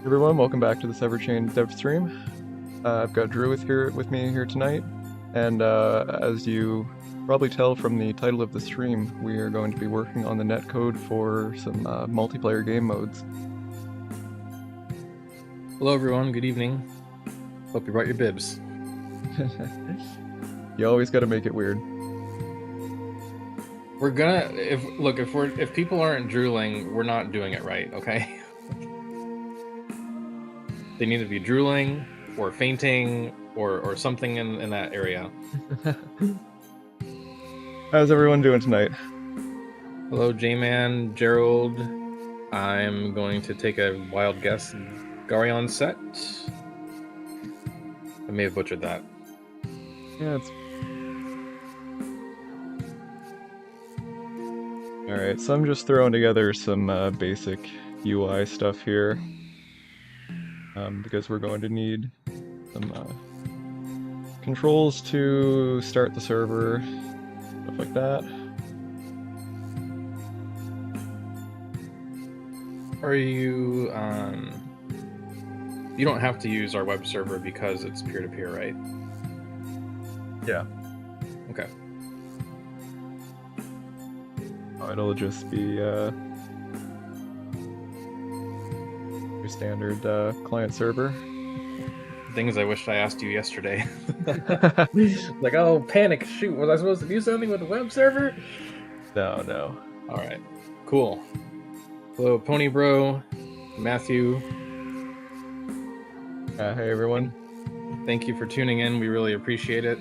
Everyone, welcome back to the Chains Devstream. I've got Drew with me here tonight, and as you probably tell from the title of the stream, we are going to be working on the netcode for some multiplayer game modes. Hello everyone, good evening. Hope you brought your bibs. You always got to make it weird. We're gonna if people aren't drooling, we're not doing it right, okay? They need to be drooling or fainting or something in that area. How's everyone doing tonight? Hello J-Man, Gerald. I'm going to take a wild guess. Garyon set. I may have butchered that. Yeah, it's... Alright, so I'm just throwing together some basic UI stuff here. Because we're going to need some controls to start the server, stuff like that. Are you, you don't have to use our web server because it's peer-to-peer, right? Yeah. Okay. It'll just be your standard client server. Things I wished I asked you yesterday. Like, oh, panic, shoot, was I supposed to do something with the web server? No. Alright, cool. Hello, Pony Bro, Matthew. Hey everyone. Thank you for tuning in, we really appreciate it.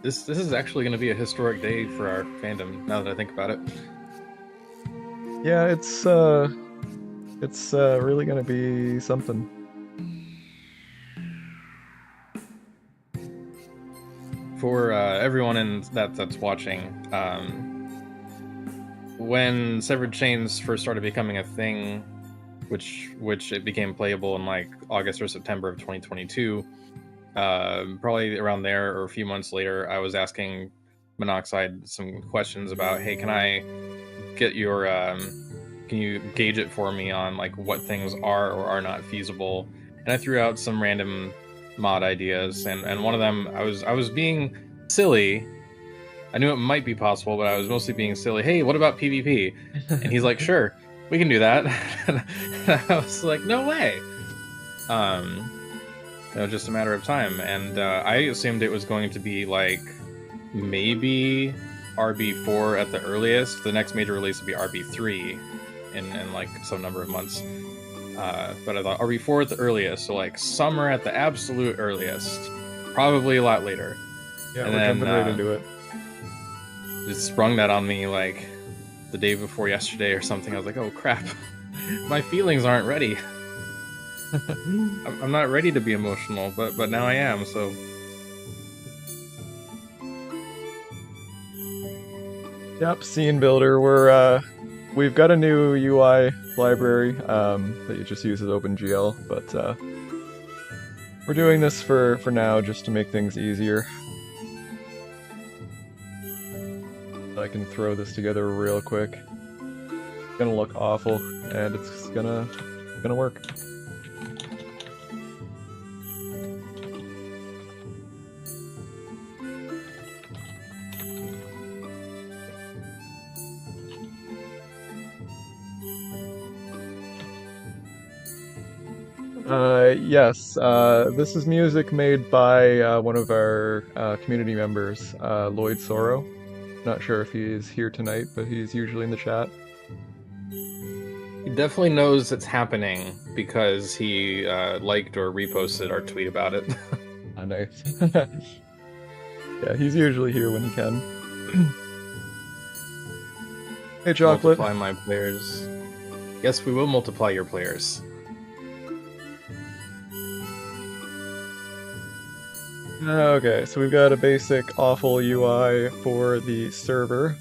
This is actually going to be a historic day for our fandom, now that I think about it. Yeah, it's really gonna be something. For everyone that's watching, when Severed Chains first started becoming a thing, which it became playable in like August or September of 2022, probably around there or a few months later, I was asking Monoxide some questions about, hey, can I get your can you gauge it for me on like what things are or are not feasible? And I threw out some random mod ideas, and one of them, I was being silly. I knew it might be possible, but I was mostly being silly. Hey, what about PvP? And he's like, sure, we can do that. And I was like, no way. Just a matter of time. And I assumed it was going to be like maybe RB4 at the earliest. The next major release would be RB3 in like some number of months. But I thought RB4 at the earliest, so like summer at the absolute earliest. Probably a lot later. Yeah, and we're jumping right into it. Just sprung that on me like the day before yesterday or something. I was like, oh crap, my feelings aren't ready. I'm not ready to be emotional, but now I am, so. Yep, scene builder. We've got a new UI library that you just use as OpenGL, but we're doing this for now just to make things easier. I can throw this together real quick. It's gonna look awful, and it's gonna work. Yes, this is music made by one of our community members, Lloyd Sorrow. Not sure if he is here tonight, but he's usually in the chat. He definitely knows it's happening because he liked or reposted our tweet about it. Nice. Yeah, he's usually here when he can. Hey, Chocolate. Multiply my players. Yes, we will multiply your players. Okay, so we've got a basic awful UI for the server.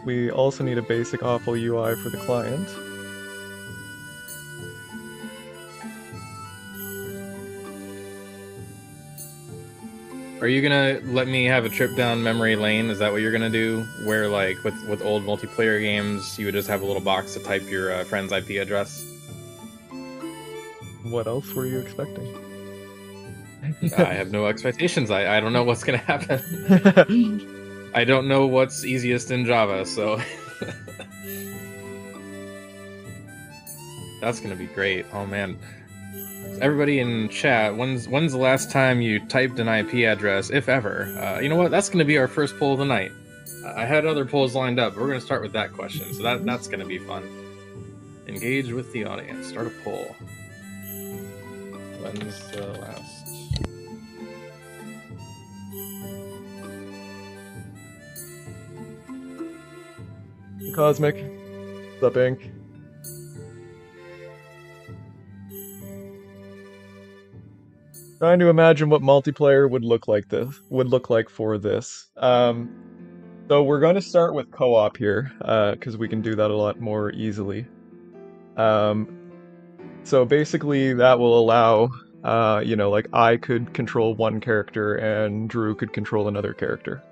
We also need a basic awful UI for the client. Are you gonna let me have a trip down memory lane? Is that what you're gonna do? Where like with old multiplayer games, you would just have a little box to type your friend's IP address? What else were you expecting? I have no expectations. I don't know what's gonna happen. I don't know what's easiest in Java, so that's gonna be great. Oh man. Everybody in chat, when's the last time you typed an IP address, if ever? You know what? That's going to be our first poll of the night. I had other polls lined up, but we're going to start with that question, so that's going to be fun. Engage with the audience. Start a poll. When's the last? Cosmic. What's up, Ink? Trying to imagine what multiplayer would look like for this. So we're going to start with co-op here, because we can do that a lot more easily. So basically that will allow, like I could control one character and Drew could control another character.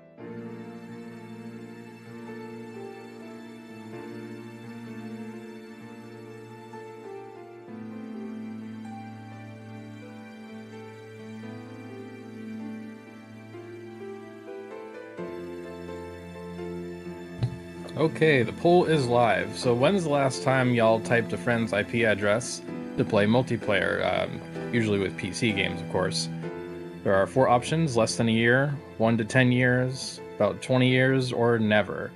Okay, the poll is live. So when's the last time y'all typed a friend's IP address to play multiplayer? Usually with PC games, of course. There are 4 options: less than a year, 1 to 10 years, about 20 years, or never.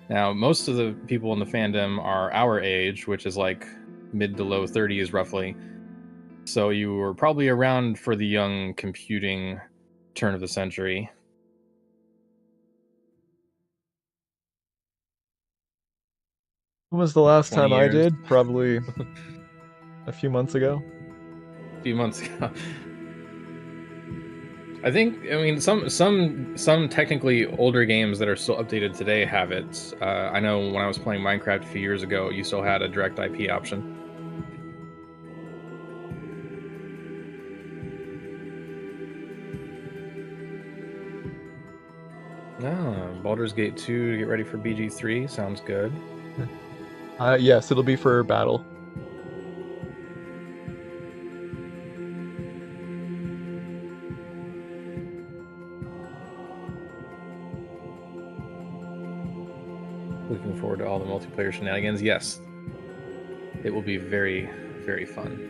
Now, most of the people in the fandom are our age, which is like mid to low 30s roughly. So you were probably around for the young computing turn of the century. When was the last 20 time I years. did? Probably a few months ago. A few months ago. I mean, some technically older games that are still updated today have it. I know when I was playing Minecraft a few years ago, you still had a direct IP option. Baldur's Gate 2 to get ready for BG3 sounds good. Yes, it'll be for battle. Looking forward to all the multiplayer shenanigans. Yes, it will be very, very fun.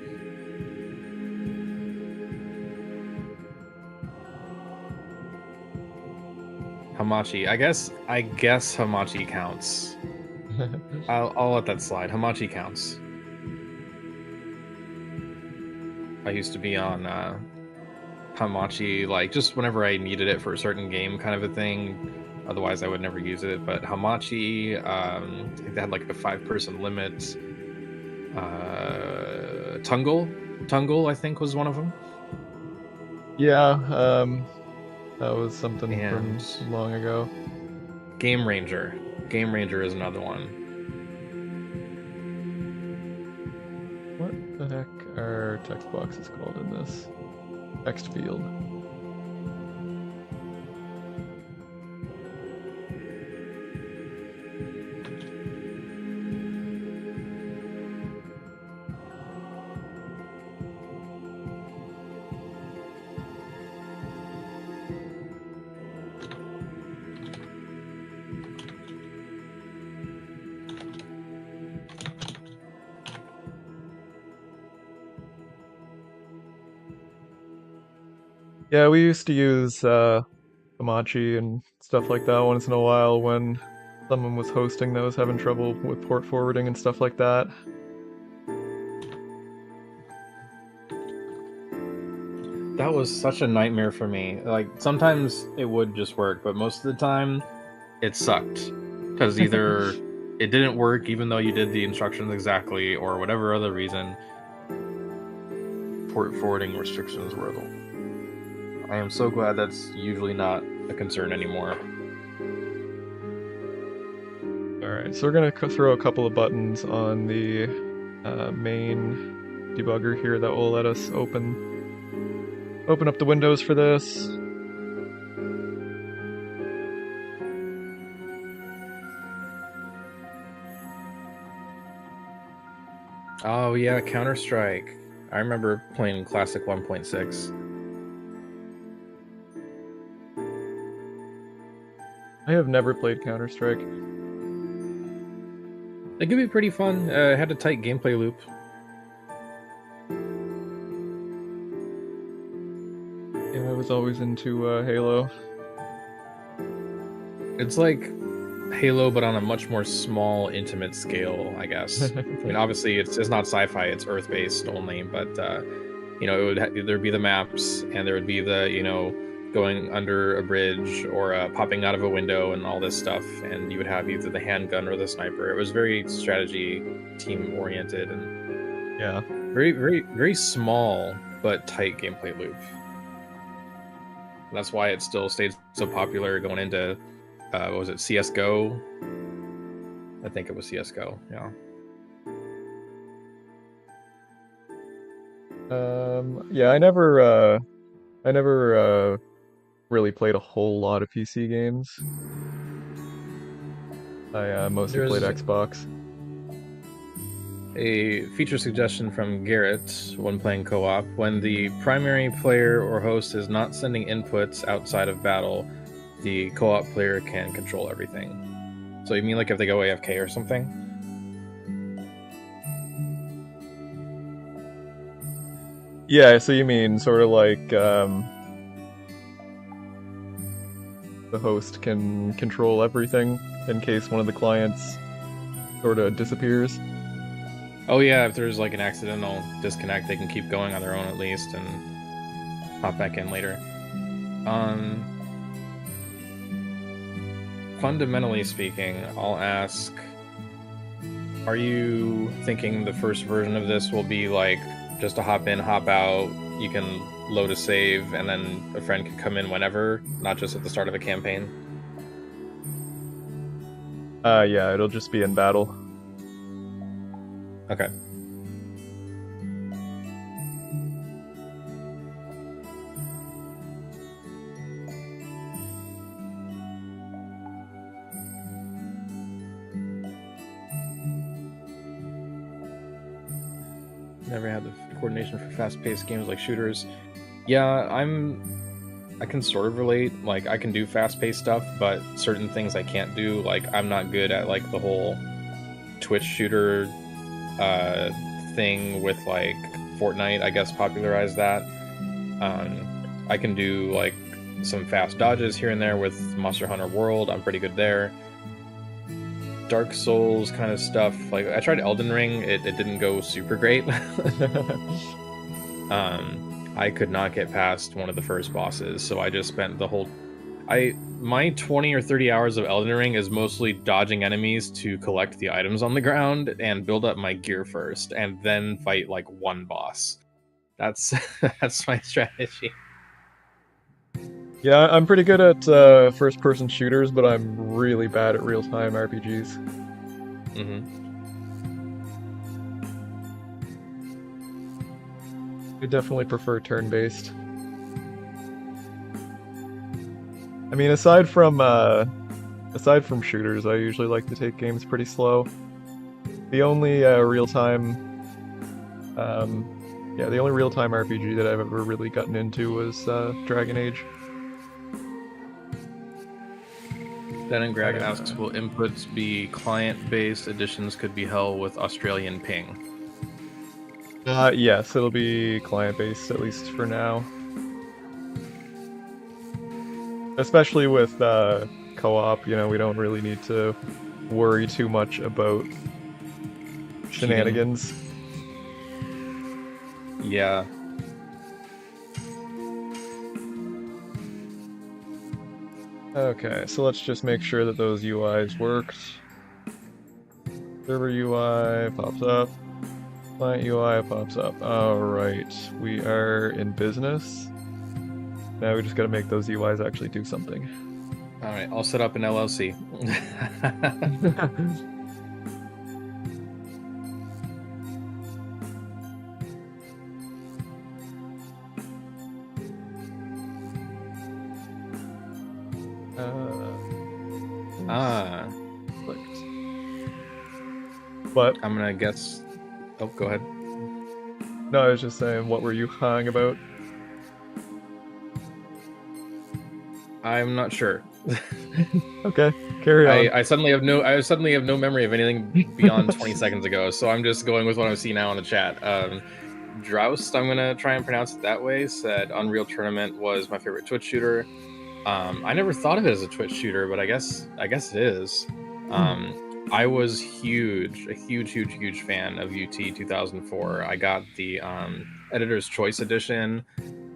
Hamachi. I guess Hamachi counts. I'll let that slide. Hamachi counts. I used to be on Hamachi, like, just whenever I needed it for a certain game kind of a thing. Otherwise, I would never use it. But Hamachi, I think they had like a 5-person limit. Tungle, I think, was one of them. Yeah, that was something from long ago. Game Ranger. Game Ranger is another one. What the heck are text boxes called in this? Text field. Yeah, we used to use Hamachi and stuff like that once in a while when someone was hosting that was having trouble with port forwarding and stuff like that. That was such a nightmare for me. Like, sometimes it would just work, but most of the time it sucked. Because either it didn't work even though you did the instructions exactly, or whatever other reason, port forwarding restrictions were the... I am so glad that's usually not a concern anymore. Alright, so we're going to throw a couple of buttons on the main debugger here that will let us open open up the windows for this. Oh yeah, Counter-Strike. I remember playing Classic 1.6. I have never played Counter-Strike. It could be pretty fun. It had a tight gameplay loop. Yeah, I was always into Halo. It's like Halo, but on a much more small, intimate scale, I guess. I mean, obviously, it's not sci-fi; it's Earth-based only. But you know, there'd be the maps, and there would be the going under a bridge or popping out of a window and all this stuff, and you would have either the handgun or the sniper. It was very strategy, team-oriented, and Yeah. very, very, very small but tight gameplay loop. And that's why it still stayed so popular going into what was it, CS:GO? I think it was CS:GO. Yeah. Yeah, I never really played a whole lot of PC games. I mostly played There's Xbox. a feature suggestion from Garrett when playing co-op. When the primary player or host is not sending inputs outside of battle, the co-op player can control everything. So you mean like if they go AFK or something? Yeah, so you mean sort of like the host can control everything in case one of the clients sort of disappears? Oh yeah, if there's like an accidental disconnect, they can keep going on their own at least and hop back in later. Fundamentally speaking, I'll ask, are you thinking the first version of this will be like just a hop in, hop out, you can load a save, and then a friend can come in whenever, not just at the start of a campaign? Yeah, it'll just be in battle. Okay. Never had the coordination for fast-paced games like shooters. Yeah, I can sort of relate. Like, I can do fast-paced stuff, but certain things I can't do. Like, I'm not good at like the whole Twitch shooter thing with like Fortnite, I guess, popularized that. I can do like some fast dodges here and there with Monster Hunter World. I'm pretty good there. Dark Souls kind of stuff. Like, I tried Elden Ring. It didn't go super great. I could not get past one of the first bosses, so I just spent the whole... My 20 or 30 hours of Elden Ring is mostly dodging enemies to collect the items on the ground and build up my gear first, and then fight like one boss. That's that's my strategy. Yeah, I'm pretty good at first-person shooters, but I'm really bad at real-time RPGs. I definitely prefer turn-based. I mean, aside from shooters, I usually like to take games pretty slow. The only real-time RPG that I've ever really gotten into was Dragon Age. Then and Greg asks, will inputs be client-based? Additions could be held with Australian ping. Yes, it'll be client-based, at least for now. Especially with co-op, we don't really need to worry too much about shenanigans. Yeah. Okay, so let's just make sure that those UIs worked. Server UI pops up. Client UI pops up. Alright, we are in business. Now we just gotta make those UIs actually do something. Alright, I'll set up an LLC. Ah, Clicked. But I'm gonna guess. Oh, go ahead. no, I was just saying, what were you hung about? I'm not sure. Okay, carry on. I suddenly have no memory of anything beyond 20 seconds ago, so I'm just going with what I see now in the chat. Droust, I'm gonna try and pronounce it that way, said Unreal Tournament was my favorite Twitch shooter. I never thought of it as a Twitch shooter, but I guess it is. I was a huge fan of UT 2004. I got the Editor's Choice Edition,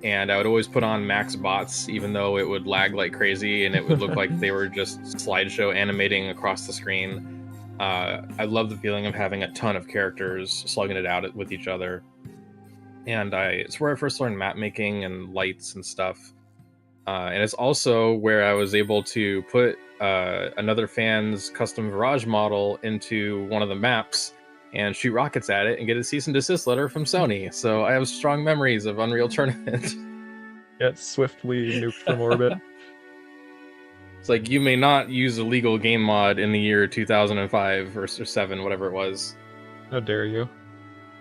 and I would always put on max bots, even though it would lag like crazy, and it would look like they were just slideshow animating across the screen. I love the feeling of having a ton of characters slugging it out with each other. And it's where I first learned map making and lights and stuff. And it's also where I was able to put another fan's custom Virage model into one of the maps and shoot rockets at it and get a cease and desist letter from Sony. So I have strong memories of Unreal Tournament. Get swiftly nuked from orbit. It's like, you may not use a legal game mod in the year 2005 or 7, whatever it was. How dare you?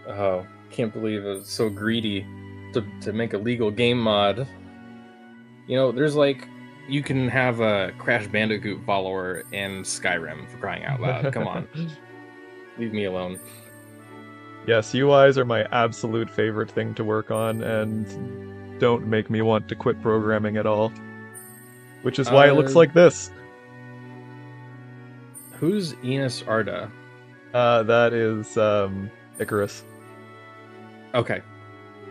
Oh, can't believe it was so greedy to make a legal game mod. You know, there's like, you can have a Crash Bandicoot follower in Skyrim, for crying out loud. Come on. Leave me alone. Yes, UIs are my absolute favorite thing to work on, and don't make me want to quit programming at all. Which is why it looks like this. Who's Enos Arda? That is Icarus. Okay.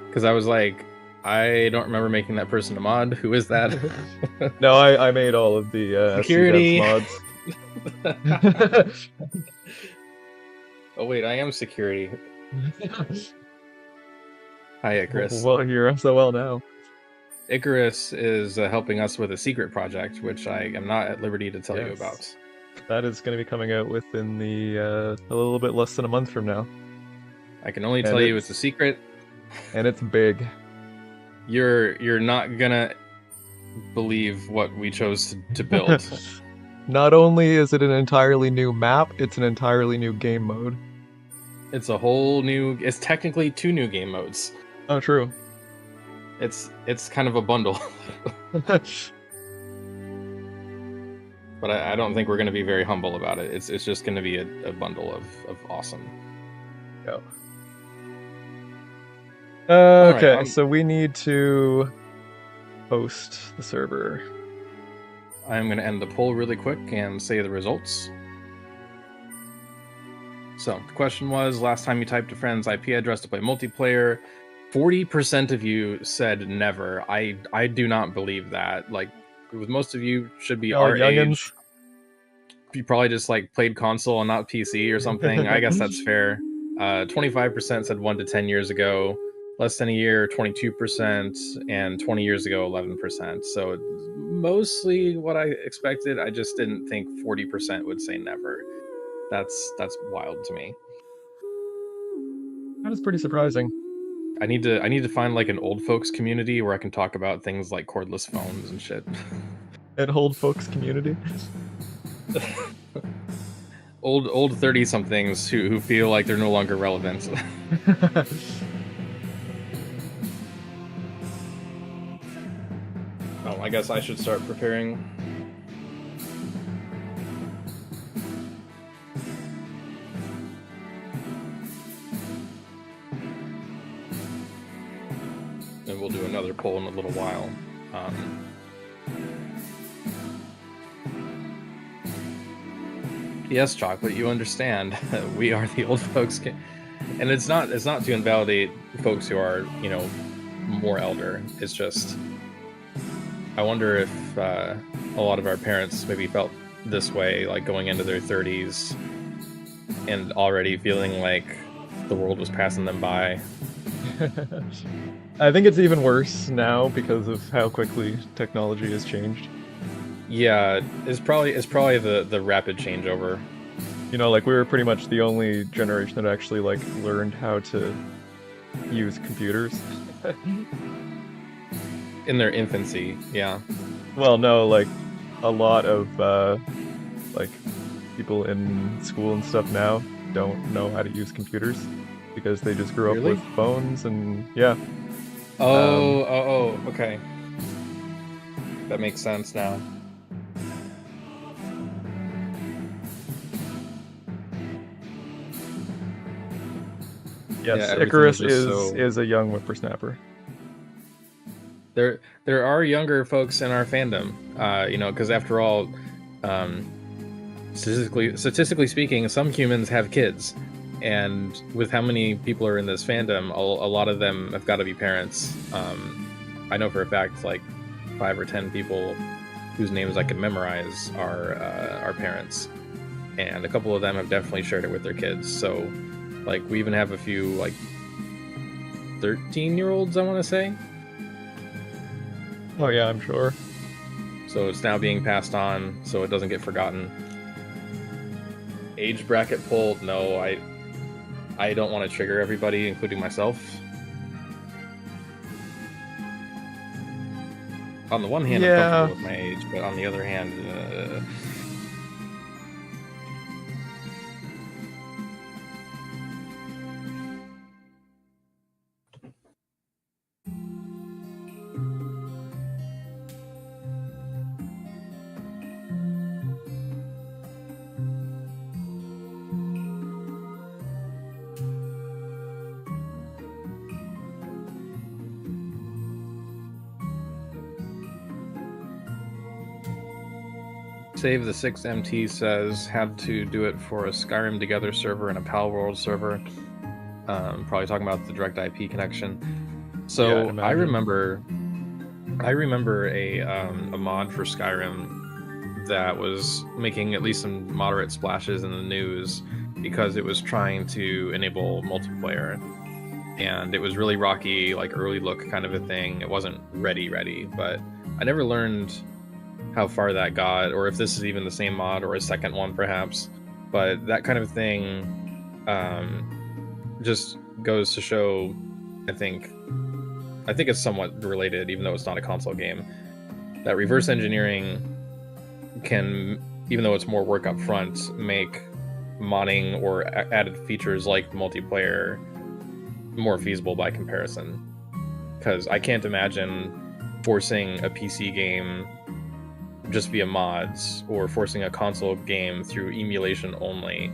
Because I was like, I don't remember making that person a mod. Who is that? No, I made all of the security mods. Oh wait, I am security. Hi, Icarus. Well, you're SOL now. Icarus is helping us with a secret project, which I am not at liberty to tell you about. That is going to be coming out within the a little bit less than a month from now. I can only tell you it's a secret. And it's big. You're not gonna believe what we chose to build. Not only is it an entirely new map, it's an entirely new game mode. It's a whole new... It's technically 2 new game modes. Oh, true. It's kind of a bundle. But I don't think we're going to be very humble about it. It's just going to be a bundle of awesome. Go. Okay, right, so we need to host the server. I'm going to end the poll really quick and say the results. So, the question was, last time you typed a friend's IP address to play multiplayer, 40% of you said never. I do not believe that. Like, with most of you should be our age. You probably just like played console and not PC or something. I guess that's fair. 25% said 1 to 10 years ago. Less than a year, 22%, and 20 years ago, 11%. So mostly what I expected. I just didn't think 40% would say never. That's wild to me. That is pretty surprising. I need to find like an old folks community where I can talk about things like cordless phones and shit. An old folks community. old 30-somethings who feel like they're no longer relevant. Oh, I guess I should start preparing. And we'll do another poll in a little while. Yes, Chocolate, you understand. We are the old folks. And it's not to invalidate folks who are, you know, more elder. It's just... I wonder if a lot of our parents maybe felt this way, like going into their 30s and already feeling like the world was passing them by. I think it's even worse now because of how quickly technology has changed. Yeah, it's probably the rapid changeover. You know, like we were pretty much the only generation that actually like learned how to use computers. In their infancy, yeah. Well, no, like a lot of like people in school and stuff now don't know how to use computers because they just grew up Really? with phones and yeah. Okay. That makes sense now. Yeah, Yes, everything is Icarus just so. is a young whippersnapper. There are younger folks in our fandom, because after all, um, statistically speaking, some humans have kids, and with how many people are in this fandom, a lot of them have got to be parents. I know for a fact, like 5 or 10 people whose names I can memorize are parents, and a couple of them have definitely shared it with their kids. So, like, we even have a few like 13-year-olds, I want to say. Oh yeah, I'm sure. So it's now being passed on, so it doesn't get forgotten. Age bracket pulled? No, I don't want to trigger everybody, including myself. On the one hand, I'm Yeah. comfortable with my age, but on the other hand, Save the 6MT says had to do it for a Skyrim Together server and a Pal World server. Probably talking about the direct IP connection. So Yeah, I'd imagine. I remember a mod for Skyrim that was making at least some moderate splashes in the news because it was trying to enable multiplayer, and it was really rocky, like early look kind of a thing. It wasn't ready, but I never learned how far that got, or if this is even the same mod or a second one perhaps. But that kind of thing just goes to show, I think it's somewhat related, even though it's not a console game, that reverse engineering can, even though it's more work up front, make modding or added features like multiplayer more feasible by comparison. Because I can't imagine forcing a PC game just via mods, or forcing a console game through emulation only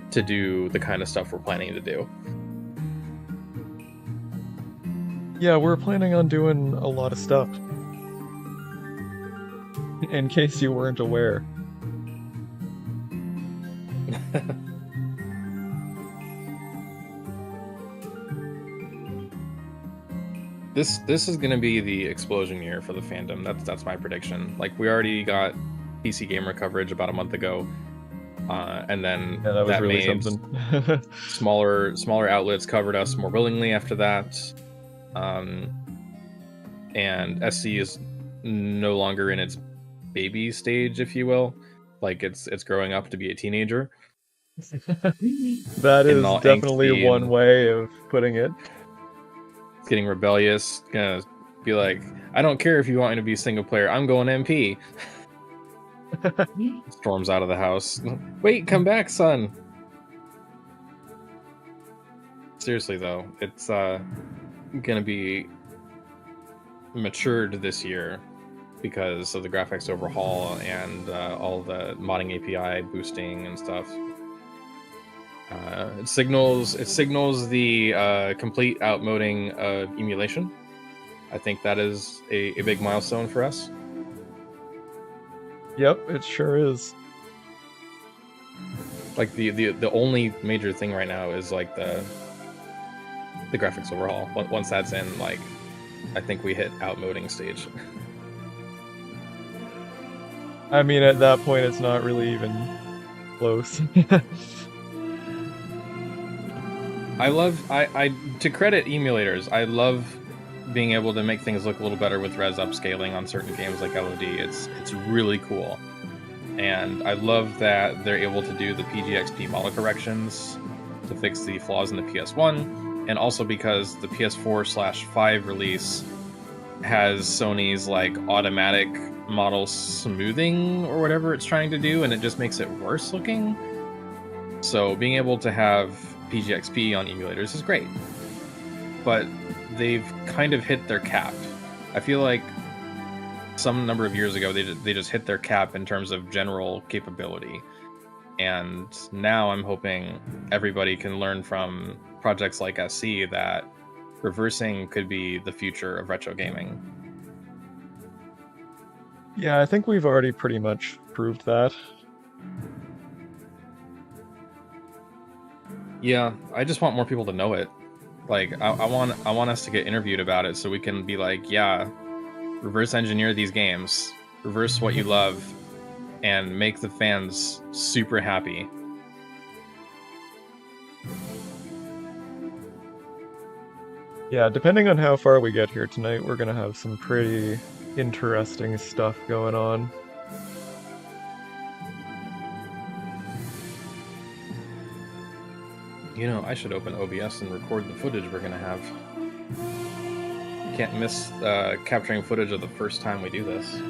to do the kind of stuff we're planning to do. Yeah, we're planning on doing a lot of stuff. In case you weren't aware. This is gonna be the explosion year for the fandom. That's my prediction. Like, we already got PC Gamer coverage about a month ago, and then Yeah, that was really made something. smaller outlets covered us more willingly after that. And SC is no longer in its baby stage, if you will. Like, it's growing up to be a teenager. That And is all definitely angsty one and way of putting it. getting rebellious, gonna be like, I don't care if you want me to be single player, I'm going MP. Storms out of the house. Wait, come back, son. Seriously though, it's gonna be matured this year because of the graphics overhaul and all the modding API boosting and stuff. It signals the complete outmoding of emulation. I think that is a big milestone for us. Yep, it sure is. Like, the only major thing right now is like the graphics overhaul. Once that's in, like, I think we hit outmoding stage. I mean, at that point, it's not really even close. I to credit emulators, I love being able to make things look a little better with res upscaling on certain games like LOD. It's really cool. And I love that they're able to do the PGXP model corrections to fix the flaws in the PS1, and also because the PS4/5 release has Sony's like automatic model smoothing or whatever it's trying to do, and it just makes it worse looking. So being able to have PGXP on emulators is great, but they've kind of hit their cap. I feel like some number of years ago they just hit their cap in terms of general capability, and now I'm hoping everybody can learn from projects like SC that reversing could be the future of retro gaming. Yeah, I think we've already pretty much proved that. Yeah, I just want more people to know it. Like, I want us to get interviewed about it so we can be like, yeah, reverse engineer these games, reverse what you love, and make the fans super happy. Yeah, depending on how far we get here tonight, we're gonna have some pretty interesting stuff going on. You know, I should open OBS and record the footage we're gonna have. Can't miss capturing footage of the first time we do this.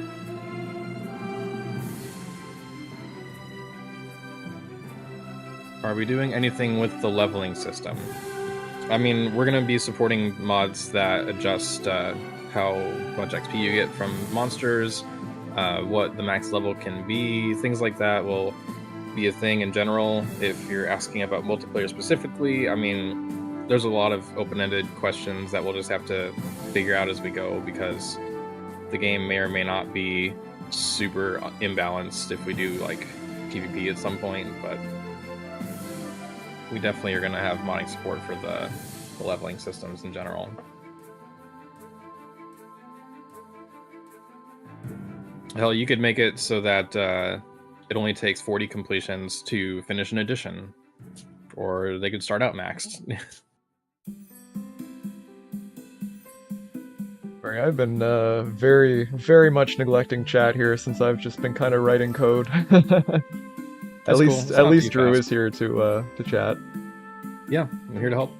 Are we doing anything with the leveling system? I mean, we're going to be supporting mods that adjust how much XP you get from monsters, what the max level can be, things like that will be a thing in general. If you're asking about multiplayer specifically, I mean, there's a lot of open-ended questions that we'll just have to figure out as we go, because the game may or may not be super imbalanced if we do like PvP at some point, but we definitely are going to have modding support for the leveling systems in general. Hell, you could make it so that it only takes 40 completions to finish an edition, or they could start out maxed. Sorry, I've been very, very much neglecting chat here since I've just been kind of writing code. At least Drew is here to chat. Yeah, I'm here to help.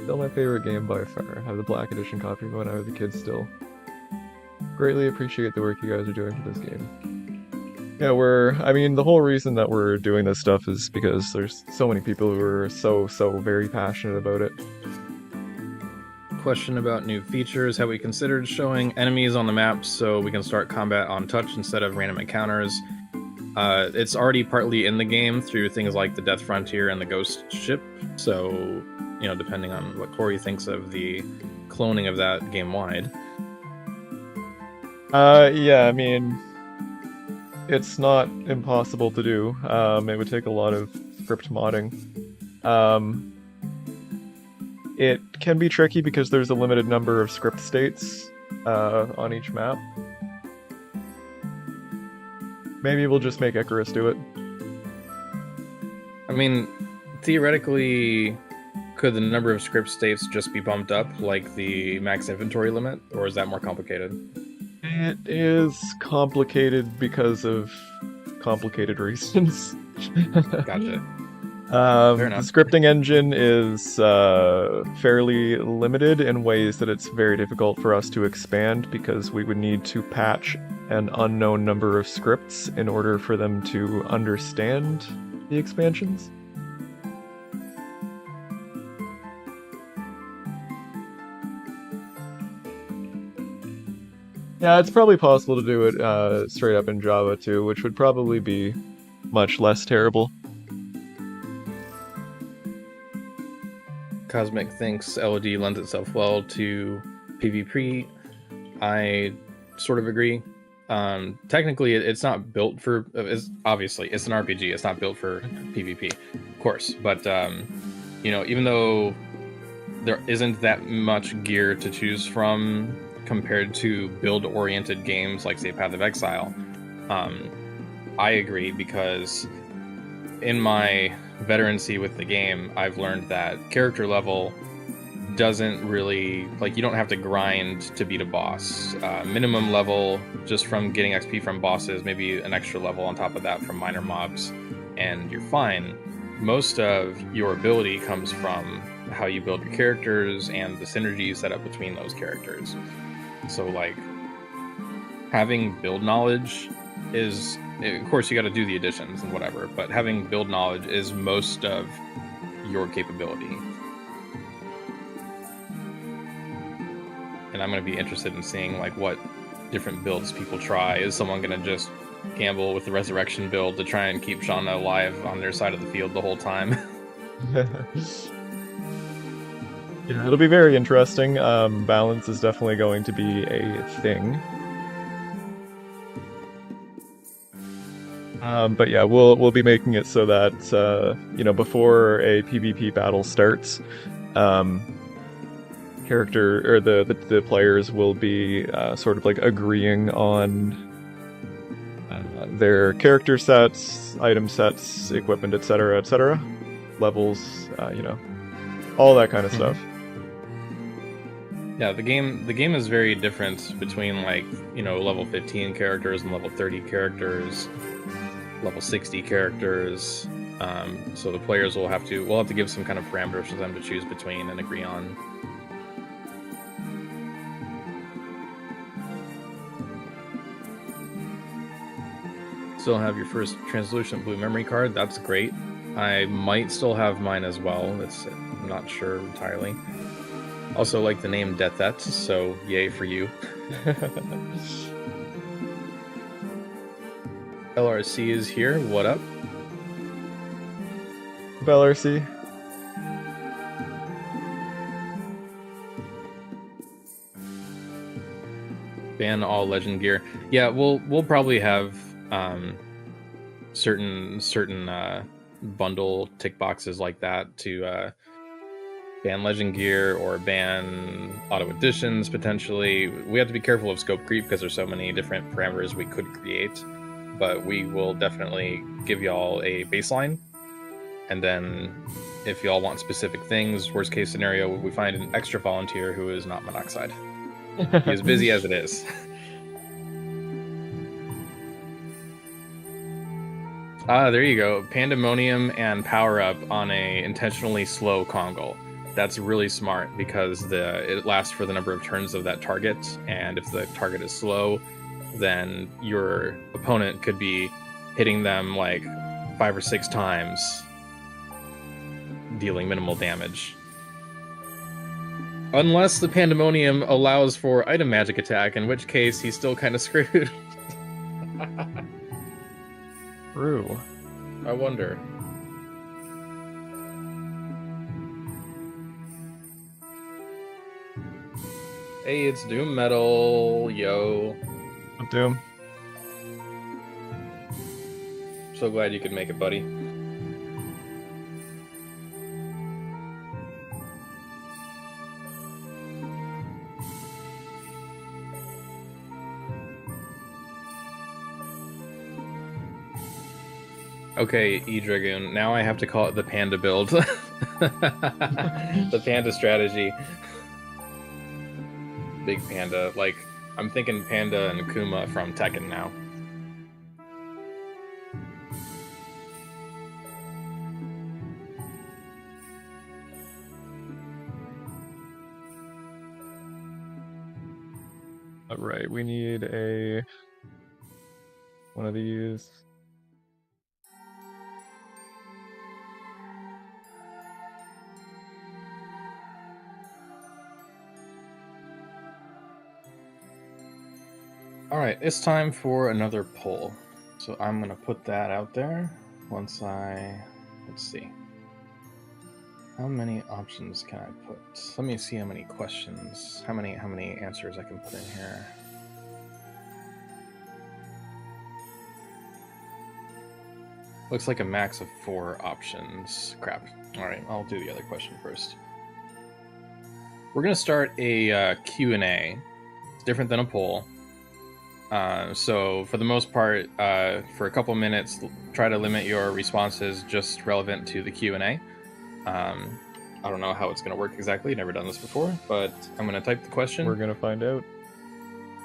Still my favorite game by far. I have the Black Edition copy when I was a kid still. Greatly appreciate the work you guys are doing for this game. Yeah, I mean, the whole reason that we're doing this stuff is because there's so many people who are so very passionate about it. Question about new features. Have we considered showing enemies on the map so we can start combat on touch instead of random encounters? It's already partly in the game through things like the Death Frontier and the Ghost Ship, so, you know, depending on what Corey thinks of the cloning of that game-wide. Yeah, I mean, it's not impossible to do. It would take a lot of script modding. It can be tricky because there's a limited number of script states on each map. Maybe we'll just make Icarus do it. I mean, theoretically, could the number of script states just be bumped up like the max inventory limit, or is that more complicated? It is complicated because of complicated reasons. Gotcha. The scripting engine is fairly limited in ways that it's very difficult for us to expand, because we would need to patch an unknown number of scripts in order for them to understand the expansions. Yeah, it's probably possible to do it straight up in Java too, which would probably be much less terrible. Cosmic thinks LOD lends itself well to PvP. I sort of agree. Technically, it's not built for... obviously, it's an RPG. It's not built for PvP, of course. But, you know, even though there isn't that much gear to choose from compared to build-oriented games like, say, Path of Exile, I agree, because in my veterancy with the game, I've learned that character level doesn't really, like, you don't have to grind to beat a boss. Minimum level just from getting XP from bosses, maybe an extra level on top of that from minor mobs, and you're fine. Most of your ability comes from how you build your characters and the synergy you set up between those characters. So, like, having build knowledge is, of course, you got to do the additions and whatever, but having build knowledge is most of your capability. And I'm going to be interested in seeing like what different builds people try. Is someone going to just gamble with the resurrection build to try and keep Shauna alive on their side of the field the whole time? Yeah, it'll be very interesting. Balance is definitely going to be a thing. But yeah, we'll be making it so that before a PvP battle starts, character or the players will be sort of like agreeing on their character sets, item sets, equipment, etc., levels, all that kind of stuff. Yeah, the game is very different between like, level 15 characters and level 30 characters, level 60 characters. So the players we'll have to give some kind of parameters for them to choose between and agree on. Still have your first translucent blue memory card. That's great. I might still have mine as well. I'm not sure entirely. Also like the name Deathet, so yay for you. LRC is here. What up? LRC. Ban all legend gear. Yeah, we'll probably have certain bundle tick boxes like that to ban legend gear or ban auto additions potentially. We have to be careful of scope creep because there's so many different parameters we could create, but we will definitely give y'all a baseline, and then if y'all want specific things, worst case scenario, we find an extra volunteer who is not Monoxide. He is busy as it is. There you go. Pandemonium and power up on a intentionally slow Kongal. That's really smart because it lasts for the number of turns of that target, and if the target is slow, then your opponent could be hitting them like 5 or 6 times, dealing minimal damage. Unless the Pandemonium allows for item magic attack, in which case he's still kind of screwed. True. I wonder. Hey, it's Doom Metal, yo. Up Doom. So glad you could make it, buddy. Okay, E-Dragoon. Now I have to call it the Panda build. The Panda strategy. Big Panda. Like, I'm thinking Panda and Kuma from Tekken now. Alright, we need one of these. Alright, it's time for another poll. So I'm going to put that out there let's see. How many options can I put? Let me see how many questions, how many answers I can put in here. Looks like a max of 4 options. Crap. Alright, I'll do the other question first. We're going to start a Q&A. It's different than a poll. So for the most part, for a couple minutes, try to limit your responses just relevant to the Q&A. I don't know how it's going to work exactly. Never done this before, but I'm going to type the question. We're going to find out.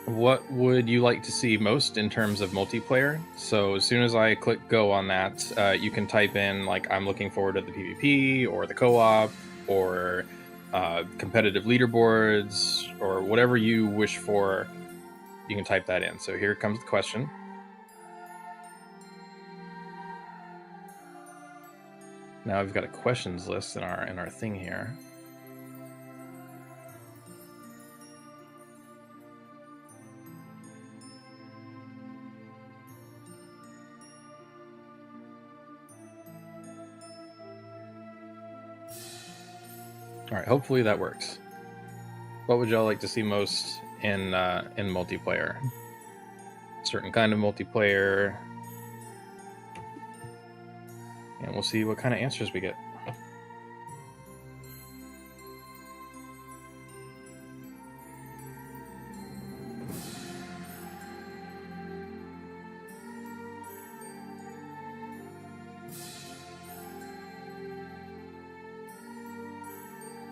What would you like to see most in terms of multiplayer? So as soon as I click go on that, you can type in like I'm looking forward to the PvP or the co-op or competitive leaderboards or whatever you wish for type that in. So here comes the question. Now we've got a questions list in our thing here. All right, hopefully that works. What would y'all like to see most in multiplayer? Certain kind of multiplayer. And we'll see what kind of answers we get.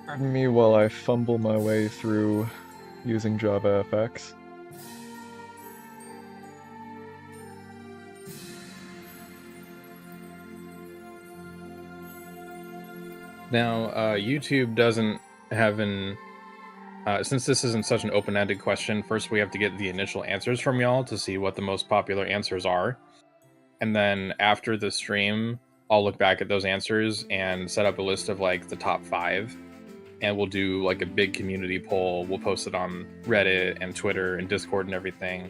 Pardon me while I fumble my way through using JavaFX. Now, YouTube doesn't have an... since this isn't such an open-ended question, first we have to get the initial answers from y'all to see what the most popular answers are. And then after the stream, I'll look back at those answers and set up a list of like the top 5. And we'll do like a big community poll. We'll post it on Reddit and Twitter and Discord and everything.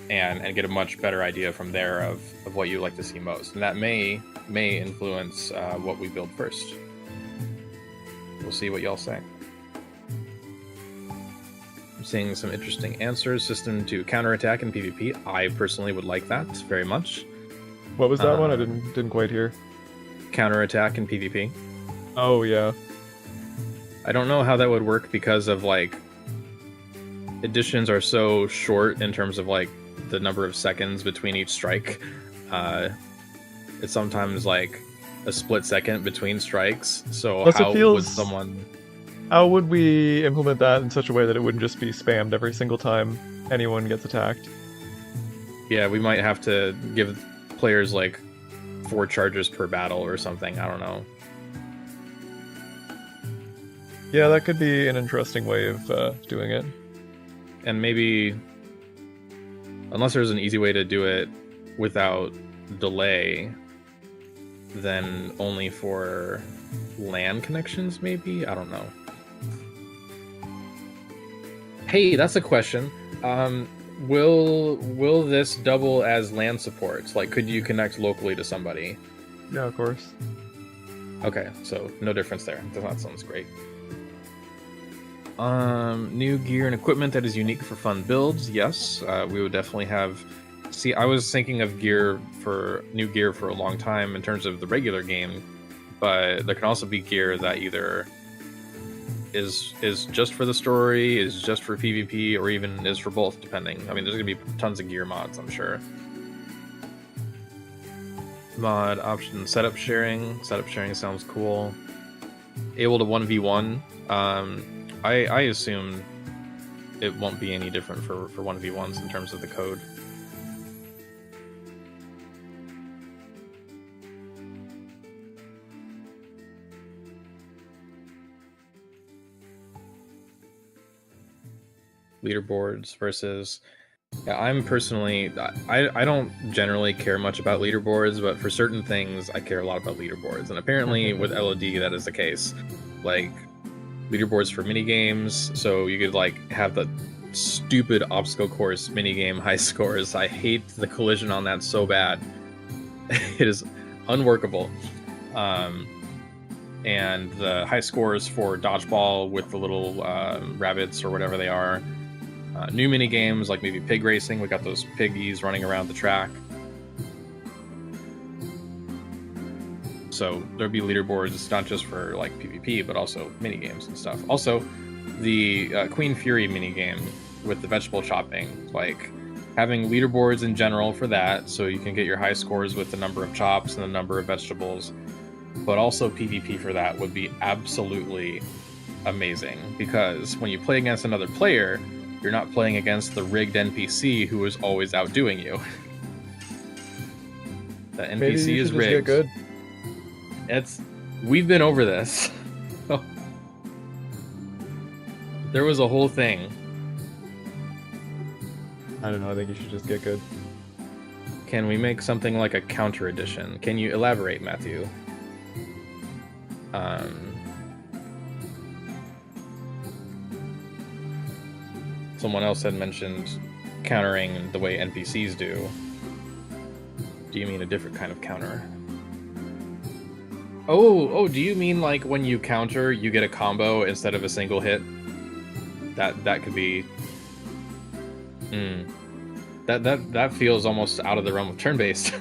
And get a much better idea from there of what you like to see most. And that may influence what we build first. We'll see what y'all say. I'm seeing some interesting answers. System to counterattack in PvP. I personally would like that very much. What was that one? I didn't quite hear. Counterattack in PvP. Oh yeah. I don't know how that would work because of like additions are so short in terms of like the number of seconds between each strike. It's sometimes like a split second between strikes. So Plus how would someone... How would we implement that in such a way that it wouldn't just be spammed every single time anyone gets attacked? Yeah, we might have to give players like 4 charges per battle or something. I don't know. Yeah, that could be an interesting way of doing it. And maybe, unless there's an easy way to do it without delay, then only for LAN connections, maybe? I don't know. Hey, that's a question. Will this double as LAN supports? Like, could you connect locally to somebody? Yeah, of course. Okay, so no difference there. That sounds great. New gear and equipment that is unique for fun builds. Yes, we would definitely have. See, I was thinking of new gear for a long time in terms of the regular game, but there can also be gear that either is just for the story, is just for PvP, or even is for both, depending. I mean, there's gonna be tons of gear mods, I'm sure. Mod option setup sharing. Setup sharing sounds cool. Able to 1v1. I assume it won't be any different for 1v1s in terms of the code. Leaderboards versus... Yeah, I'm personally... I don't generally care much about leaderboards, but for certain things, I care a lot about leaderboards. And apparently with LOD, that is the case. Like, leaderboards for minigames, so you could like have the stupid obstacle course minigame high scores. I hate the collision on that so bad. It is unworkable. And the high scores for dodgeball with the little rabbits or whatever they are. New minigames like maybe pig racing. We got those piggies running around the track. So there'll be leaderboards not just for like PvP, but also minigames and stuff. Also, the Queen Fury minigame with the vegetable chopping, like having leaderboards in general for that, so you can get your high scores with the number of chops and the number of vegetables. But also PvP for that would be absolutely amazing, because when you play against another player, you're not playing against the rigged NPC who is always outdoing you. The NPC Maybe you is should rigged. just get good. We've been over this. There was a whole thing I don't know. I think you should just get good. Can we make something like a counter edition? Can you elaborate, Matthew? Someone else had mentioned countering the way NPCs do. Do you mean a different kind of counter? Oh, do you mean like when you counter, you get a combo instead of a single hit? That could be. That feels almost out of the realm of turn-based.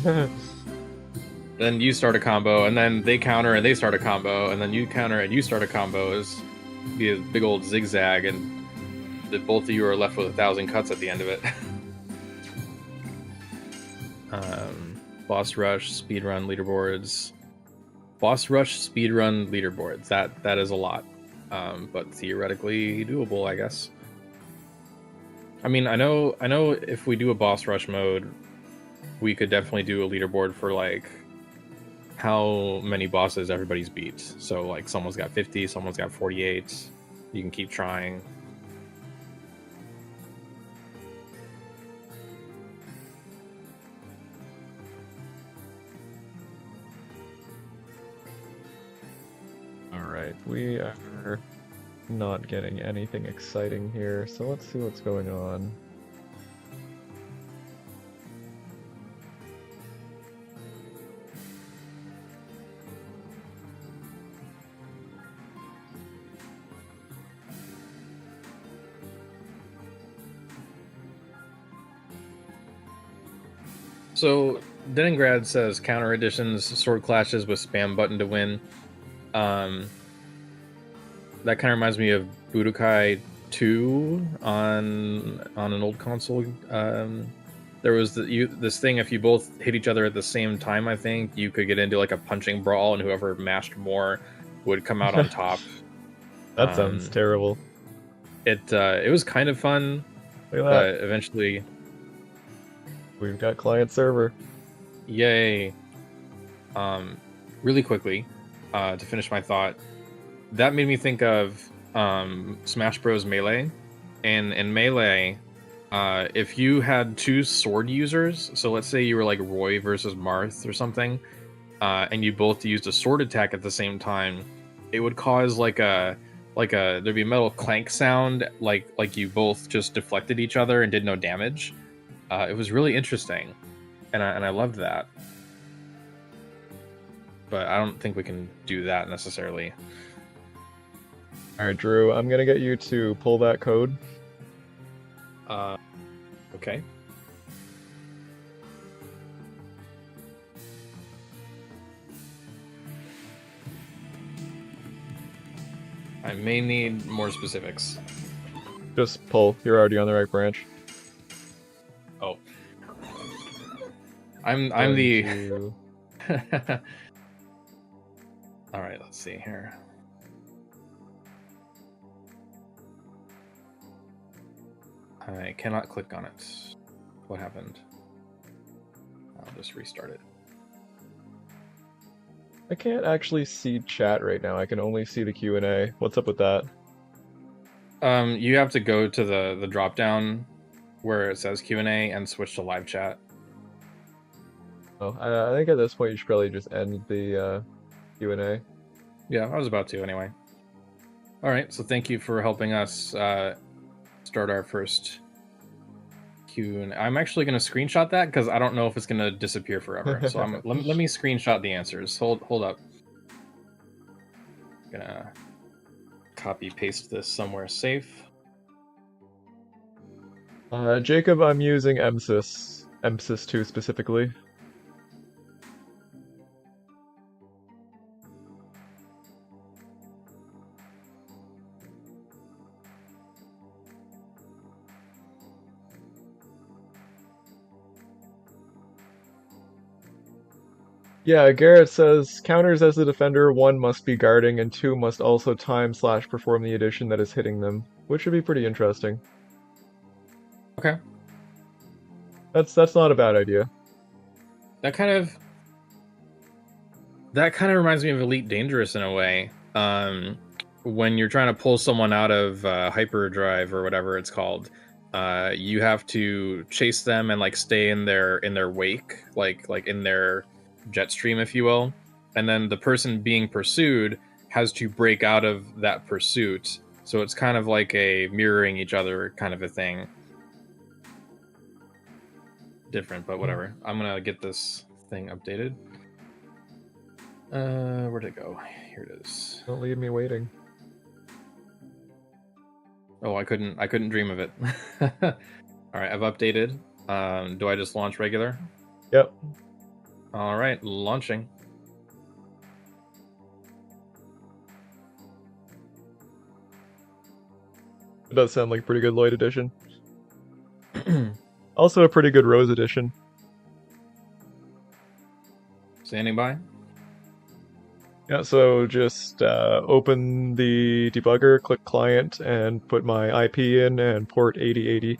Then you start a combo, and then they counter and they start a combo, and then you counter and you start a combo. Is be a big old zigzag, and both of you are left with 1,000 cuts at the end of it. Boss rush, speedrun leaderboards. Boss rush, speedrun leaderboards. That is a lot, but theoretically doable, I guess. I mean, I know if we do a boss rush mode, we could definitely do a leaderboard for like how many bosses everybody's beat. So like someone's got 50, someone's got 48. You can keep trying. Alright, we are not getting anything exciting here, so let's see what's going on. So Leningrad says counter editions, sword clashes with spam button to win. That kind of reminds me of Budokai 2 on an old console. There was this thing, if you both hit each other at the same time, I think you could get into like a punching brawl, and whoever mashed more would come out on top. That sounds terrible. It was kind of fun, but eventually we've got client server. Yay. Really quickly, to finish my thought, that made me think of Smash Bros. Melee. And in Melee, if you had two sword users, so let's say you were like Roy versus Marth or something, and you both used a sword attack at the same time, it would cause there'd be a metal clank sound, like you both just deflected each other and did no damage. It was really interesting, and I loved that. But I don't think we can do that necessarily. Alright, Drew, I'm gonna get you to pull that code. Okay. I may need more specifics. Just pull. You're already on the right branch. Oh. I'm the... Alright, let's see here. I cannot click on it. What happened? I'll just restart it. I can't actually see chat right now. I can only see the Q&A. What's up with that? You have to go to the drop down where it says Q&A and switch to live chat. Oh, I think at this point you should probably just end the Q&A. Yeah, I was about to anyway. All right, so thank you for helping us start our first Q&A. I'm actually going to screenshot that because I don't know if it's going to disappear forever. So let me screenshot the answers. Hold up. I'm gonna copy paste this somewhere safe. Jacob, I'm using MSys 2 specifically. Yeah, Garrett says, counters as the defender, 1 must be guarding, and 2 must also time/perform the addition that is hitting them, which would be pretty interesting. Okay. That's not a bad idea. That kind of reminds me of Elite Dangerous in a way. When you're trying to pull someone out of hyperdrive or whatever it's called, you have to chase them and like stay in their wake, like in their jet stream, if you will. And then the person being pursued has to break out of that pursuit. So it's kind of like a mirroring each other kind of a thing. Different, but whatever. I'm gonna get this thing updated. Where'd it go? Here it is. Don't leave me waiting. Oh, I couldn't dream of it. All right, I've updated. Do I just launch regular? Yep. All right, launching. It does sound like a pretty good Lloyd edition. Also a pretty good Rose edition. Standing by. Yeah, so just open the debugger, click client, and put my IP in and port 8080.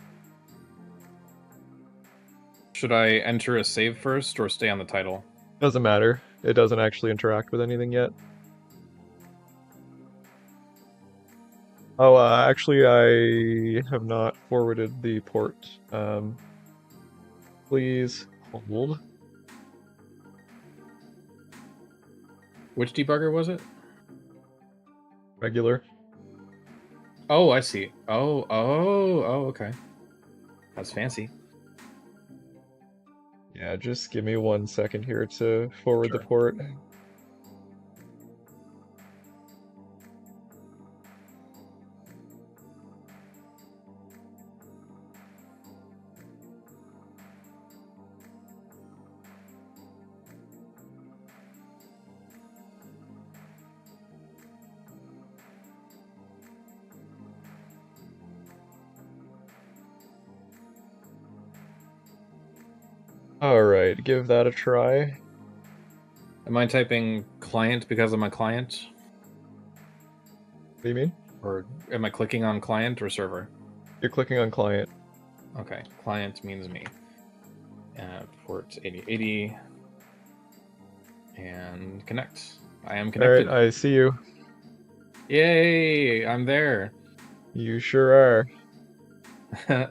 Should I enter a save first or stay on the title? Doesn't matter. It doesn't actually interact with anything yet. Oh, actually, I have not forwarded the port. Please hold. Which debugger was it? Regular. Oh, I see. Oh, okay. That's fancy. Yeah, just give me 1 second here to forward the Sure. port. Alright, give that a try. Am I typing client because I'm a client? What do you mean? Or am I clicking on client or server? You're clicking on client. Okay, client means me. Port 8080. And connect. I am connected. Alright, I see you. Yay! I'm there. You sure are.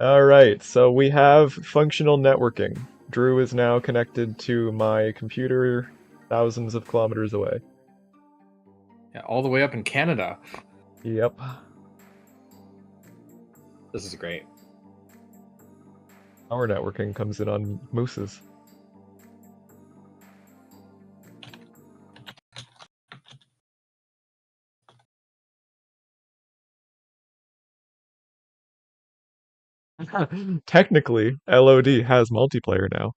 Alright, so we have functional networking. Drew is now connected to my computer thousands of kilometers away. Yeah, all the way up in Canada. Yep. This is great. Our networking comes in on mooses. Technically, LOD has multiplayer now.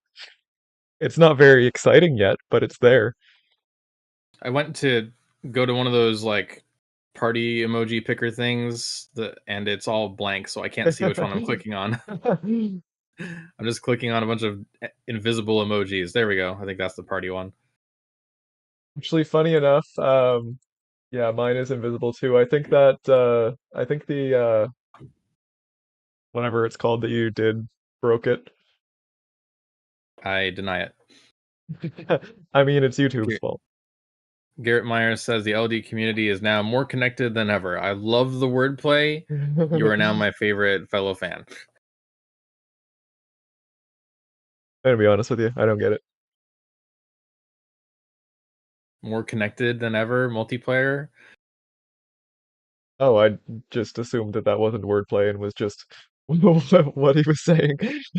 It's not very exciting yet, but it's there. I went to go to one of those like party emoji picker things and it's all blank, so I can't see which one I'm clicking on. I'm just clicking on a bunch of invisible emojis. There we go. I think that's the party one. Actually, funny enough, yeah, mine is invisible too. I think that I think the whatever it's called that you did broke it. I deny it. I mean, it's YouTube's Gar- fault. Garrett Myers says the LD community is now more connected than ever. I love the wordplay. You are now my favorite fellow fan. I'm gonna be honest with you, I don't get it. More connected than ever, multiplayer. Oh, I just assumed that that wasn't wordplay and was just what he was saying.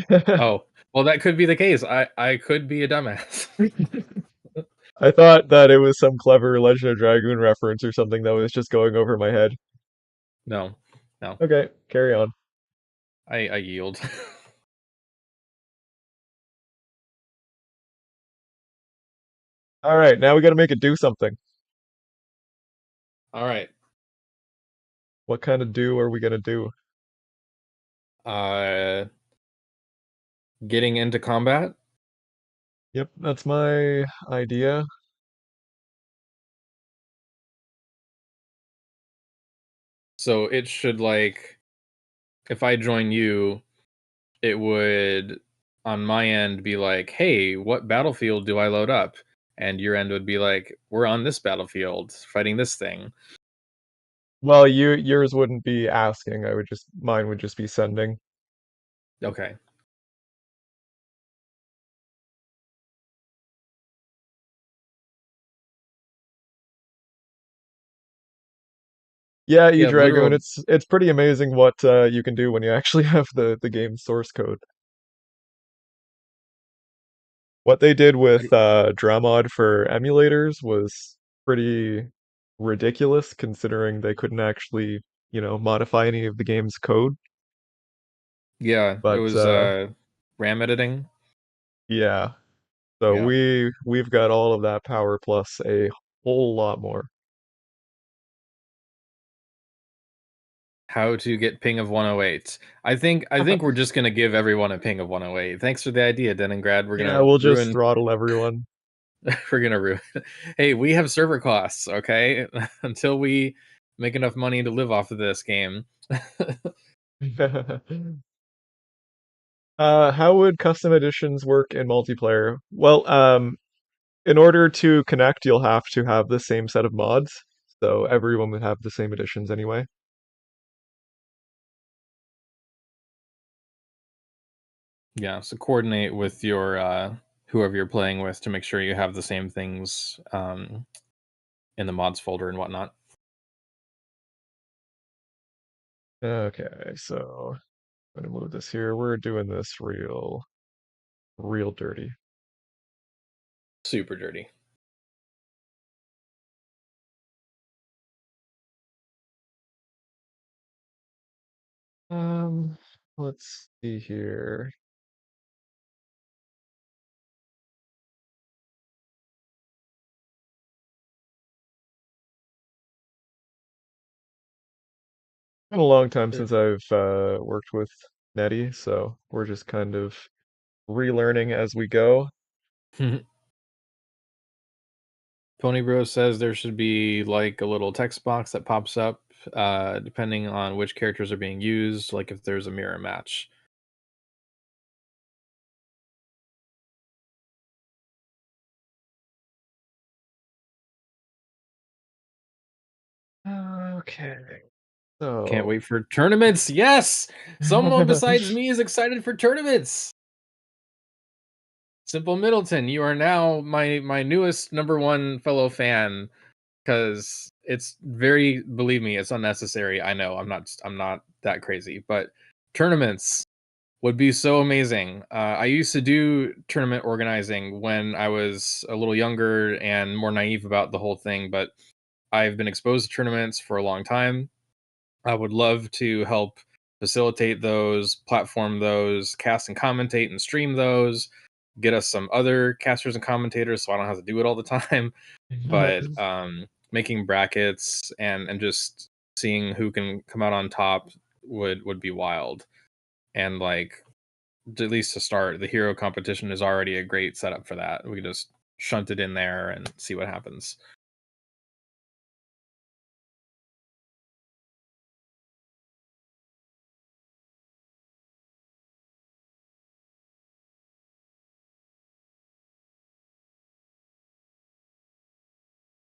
Oh, well, that could be the case. I could be a dumbass. I thought that it was some clever Legend of Dragoon reference or something that was just going over my head. No, no. Okay, carry on. I yield. All right, now we got to make it do something. All right. What kind of do are we gonna do? Uh, getting into combat. Yep, that's my idea. So it should like, if I join you, it would on my end be like, hey, what battlefield do I load up? And your end would be like, we're on this battlefield fighting this thing. Well, yours wouldn't be asking. I would just mine would just be sending. Okay. Yeah, Yeah, the Dragoon, literal. it's pretty amazing what you can do when you actually have the game's source code. What they did with Dramod for emulators was pretty ridiculous considering they couldn't actually, modify any of the game's code. Yeah, it But was RAM editing. yeah, so Yeah. we've got all of that power plus a whole lot more. How to get ping of 108. I think we're just gonna give everyone a ping of 108. Thanks for the idea, Deningrad. We're Yeah, gonna we'll just ruin throttle everyone. we're gonna ruin Hey, we have server costs, okay? Until we make enough money to live off of this game. How would custom editions work in multiplayer? Well, in order to connect, you'll have to have the same set of mods, so everyone would have the same editions anyway. Yeah, so coordinate with your whoever you're playing with to make sure you have the same things in the mods folder and whatnot. Okay, so I'm gonna move this here. We're doing this real dirty. Super dirty. Um, let's see here. Been a long time since I've worked with Netty, so we're just kind of relearning as we go. Pony Bro says there should be like a little text box that pops up depending on which characters are being used, like if there's a mirror match. Okay, Can't so wait for tournaments. Yes! Someone besides me is excited for tournaments. Simple Middleton, you are now my newest number one fellow fan because it's very, believe me, it's unnecessary. I know I'm not that crazy, but tournaments would be so amazing. I used to do tournament organizing when I was a little younger and more naive about the whole thing, but I've been exposed to tournaments for a long time. I would love to help facilitate those, platform those, cast and commentate and stream those, get us some other casters and commentators so I don't have to do it all the time. But making brackets and just seeing who can come out on top would be wild. And like at least to start, the hero competition is already a great setup for that. We can just shunt it in there and see what happens.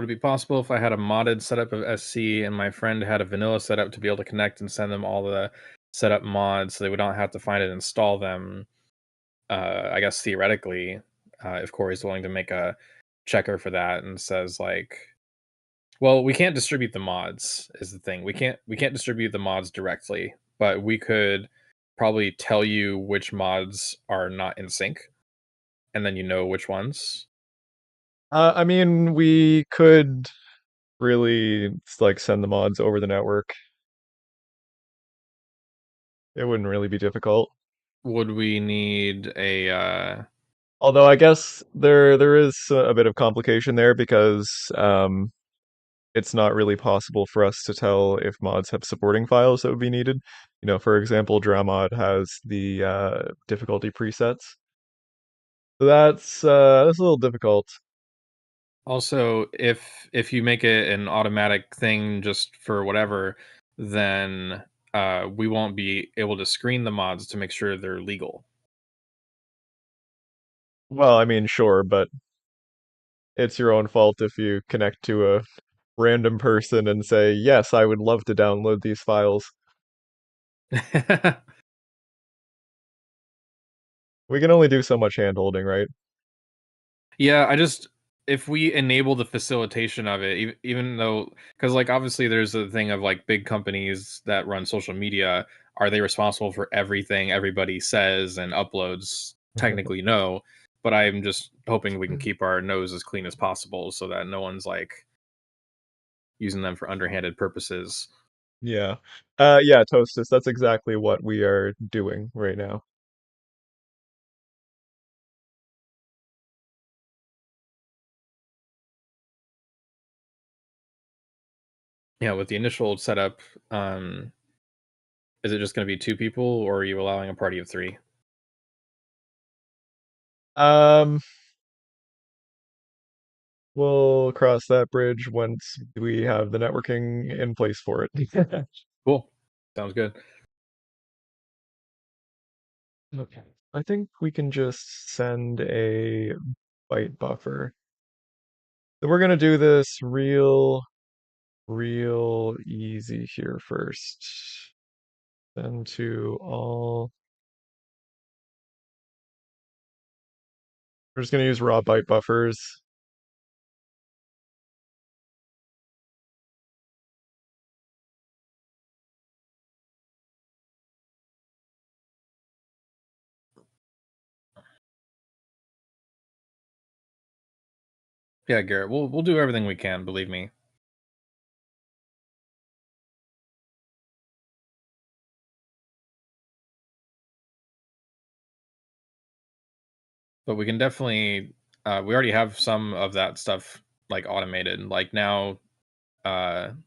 Would it be possible if I had a modded setup of SC and my friend had a vanilla setup to be able to connect and send them all the setup mods so they would not have to find and install them? I guess theoretically, if Corey's willing to make a checker for that and says like, well, we can't distribute the mods is the thing. We can't distribute the mods directly, but we could probably tell you which mods are not in sync, and then you know which ones. I mean, we could really like send the mods over the network. It wouldn't really be difficult. Would we need a Although I guess there is a bit of complication there because it's not really possible for us to tell if mods have supporting files that would be needed. For example, Dramod has the difficulty presets. So that's a little difficult. also if you make it an automatic thing just for whatever, then we won't be able to screen the mods to make sure they're legal. Well, I mean, sure, but it's your own fault if you connect to a random person and say, yes, I would love to download these files. We can only do so much hand holding, right? Yeah, I just if we enable the facilitation of it, even though because like obviously there's a thing of like big companies that run social media, are they responsible for everything everybody says and uploads? Technically, no. But I'm just hoping we can keep our nose as clean as possible so that no one's like using them for underhanded purposes. Yeah. Yeah, Toastus, that's exactly what we are doing right now. Yeah, with the initial setup, um, is it just going to be two people, or are you allowing a party of three? Um, we'll cross that bridge once we have the networking in place for it. Cool, sounds good. Okay. I think we can just send a byte buffer. So we're gonna do this real easy here first. Send to all. We're just gonna use raw byte buffers. Yeah, Garrett, we'll do everything we can. Believe me. But we can definitely we already have some of that stuff like automated. Like now in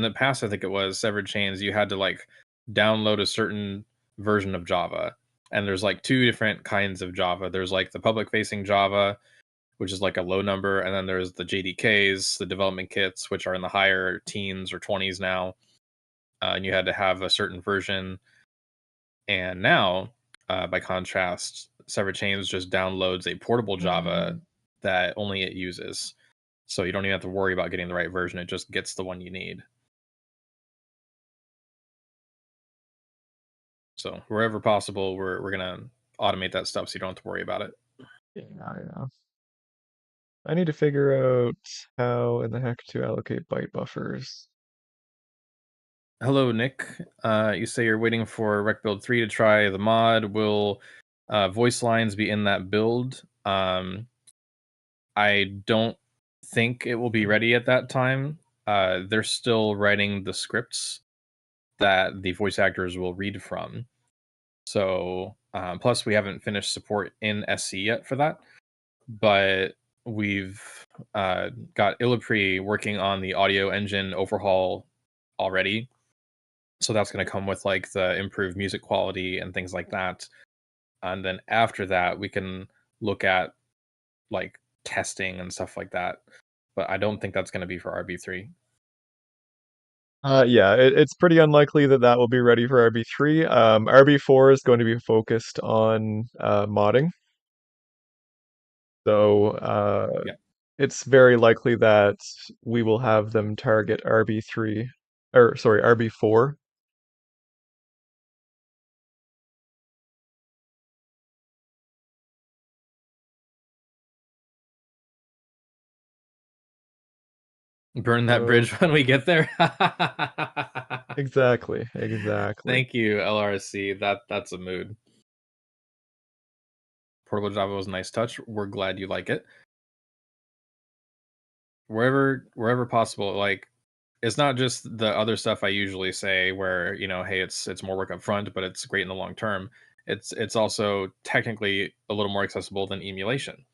the past I think it was Severed Chains, you had to like download a certain version of Java. And there's like two different kinds of Java. There's like the public facing Java, which is like a low number, and then there's the JDKs, the development kits, which are in the higher teens or 20s now. And you had to have a certain version. And now, by contrast, Severed Chains just downloads a portable Java that only it uses. So you don't even have to worry about getting the right version. It just gets the one you need. So wherever possible, we're gonna automate that stuff so you don't have to worry about it. Yeah, yeah. I need to figure out how in the heck to allocate byte buffers. Hello, Nick. You say you're waiting for Rec Build 3 to try the mod. Will voice lines be in that build? I don't think it will be ready at that time. They're still writing the scripts that the voice actors will read from. So, plus we haven't finished support in SC yet for that, but we've got Illipri working on the audio engine overhaul already. So that's going to come with like the improved music quality and things like that. And then after that, we can look at like testing and stuff like that. But I don't think that's going to be for RB3. Yeah, it's pretty unlikely that that will be ready for RB3. RB4 is going to be focused on modding. So Yeah. it's very likely that we will have them target RB3, or sorry, RB4. Burn that So bridge when we get there. exactly. Thank you, LRC. That's a mood. Portable Java was a nice touch. We're glad you like it. Wherever possible, like it's not just the other stuff I usually say where, hey, it's more work up front, but it's great in the long term. It's also technically a little more accessible than emulation.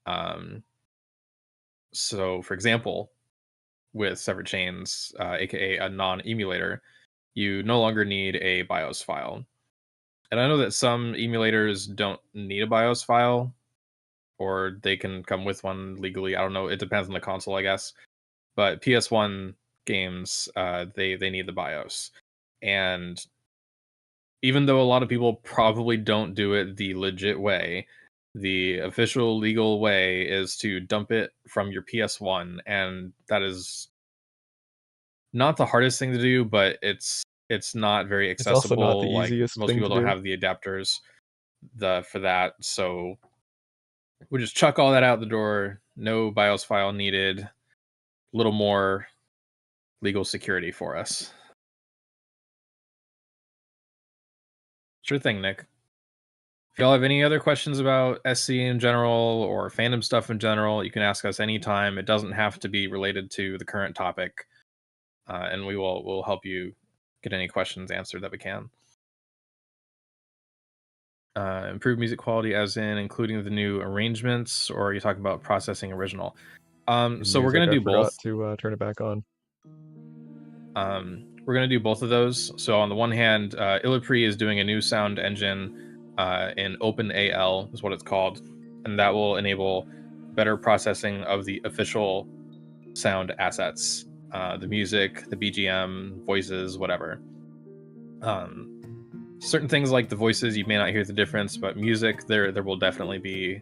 Um, so for example, with Severed Chains, aka a non-emulator, you no longer need a BIOS file. And I know that some emulators don't need a BIOS file, or they can come with one legally. I don't know. It depends on the console, I guess. But PS1 games, they need the BIOS. And even though a lot of people probably don't do it the legit way, the official legal way is to dump it from your PS1, and that is not the hardest thing to do, but it's not very It's also not the accessible. Like easiest most thing people to don't do. have the adapters for that, so we just chuck all that out the door. No BIOS file needed. A little more legal security for us. Sure thing, Nick. If y'all have any other questions about SC in general or fandom stuff in general, you can ask us anytime. It doesn't have to be related to the current topic, and we'll help you get any questions answered that we can. Improve music quality, as in including the new arrangements, or are you talking about processing original? So we're gonna I do forgot both. to turn it back on. We're going to do both of those. So on the one hand, Illipri is doing a new sound engine in OpenAL is what it's called, and that will enable better processing of the official sound assets, the music, the BGM, voices, whatever. Certain things like the voices, you may not hear the difference, but music, there will definitely be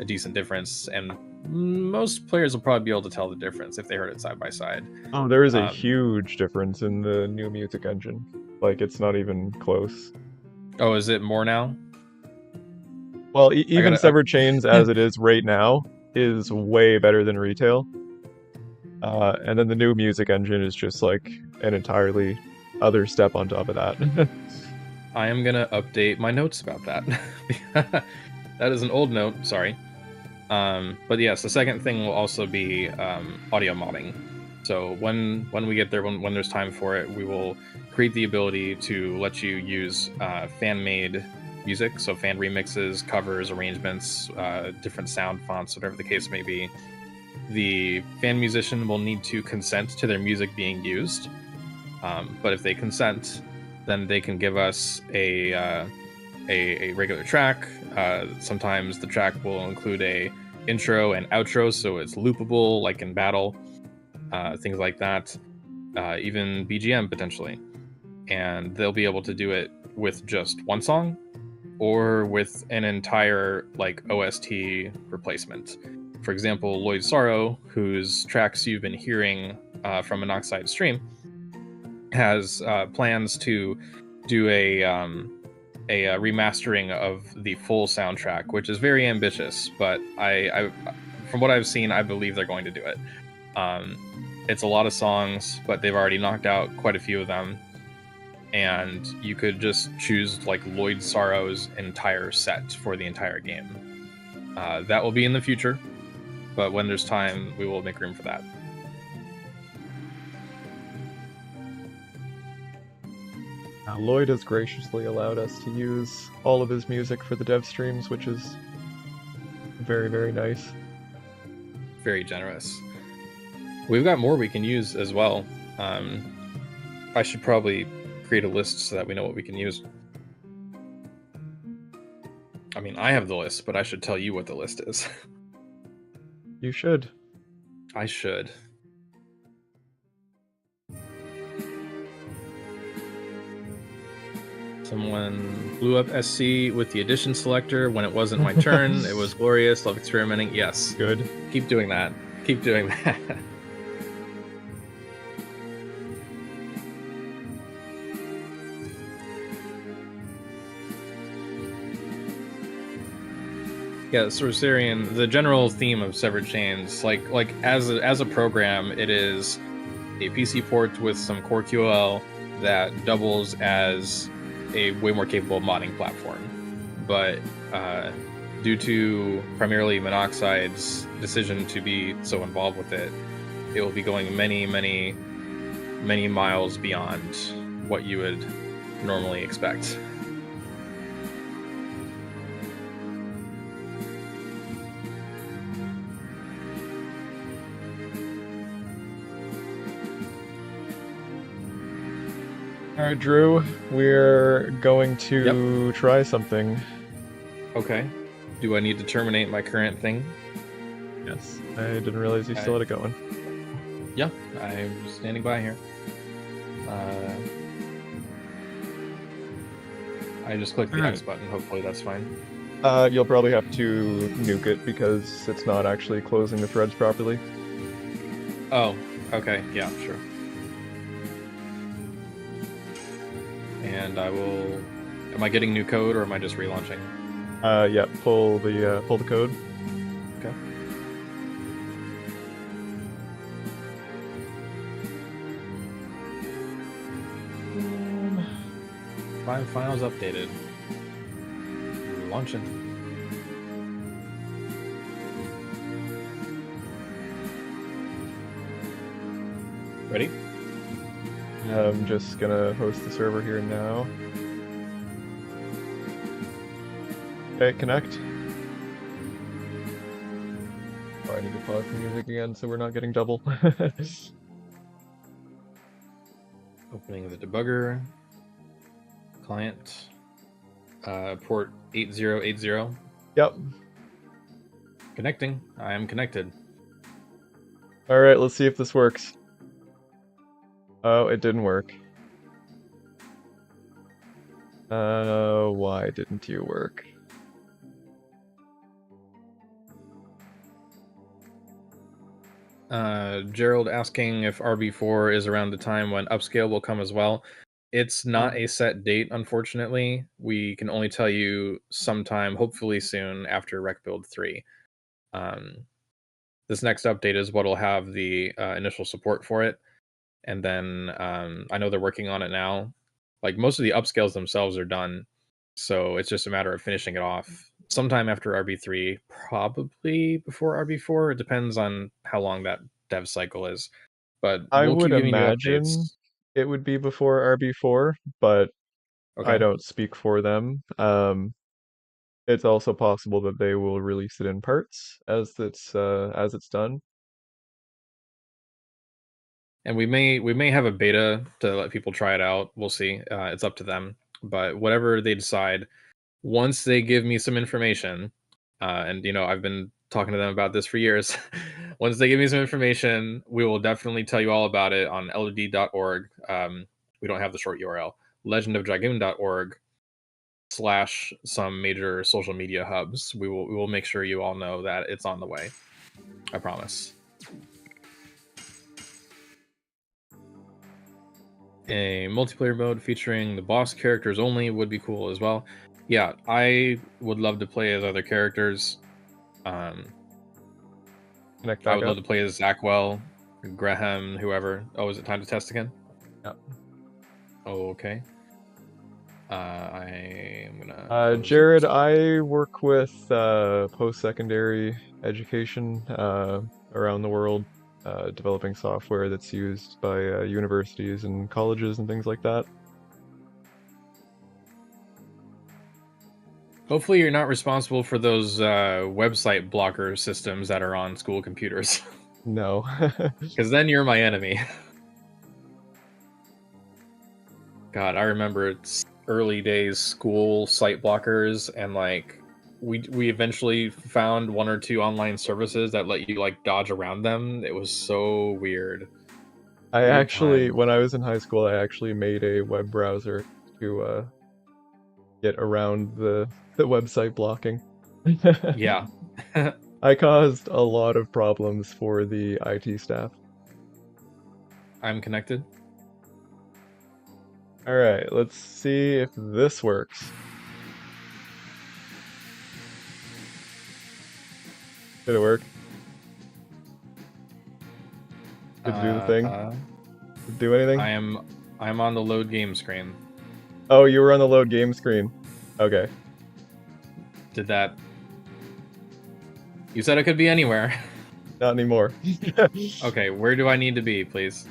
a decent difference, and most players will probably be able to tell the difference if they heard it side by side. Oh, there is a Um, huge difference in the new music engine. Like, it's not even close. Oh, is it more now? Well, I even gotta. Severed Chains as it is right now is way better than retail. And then the new music engine is just like an entirely other step on top of that. I am gonna update my notes about that. That is an old note. Sorry. But yes, the second thing will also be audio modding. So when we get there, when there's time for it, we will create the ability to let you use fan-made music, so fan remixes, covers, arrangements, different sound fonts, whatever the case may be. The fan musician will need to consent to their music being used, but if they consent, then they can give us a regular track. Sometimes the track will include a intro and outro, so it's loopable, like in battle, things like that. Even BGM potentially, and they'll be able to do it with just one song or with an entire like OST replacement. For example, Lloyd Sorrow, whose tracks you've been hearing from Monoxide stream, has plans to do a remastering of the full soundtrack, which is very ambitious. But I from what I've seen, I believe they're going to do it. It's a lot of songs, but they've already knocked out quite a few of them, and you could just choose like Lloyd Sorrow's entire set for the entire game. That will be in the future, but when there's time, we will make room for that. Lloyd has graciously allowed us to use all of his music for the dev streams, which is very, very nice. Very generous. We've got more we can use as well. I should probably create a list so that we know what we can use. I mean, I have the list, but I should tell you what the list is. You should. I should. Someone blew up SC with the addition selector when it wasn't my turn. It was glorious. Love experimenting. Yes. Good. Keep doing that. Keep doing that. Yeah, Sorcerian, the general theme of Severed Chains, like as a program, it is a PC port with some core QL that doubles as a way more capable modding platform. But due to primarily Monoxide's decision to be so involved with it, it will be going many, many, many miles beyond what you would normally expect. All right, Drew, we're going to try something. Okay. Do I need to terminate my current thing? Yes. I didn't realize you still had it going. Yeah, I'm standing by here. I just clicked the X button. Hopefully that's fine. You'll probably have to nuke it because it's not actually closing the threads properly. Oh, okay. Yeah, sure. and I will. Am I getting new code or am I just relaunching? Yeah, pull the code. Okay. Five files updated. Launching. Ready? I'm just gonna host the server here now. Okay, connect. Oh, I need to pause the music again so we're not getting double. Opening the debugger. Client. Port 8080. Yep. Connecting. I am connected. All right, let's see if this works. Oh, it didn't work. Why didn't you work? Gerald asking if RB4 is around the time when upscale will come as well. It's not a set date, unfortunately. We can only tell you sometime, hopefully soon, after Rec Build 3. This next update is what will have the initial support for it. And then I know they're working on it now. Like most of the upscales themselves are done. So it's just a matter of finishing it off sometime after RB3, probably before RB4. It depends on how long that dev cycle is. But I we'll would keep giving you imagine updates. it would be before RB4, but I Okay. don't speak for them. It's also possible that they will release it in parts as it's done. And we may have a beta to let people try it out. We'll see. It's up to them. But whatever they decide, once they give me some information, and I've been talking to them about this for years. Once they give me some information, we will definitely tell you all about it on led.org. We don't have the short URL. Legendofdragoon.org / some major social media hubs. We will make sure you all know that it's on the way. I promise. A multiplayer mode featuring the boss characters only would be cool as well. Yeah, I would love to play as other characters. Connect I back would love up. to play as Zackwell, Graham, whoever. Oh, is it time to test again? Yep. Oh, okay. I am gonna close Jared, it. I work with post-secondary education around the world, developing software that's used by universities and colleges and things like that. Hopefully, you're not responsible for those website blocker systems that are on school computers, No. because then you're my enemy. God, I remember it's early days school site blockers, and like we eventually found one or two online services that let you like dodge around them. It was so weird. I Weird actually, time. when I was in high school, I actually made a web browser to get around the website blocking. Yeah. I caused a lot of problems for the IT staff. I'm connected. All right, let's see if this works. Did it work? Did it do the thing? Did it do anything? I'm on the load game screen. Oh, you were on the load game screen. Okay. Did that? You said it could be anywhere. Not anymore. Okay, where do I need to be, please?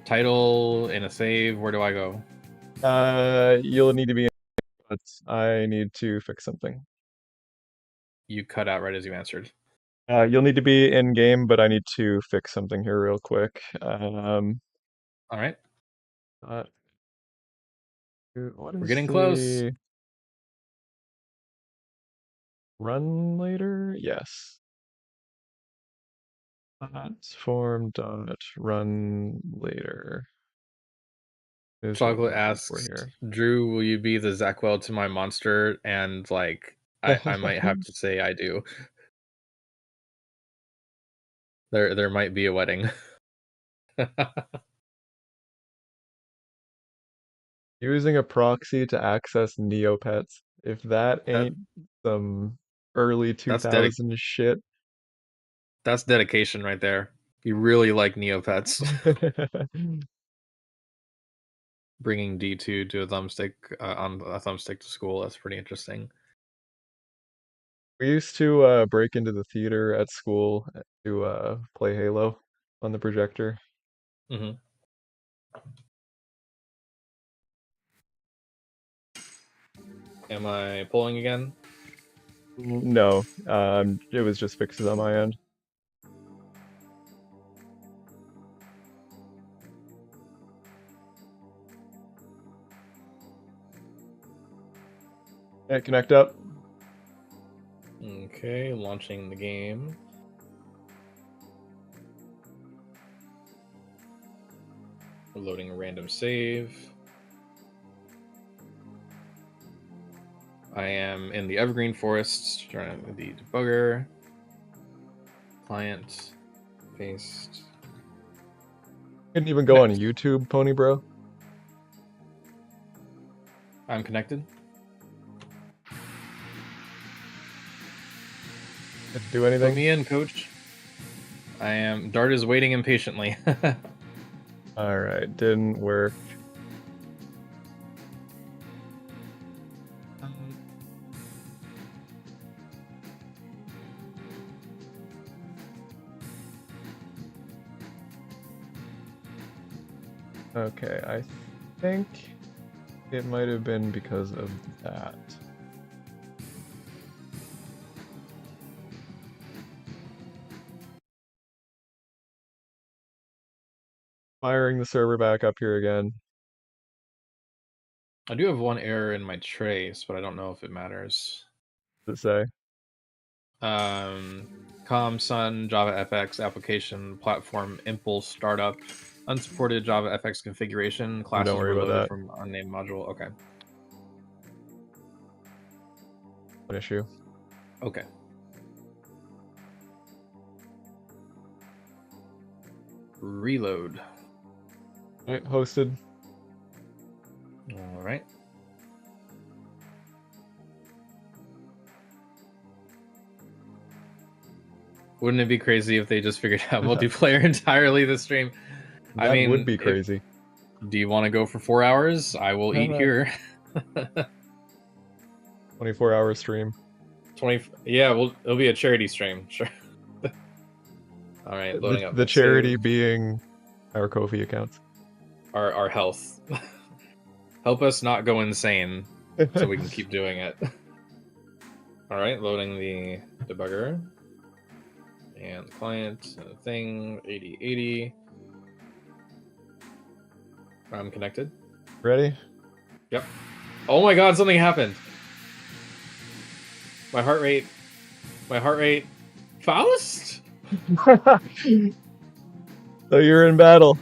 Title in a save. Where do I go? You'll need to be in, but I need to fix something. You cut out right as you answered. You'll need to be in game, but I need to fix something here real quick. All right, Uh, what we're is getting close. the run later? Yes. Form dot run later is what we're Chocolate looking for asks, here. Drew, will you be the Zackwell to my monster? And like, I might have to say I do. There might be a wedding. Using a proxy to access Neopets. If that That ain't some early that's dedic 2000s shit. that's dedication right there. You really like Neopets. Bringing D2 to a thumbstick on a thumbstick to school. That's pretty interesting. We used to break into the theater at school to play Halo on the projector. Hmm. Am I pulling again? No, it was just fixes on my end. Yeah, connect up. Okay, launching the game. Loading a random save. I am in the Evergreen Forest, trying the debugger. Client, paste. Couldn't even go on YouTube, Pony Bro. I'm connected. Had to do Put anything? me in, coach. I am. Dart is waiting impatiently. Alright, didn't work. Okay, I think it might have been because of that. Firing the server back up here again. I do have one error in my trace, but I don't know if it matters. To say. ComSun, Java FX application platform impulse startup, unsupported Java FX configuration. Don't Classes worry were about loaded that. from unnamed module. Okay. An issue. Okay. Reload. Alright, hosted. All right. Wouldn't it be crazy if they just figured out multiplayer entirely this stream? That I mean, would be crazy. Do you want to go for 4 hours? I will eat here. 24-hour stream. 20. Yeah, it'll be a charity stream. Sure. All right, loading up The my charity save. being our Ko-fi accounts. Our health. Help us not go insane so we can keep doing it. All right, loading the debugger. And the client thing, 8080. I'm connected. Ready? Yep. Oh my god, something happened. My heart rate. Faust? So you're in battle.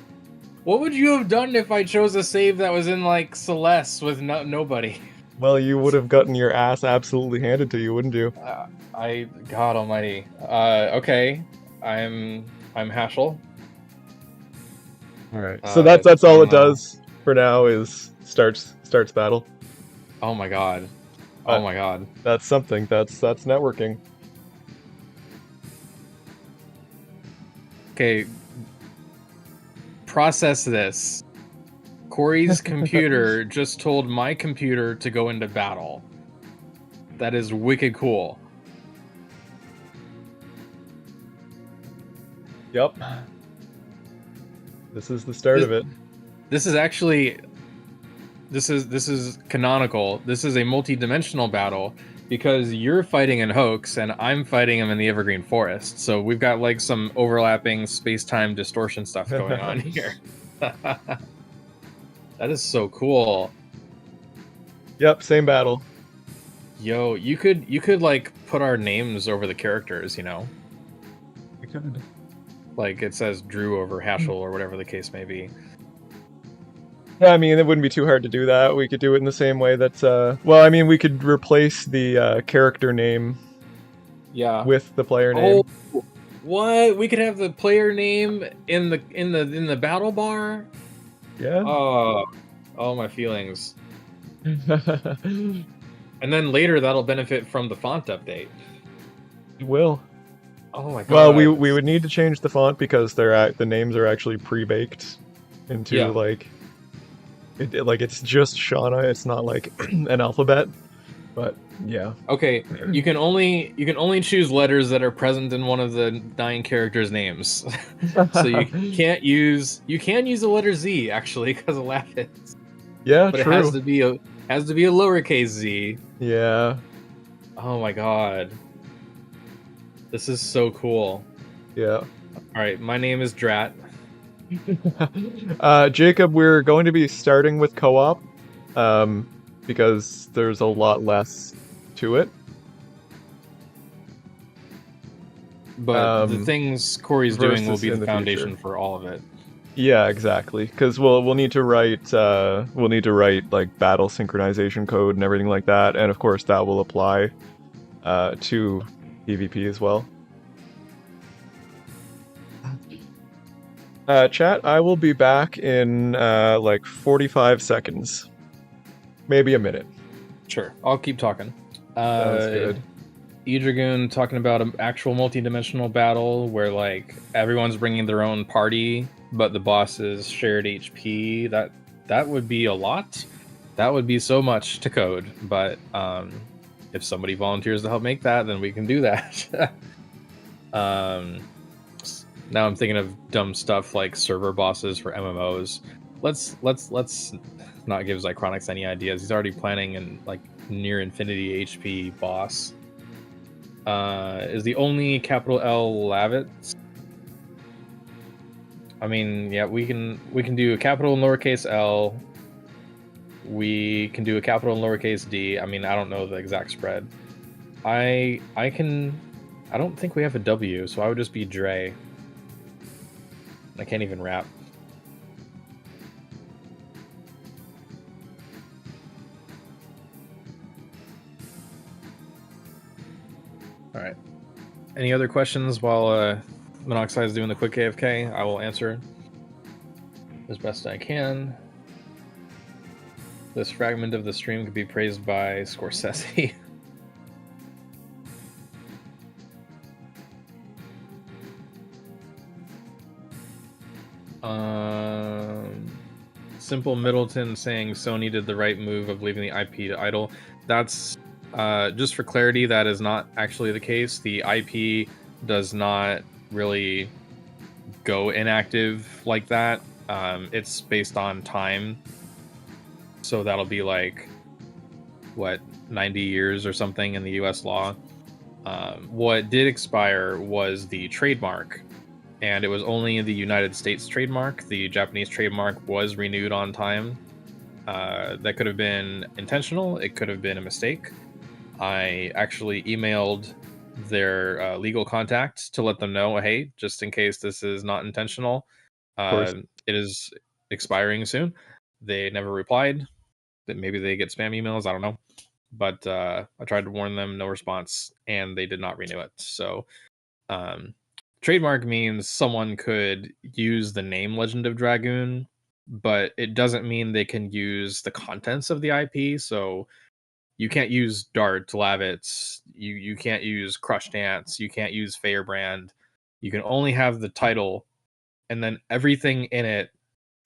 What would you have done if I chose a save that was in like Celeste with nobody? Well, you would have gotten your ass absolutely handed to you, wouldn't you? God almighty. Okay. I'm Hashel. All right. So that's all it does for now is starts battle. Oh my god. Oh my god. That's something. That's networking. Okay. Process this. Corey's computer just told my computer to go into battle. That is wicked cool. Yep. This is the start of it. This is actually this is canonical. This is a multi-dimensional battle because you're fighting in Hoax and I'm fighting him in the Evergreen Forest. So we've got like some overlapping space-time distortion stuff going on here. That is so cool. Yep, same battle. Yo, you could like put our names over the characters, you know? We could. Like it says Drew over Hashel or whatever the case may be. Yeah, I mean, it wouldn't be too hard to do that. We could do it in the same way that, well, I mean, we could replace the character name with the player name. Oh, what? We could have the player name in the battle bar? Yeah. All my feelings. And then later that'll benefit from the font update. It will. Oh my Well, god. we would need to change the font because the names are actually pre-baked into Yeah. like like it's just Shauna. It's not like an alphabet. But yeah. Okay, you can only choose letters that are present in one of the 9 characters' names. So you can use the letter Z actually because of Lapis, Yeah, but it has true. to be a lowercase z. Yeah. Oh my god. This is so cool. Yeah. All right, my name is Drat. Jacob, we're going to be starting with co-op, because there's a lot less to it. But the things Corey's doing will Versus be in the the foundation future. for all of it. Yeah, exactly. Because we'll need to write like battle synchronization code and everything like that, and of course that will apply to PvP as well. Chat, I will be back in like 45 seconds, maybe a minute. Sure, I'll keep talking. Sounds good. Dragoon talking about an actual multi-dimensional battle where like everyone's bringing their own party, but the boss is shared HP. That would be a lot. That would be so much to code. But if somebody volunteers to help make that, then we can do that. Now I'm thinking of dumb stuff like server bosses for MMOs. Let's not give Zychronix any ideas. He's already planning an like near infinity HP boss. Is the only capital L Lavitz? I mean, yeah, we can do a capital and lowercase L. We can do a capital and lowercase D. I mean, I don't know the exact spread. I don't think we have a W, so I would just be Dre. I can't even rap. All right. Any other questions while Monoxide is doing the quick AFK? I will answer as best I can. This fragment of the stream could be praised by Scorsese. Simple Middleton saying Sony did the right move of leaving the IP to idle. That's just for clarity, that is not actually the case. The IP does not really go inactive like that. It's based on time. So that'll be like, what, 90 years or something in the US law. What did expire was the trademark, and it was only the United States trademark. The Japanese trademark was renewed on time. That could have been intentional. It could have been a mistake. I actually emailed their legal contact to let them know, hey, just in case this is not intentional, Of course. it is expiring soon. They never replied. That maybe they get spam emails. I don't know. But I tried to warn them, no response, and they did not renew it. So trademark means someone could use the name Legend of Dragoon, but it doesn't mean they can use the contents of the IP. So you can't use Dart, Lavitz, you can't use Crush Dance, you can't use Firebrand. You can only have the title, and then everything in it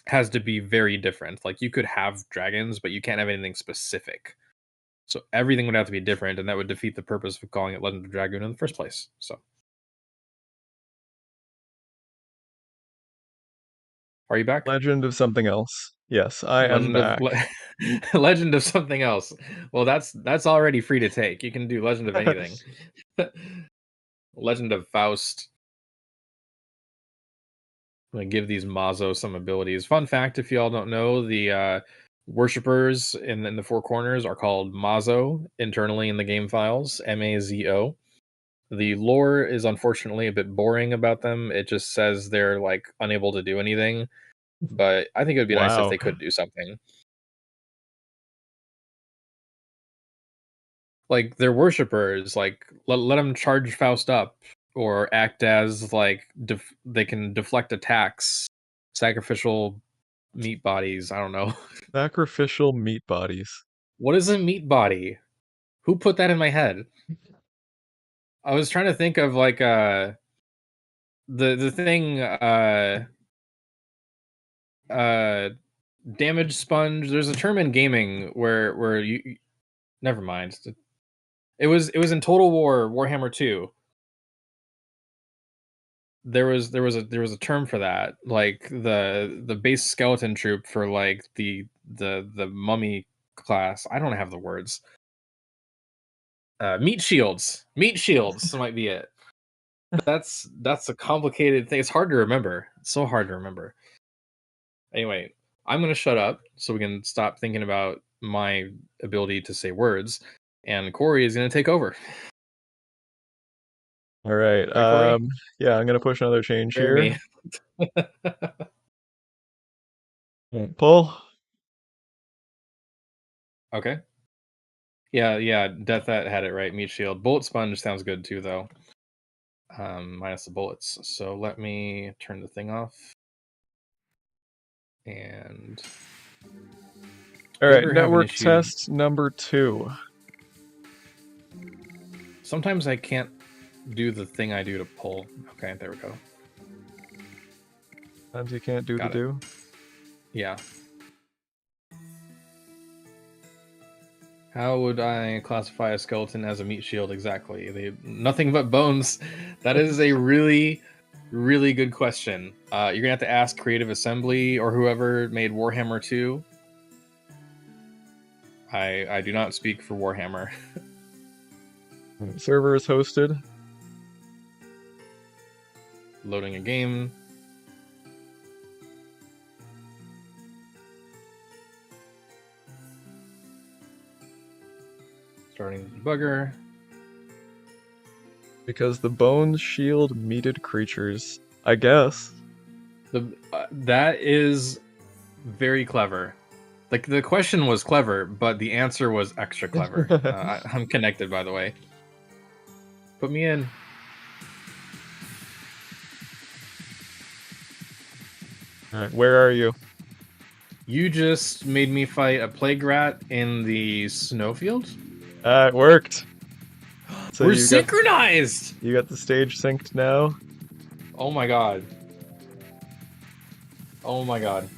has to be very different. Like you could have dragons, but you can't have anything specific. So everything would have to be different, and that would defeat the purpose of calling it Legend of Dragoon in the first place. So, are you back? Legend of something else. Yes, I am back. Legend of something else. Well, that's already free to take. You can do Legend of anything. Legend of Faust. I'm gonna give these Mazo some abilities. Fun fact: if y'all don't know, the worshippers in the four corners are called Mazo internally in the game files. Mazo. The lore is unfortunately a bit boring about them. It just says they're like unable to do anything. But I think it would be nice if Wow. they could do something. Like they're worshippers, like let them charge Faust up or act as like they can deflect attacks, sacrificial meat bodies. I don't know. Sacrificial meat bodies. What is a meat body? Who put that in my head? I was trying to think of like the thing uh damage sponge. There's a term in gaming where you never mind. It was in Total War Warhammer 2. There was a term for that, like the base skeleton troop for like the mummy class. I don't have the words. Meat shields might be it. That's a complicated thing. It's hard to remember. It's so hard to remember. Anyway, I'm gonna shut up so we can stop thinking about my ability to say words, and Corey is gonna take over. All right. Right, Corey? Yeah, I'm gonna push another change Spare here. me. Pull. Okay. Yeah. Death that had it right. Meat shield. Bullet sponge sounds good too, though. Minus the bullets. So let me turn the thing off. And All right. Paper have an Network issue. test number 2. Sometimes I can't do the thing I do to pull. Okay, there we go. Sometimes you can't do Got the it. do. Yeah. How would I classify a skeleton as a meat shield exactly? They nothing but bones. That is a really, really good question. You're gonna have to ask Creative Assembly or whoever made Warhammer 2. I do not speak for Warhammer. Server is hosted. Loading a game. Starting the debugger. Because the bones shield meated creatures. I guess. That is very clever. Like the question was clever, but the answer was extra clever. I'm connected, by the way. Put me in. Alright, where are you? You just made me fight a plague rat in the snowfield? It worked. So We're synchronized! You got the stage synced now. Oh my god. Oh my god.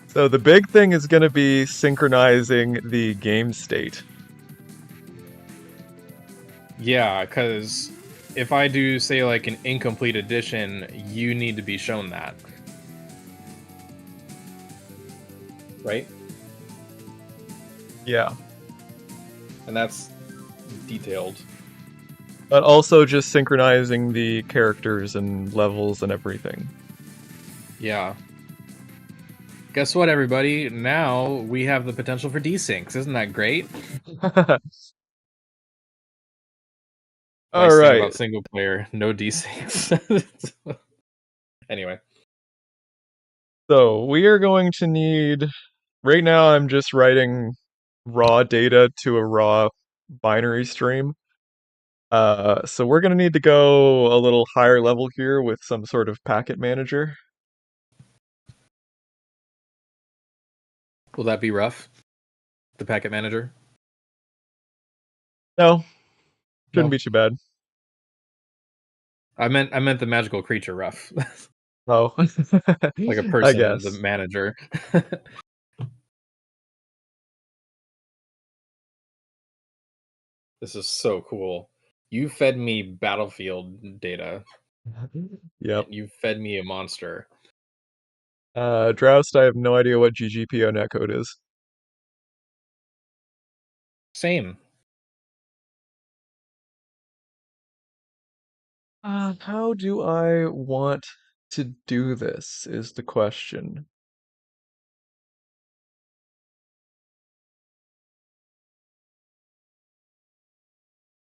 So the big thing is going to be synchronizing the game state. Yeah, because if I do, say, like an incomplete edition, you need to be shown that. Right? Yeah. And that's detailed. But also just synchronizing the characters and levels and everything. Yeah. Guess what, everybody? Now we have the potential for desyncs. Isn't that great? All Nice thing right. about single player, no desyncs. Anyway. So we are going to need. Right now, I'm just writing raw data to a raw binary stream. So we're going to need to go a little higher level here with some sort of packet manager. Will that be rough? The packet manager? No, shouldn't No. be too bad. I meant the magical creature rough. Oh, Like a I person, the guess. manager. This is so cool. You fed me battlefield data, Yep. and you fed me a monster. Droust, I have no idea what GGPO netcode is. Same. How do I want to do this is the question.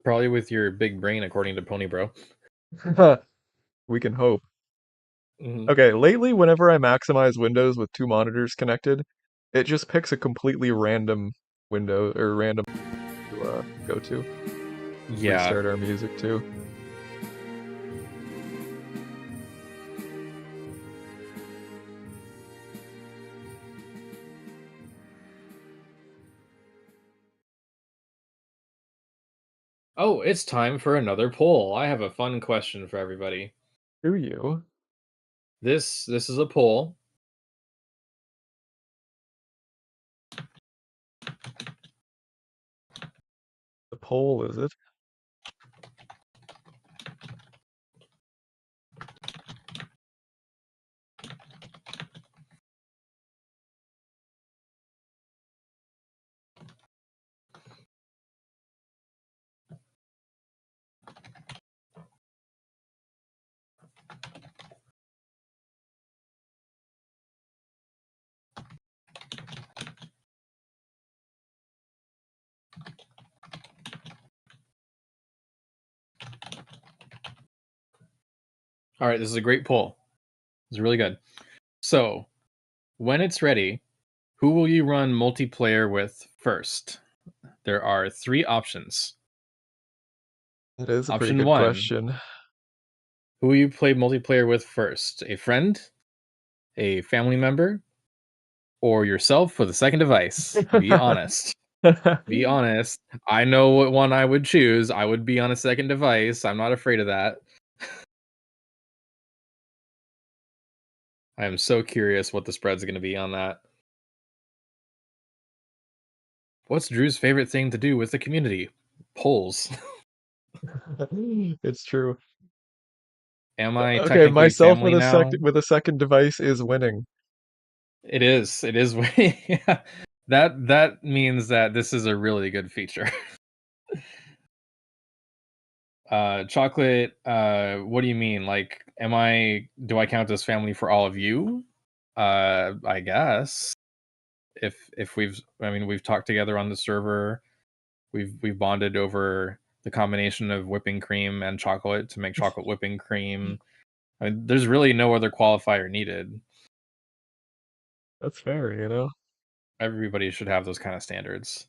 Probably with your big brain, according to Pony Bro. We can hope. Mhm. Okay, lately, whenever I maximize windows with 2 monitors connected, it just picks a completely random window or random to go to. Yeah. Restart our music too. Oh, it's time for another poll. I have a fun question for everybody. Do you? This is a poll. The poll, is it? All right, this is a great poll. It's really good. So, when it's ready, who will you run multiplayer with first? There are three options. It is a pretty Option good one, question. who will you play multiplayer with first? A friend, a family member, or yourself with a second device? Be honest. Be honest. I know what one I would choose. I would be on a second device. I'm not afraid of that. I am so curious what the spread's going to be on that. What's Drew's favorite thing to do with the community? Polls. It's true. Am I Okay, technically myself family now? with a second device is winning. It is. It is. Yeah. That means that this is a really good feature. Chocolate, what do you mean? Like, do I count as family for all of you? I guess. If we've talked together on the server, we've bonded over the combination of whipping cream and chocolate to make chocolate whipping cream. I mean, there's really no other qualifier needed. That's fair, you know? Everybody should have those kind of standards.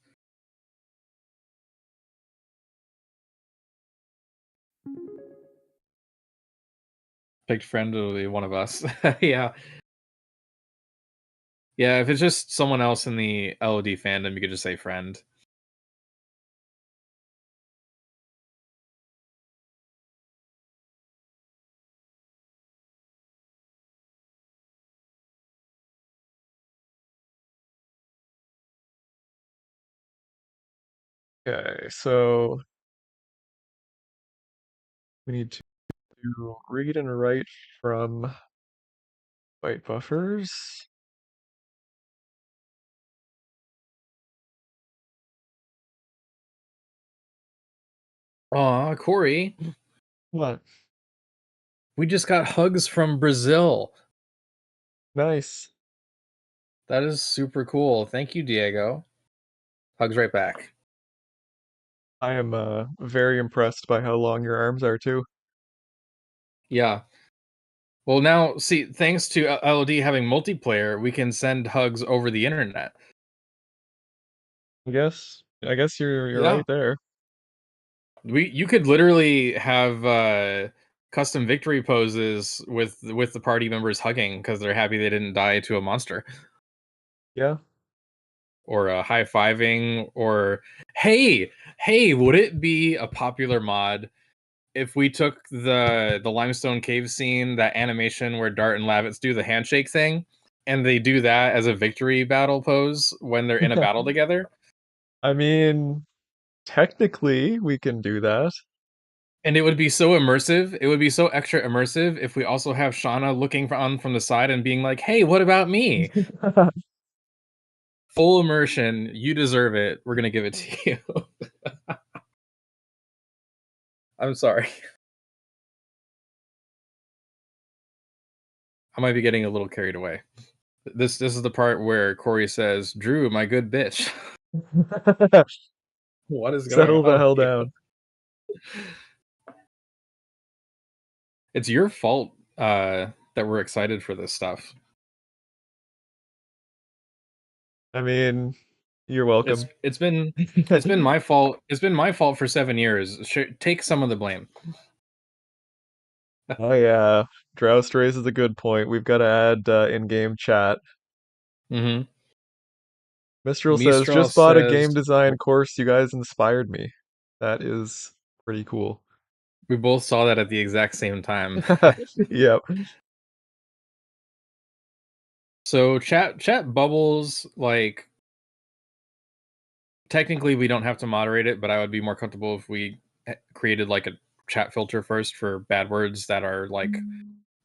Picked friend will be one of us. Yeah. Yeah, if it's just someone else in the LOD fandom, you could just say friend. Okay, so we need to read and write from byte buffers. Aw, Corey, What? we just got hugs from Brazil. Nice. That is super cool. Thank you, Diego. Hugs right back. I am very impressed by how long your arms are too. Yeah. Well, now, see, thanks to LOD having multiplayer, we can send hugs over the internet. I guess you're Yeah. right there. You could literally have custom victory poses with the party members hugging because they're happy they didn't die to a monster, Yeah. or high-fiving, or hey, would it be a popular mod if we took the limestone cave scene, that animation where Dart and Lavitz do the handshake thing, and they do that as a victory battle pose when they're in a battle together? I mean, technically we can do that. And it would be so immersive. It would be so extra immersive if we also have Shauna looking on from the side and being like, "Hey, what about me?" Full immersion. You deserve it. We're gonna give it to you. I'm sorry. I might be getting a little carried away. This is the part where Corey says, "Drew, my good bitch." What is going Settle on the with hell you? down. It's your fault that we're excited for this stuff. I mean, you're It's welcome. it's been it's been my fault. It's been my fault for 7 years. Take some of the blame. Oh yeah, Droust raises a good point. We've got to add in-game chat. Hmm. Mistral says, Mistral just bought a says, game design course. You guys inspired me. That is pretty cool. We both saw that at the exact same time. Yep. So chat bubbles, like technically we don't have to moderate it, but I would be more comfortable if we created like a chat filter first for bad words that are like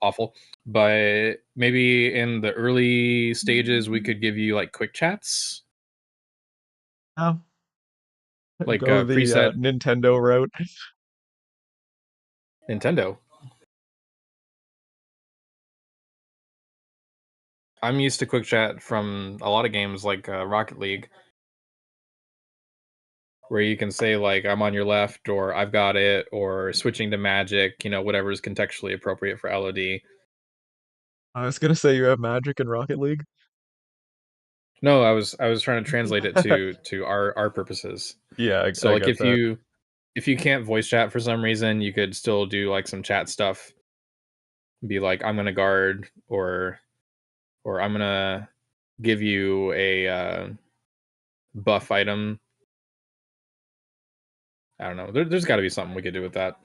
awful. But maybe in the early stages we could give you like quick chats, Oh. like Go the preset Nintendo route. Nintendo. I'm used to quick chat from a lot of games like Rocket League, where you can say like I'm on your left or I've got it or switching to magic, whatever is contextually appropriate for LOD. I was gonna say you have magic in Rocket League. No, I was trying to translate it to our purposes. Yeah, So I like get if that. you can't voice chat for some reason, you could still do like some chat stuff. Be like I'm gonna guard or I'm gonna give you a buff item. I don't know. There's got to be something we could do with that.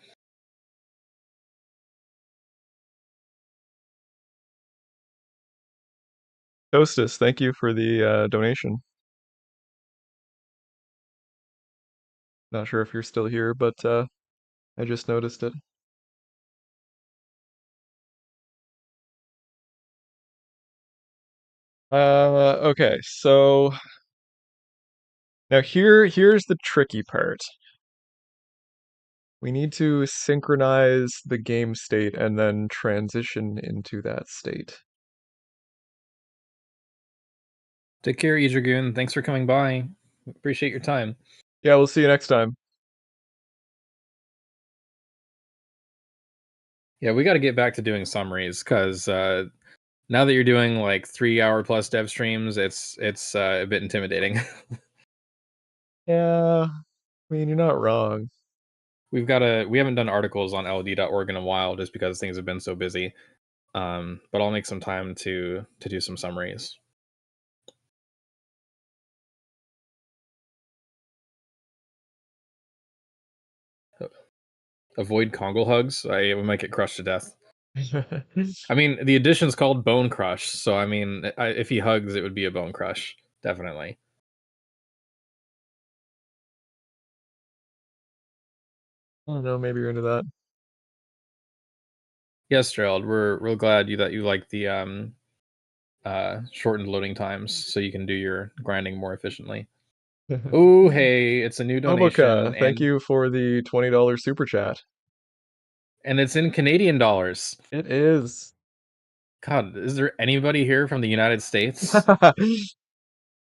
Hostess, thank you for the donation. Not sure if you're still here, but I just noticed it. Okay, so now here's the tricky part. We need to synchronize the game state and then transition into that state. Take care, Dragoon. Thanks for coming by. Appreciate your time. Yeah, we'll see you next time. Yeah, we got to get back to doing summaries because now that you're doing like 3 hour plus dev streams, it's a bit intimidating. Yeah, I mean, you're not wrong. We haven't done articles on LD.org in a while just because things have been so busy. But I'll make some time to do some summaries. Avoid Kongle hugs. We might get crushed to death. I mean, the edition's called Bone Crush, so I mean, if he hugs, it would be a bone crush, definitely. I don't know, maybe you're into that. Yes, Gerald, we're real glad that you like the shortened loading times, so you can do your grinding more efficiently. Oh, hey, it's a new donation, Oboka, thank you for the $20 super chat. and it's in Canadian dollars. It is. God, is there anybody here from the United States? I'm Hopefully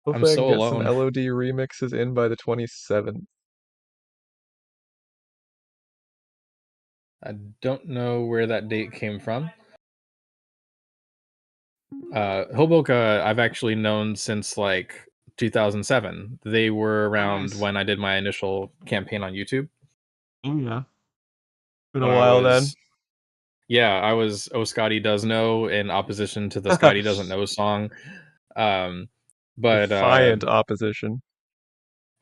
I can so get some alone. LOD remixes in by the 27th. I don't know where that date came from. Hoboka, I've actually known since like 2007. They were Oh, around nice. when I did my initial campaign on YouTube. Oh, yeah. Been a When I while then. was, yeah, I was Oh Scotty Does Know in opposition to the Scotty Doesn't Know song. Um, but Defiant opposition.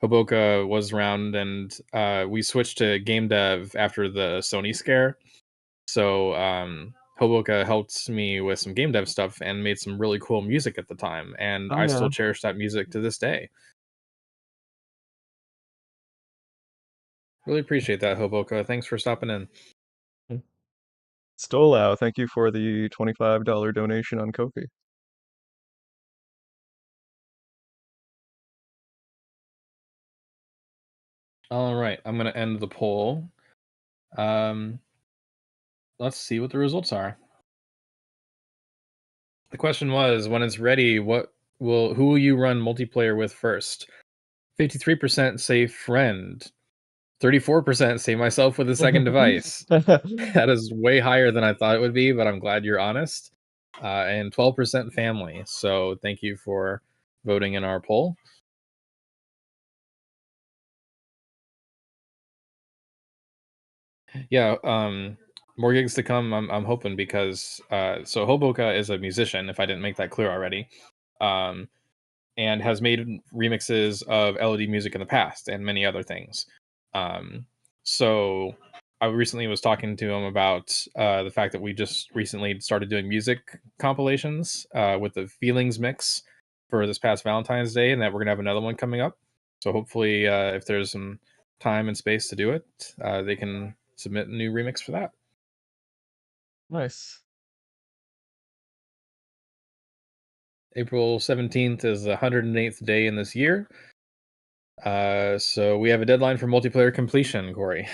Hoboka was around, and we switched to game dev after the Sony scare. So Hoboka helped me with some game dev stuff and made some really cool music at the time, and Oh, I yeah. still cherish that music to this day. Really appreciate that, Hoboka. Thanks for stopping in. Stolau, thank you for the $25 donation on Ko-fi. All right, I'm gonna end the poll. Um, let's see what the results are. The question was, when it's ready, who will you run multiplayer with first? 53% say friend. 34% say myself with a second device. That is way higher than I thought it would be, but I'm glad you're honest. And 12% family. So thank you for voting in our poll. Yeah, more gigs to come. I'm hoping because so Hoboka is a musician. If I didn't make that clear already, um, and has made remixes of LOD music in the past and many other things. Um, so I recently was talking to him about the fact that we just recently started doing music compilations with the Feelings mix for this past Valentine's Day, and that we're gonna have another one coming up. So hopefully, if there's some time and space to do it, they can submit a new remix for that. Nice. April 17th is the 108th day in this year. So we have a deadline for multiplayer completion, Corey,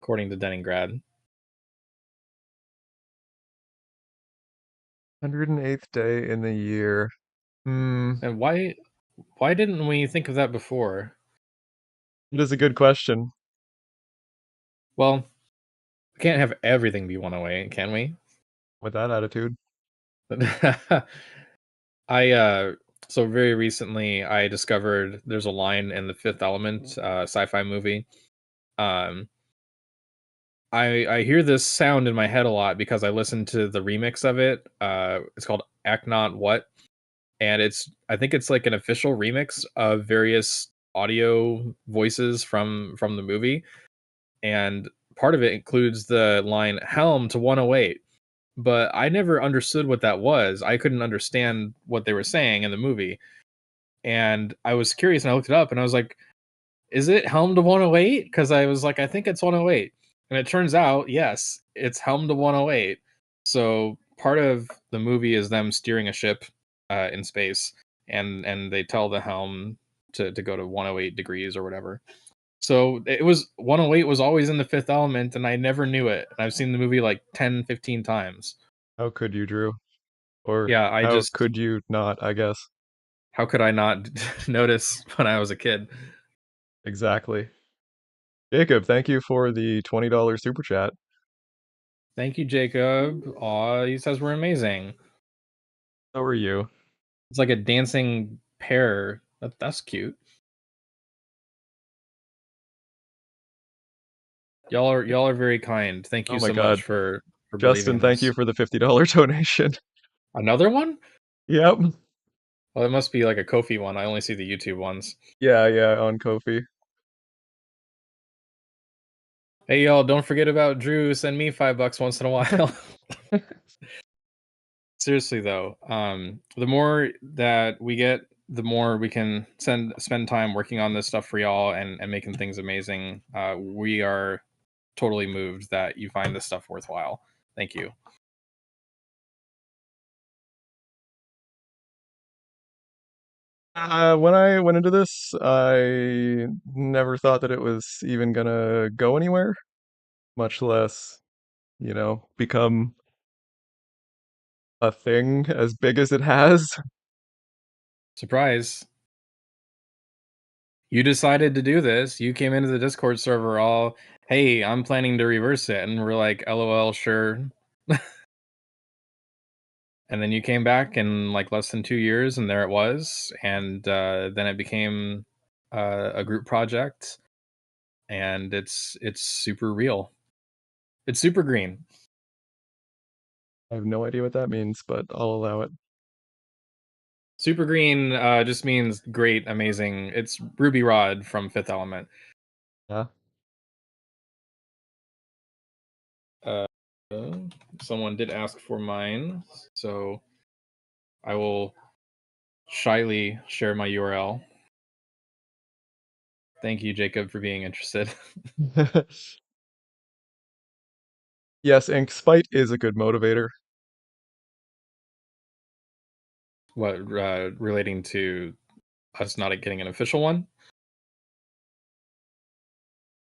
according to Denningrad. 108th day in the year. Hmm. And why didn't we think of that before? It is a good question. Well, we can't have everything be 108, can we? With that attitude. I so very recently I discovered there's a line in the Fifth Element sci-fi movie. Um I hear this sound in my head a lot because I listened to the remix of it. It's called Act Not What, and I think it's like an official remix of various audio voices from the movie, and part of it includes the line "Helm to 108." But I never understood what that was. I couldn't understand what they were saying in the movie, and I was curious, and I looked it up, and I was like, "Is it Helm to 108?" Because I was like, "I think it's 108," and it turns out, yes, it's Helm to 108. So part of the movie is them steering a ship in space, and they tell the helm to go to 108 degrees or whatever. So it was 108 was always in the Fifth Element, and I never knew it. And I've seen the movie like 10, 15 times. How could you, Drew? Or Yeah, how could you not, I guess. how could I not notice when I was a kid? Exactly. Jacob, thank you for the $20 super chat. Thank you, Jacob. Aw, he says we're amazing. How are you? It's like a dancing pear. That's cute. Y'all are very kind. Thank Oh you my so God. much for believing Justin, in thank you us. for the $50 donation. Another one? Yep. Well, it must be like a Kofi one. I only see the YouTube ones. Yeah, yeah, on Kofi. Hey y'all, don't forget about Drew. Send me $5 once in a while. Seriously though, the more that we get, the more we can spend time working on this stuff for y'all and making things amazing. We are totally moved that you find this stuff worthwhile. Thank you. When I went into this, I never thought that it was even gonna go anywhere, much less, become a thing as big as it has. Surprise. You decided to do this. You came into the Discord server all, hey, I'm planning to reverse it. And we're like, LOL, sure. And then you came back in like less than 2 years, and there it was. And then it became a group project, and it's super real. It's super green. I have no idea what that means, but I'll allow it. Super green just means great, amazing. It's Ruby Rod from Fifth Element. Yeah. Uh, someone did ask for mine, so I will shyly share my URL. Thank you, Jacob, for being interested. Yes, ink spite is a good motivator. What relating to us not getting an official one?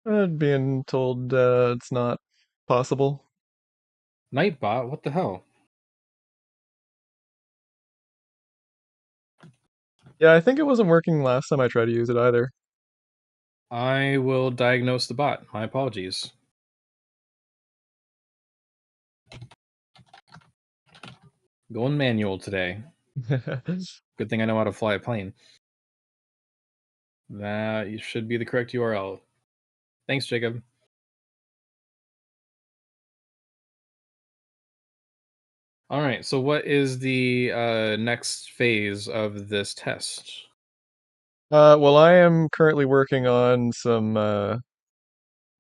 Being told it's not possible. Nightbot, what the hell? Yeah, I think it wasn't working last time I tried to use it either. I will diagnose the bot. My apologies. Going manual today. Good thing I know how to fly a plane. That should be the correct URL. Thanks, Jacob. All right, so what is the next phase of this test? Well, I am currently working on some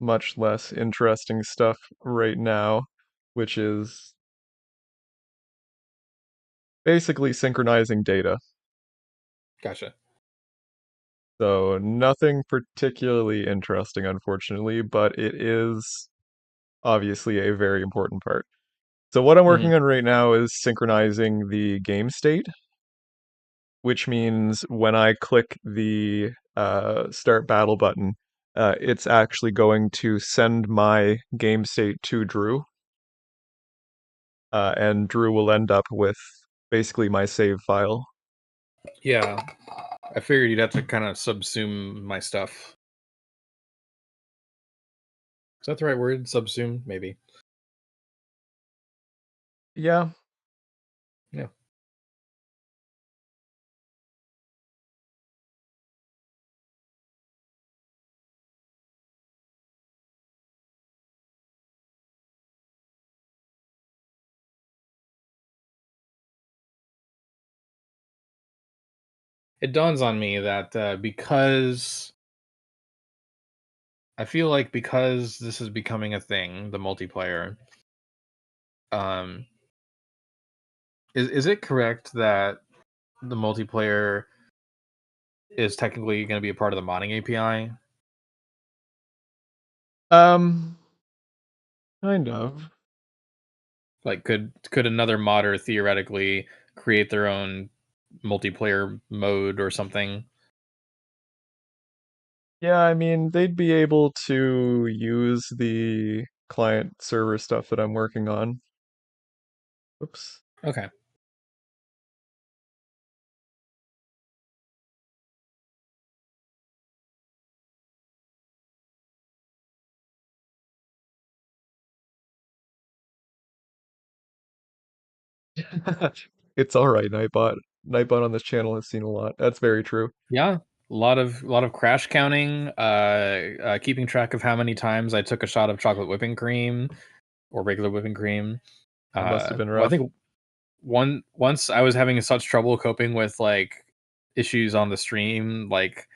much less interesting stuff right now, which is basically synchronizing data. Gotcha. So nothing particularly interesting, unfortunately, but it is obviously a very important part. So what I'm Hmm. working on right now is synchronizing the game state, which means when I click the start battle button, it's actually going to send my game state to Drew, and Drew will end up with basically my save file. Yeah, I figured you'd have to kind of subsume my stuff. Is that the right word? Subsume, maybe. Yeah, Yeah. It dawns on me that because I feel like because this is becoming a thing, the multiplayer, um, is it correct that the multiplayer is technically going to be a part of the modding API? um, kind of. Like, could another modder theoretically create their own multiplayer mode or something? Yeah, I mean, they'd be able to use the client server stuff that I'm working on. Oops. Okay. It's all right, Nightbot. Nightbot on this channel has seen a lot. That's very true. Yeah, a lot of crash counting, keeping track of how many times I took a shot of chocolate whipping cream or regular whipping cream. It must have been Well, I rough. think once I was having such trouble coping with like issues on the stream, like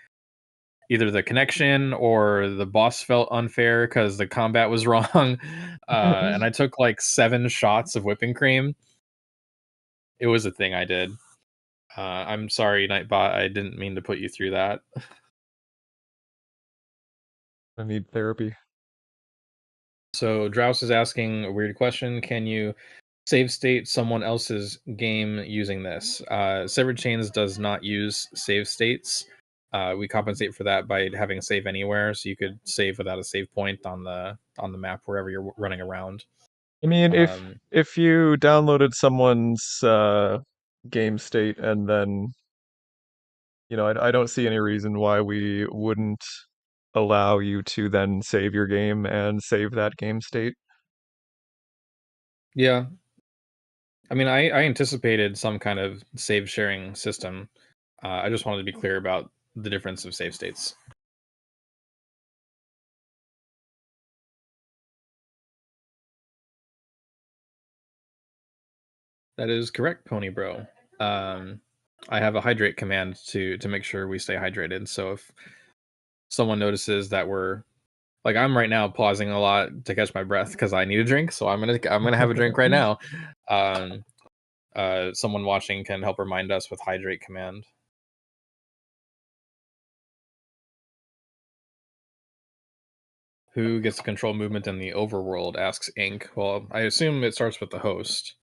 either the connection or the boss felt unfair because the combat was wrong, and I took like 7 shots of whipping cream. It was a thing I did. I'm sorry, Nightbot. I didn't mean to put you through that. I need therapy. So Drouse is asking a weird question. Can you save state someone else's game using this? Severed Chains does not use save states. We compensate for that by having save anywhere, so you could save without a save point on the map wherever you're running around. I mean, Um, if you downloaded someone's game state and then, I don't see any reason why we wouldn't allow you to then save your game and save that game state. yeah, I mean, I anticipated some kind of save sharing system. I just wanted to be clear about the difference of save states. That is correct, Pony Bro. Um, I have a hydrate command to make sure we stay hydrated. So if someone notices that we're like I'm right now pausing a lot to catch my breath because I need a drink, so I'm gonna have a drink right now. Um, Someone watching can help remind us with hydrate command. Who gets to control movement in the overworld? Asks Ink. Well, I assume it starts with the host.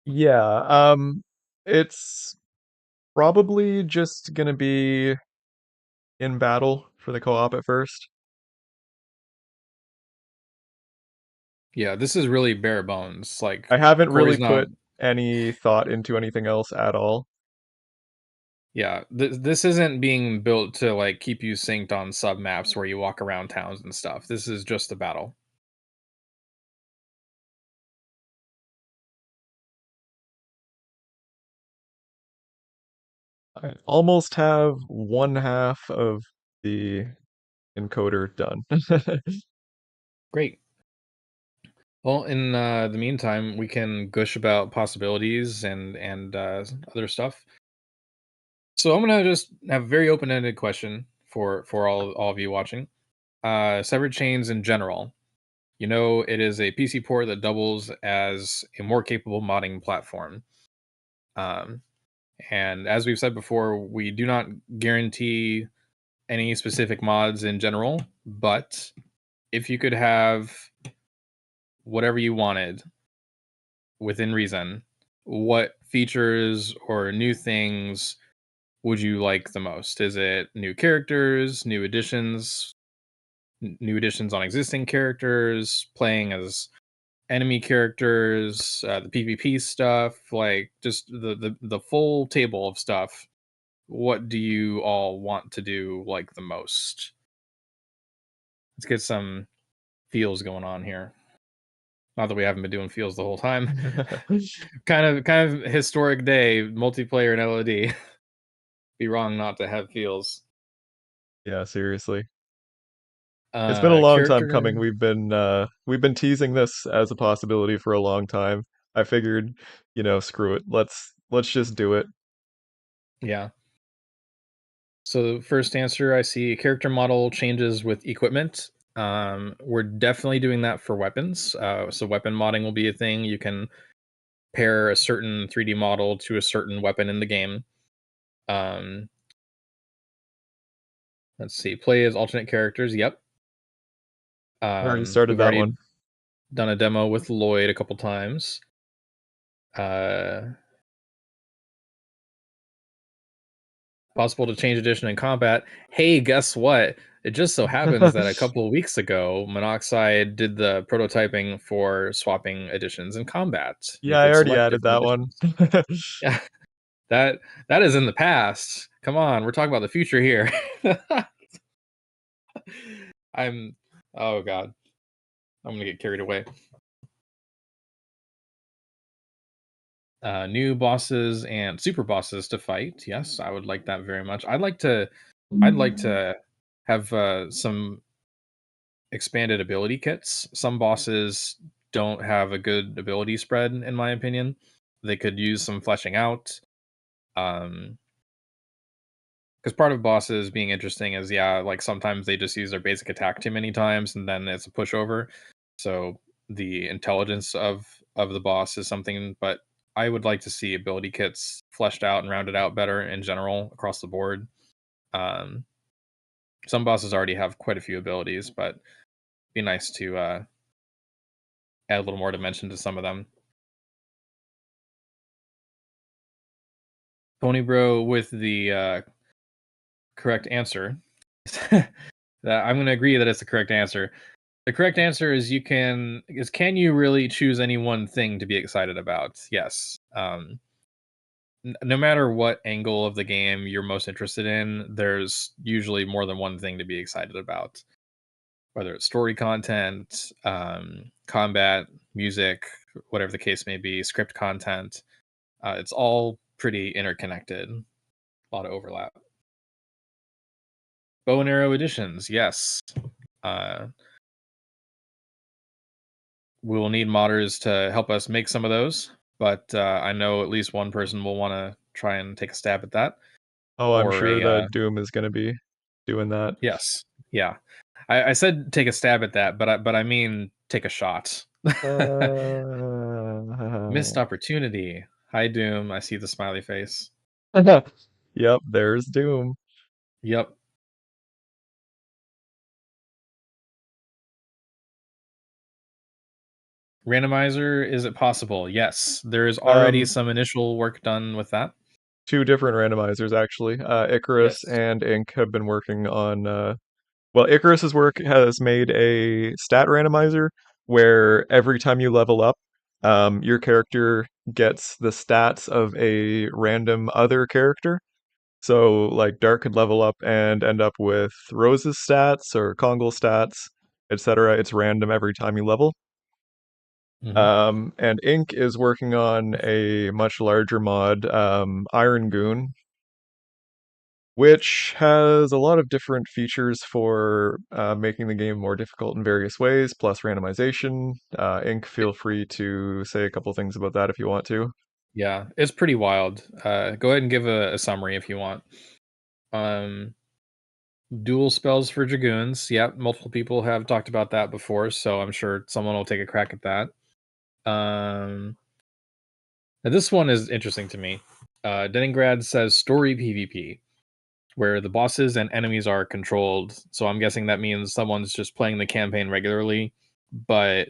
Yeah, it's probably just gonna be in battle for the co-op at first. Yeah, this is really bare bones. Like I haven't really Corey's not. put any thought into anything else at all. Yeah, this isn't being built to like keep you synced on sub maps where you walk around towns and stuff. This is just a battle. I almost have one half of the encoder done. Great. Well, in the meantime, we can gush about possibilities and other stuff. So I'm gonna just have a very open-ended question for all of you watching. Severed Chains in general. You know, it is a PC port that doubles as a more capable modding platform. Um, and as we've said before, we do not guarantee any specific mods in general, but if you could have whatever you wanted within reason, what features or new things would you like the most? Is it new characters, new additions on existing characters, playing as enemy characters, the PvP stuff, like just the full table of stuff? What do you all want to do like the most? Let's get some feels going on here. Not that we haven't been doing feels the whole time. Kind of historic day, multiplayer and LOD. Be wrong not to have feels. Yeah, seriously. It's been a long time coming. Character, We've been teasing this as a possibility for a long time. I figured, screw it. Let's just do it. yeah. So first answer, I see character model changes with equipment. We're definitely doing that for weapons. So weapon modding will be a thing. You can pair a certain 3D model to a certain weapon in the game. Um, let's see, play as alternate characters. Yep. I already started We've that already one. done a demo with Lloyd a couple times. Uh, Possible to change edition in combat. Hey, guess what? It just so happens that a couple of weeks ago, Monoxide did the prototyping for swapping editions in combat. You Yeah, I could already select added different that one. editions. Yeah, that that is in the past. Come on, we're talking about the future here. I'm oh god, I'm gonna get carried away. New bosses and super bosses to fight. Yes, I would like that very much. I'd like to have some expanded ability kits. Some bosses don't have a good ability spread, in my opinion. They could use some fleshing out. Um, because part of bosses being interesting is, yeah, like sometimes they just use their basic attack too many times, and then it's a pushover. So the intelligence of the boss is something, but I would like to see ability kits fleshed out and rounded out better in general across the board. Um, some bosses already have quite a few abilities, but it'd be nice to add a little more dimension to some of them. Pony Bro with the correct answer. I'm going to agree that it's the correct answer. The correct answer is can you really choose any one thing to be excited about? Yes. No matter what angle of the game you're most interested in, there's usually more than one thing to be excited about. Whether it's story content, combat, music, whatever the case may be, script content, it's all pretty interconnected. A lot of overlap. Bow and arrow editions, yes. Uh, we will need modders to help us make some of those, but I know at least one person will want to try and take a stab at that. Oh, I'm Or sure a that Doom is going to be doing that. yes, yeah. I said take a stab at that, but I mean take a shot. Missed Uh... opportunity. Hi Doom, I see the smiley face. Yep, there's Doom. Yep. Randomizer, is it possible? Yes. There is already Um, some initial work done with that. Two different randomizers actually. Icarus Yes. and Ink have been working on. Well, Icarus's work has made a stat randomizer where every time you level up, your character gets the stats of a random other character. So, like, Dark could level up and end up with Rose's stats or Kongal's stats, etc. It's random every time you level. Hmm. And Ink is working on a much larger mod, Iron Goon, which has a lot of different features for making the game more difficult in various ways, plus randomization. Ink, feel free to say a couple things about that if you want to. Yeah, it's pretty wild. Go ahead and give a summary if you want. Um, Dual spells for dragoons. Yep, multiple people have talked about that before, so I'm sure someone will take a crack at that. Now this one is interesting to me. Deningrad says story PvP, where the bosses and enemies are controlled. So I'm guessing that means someone's just playing the campaign regularly, but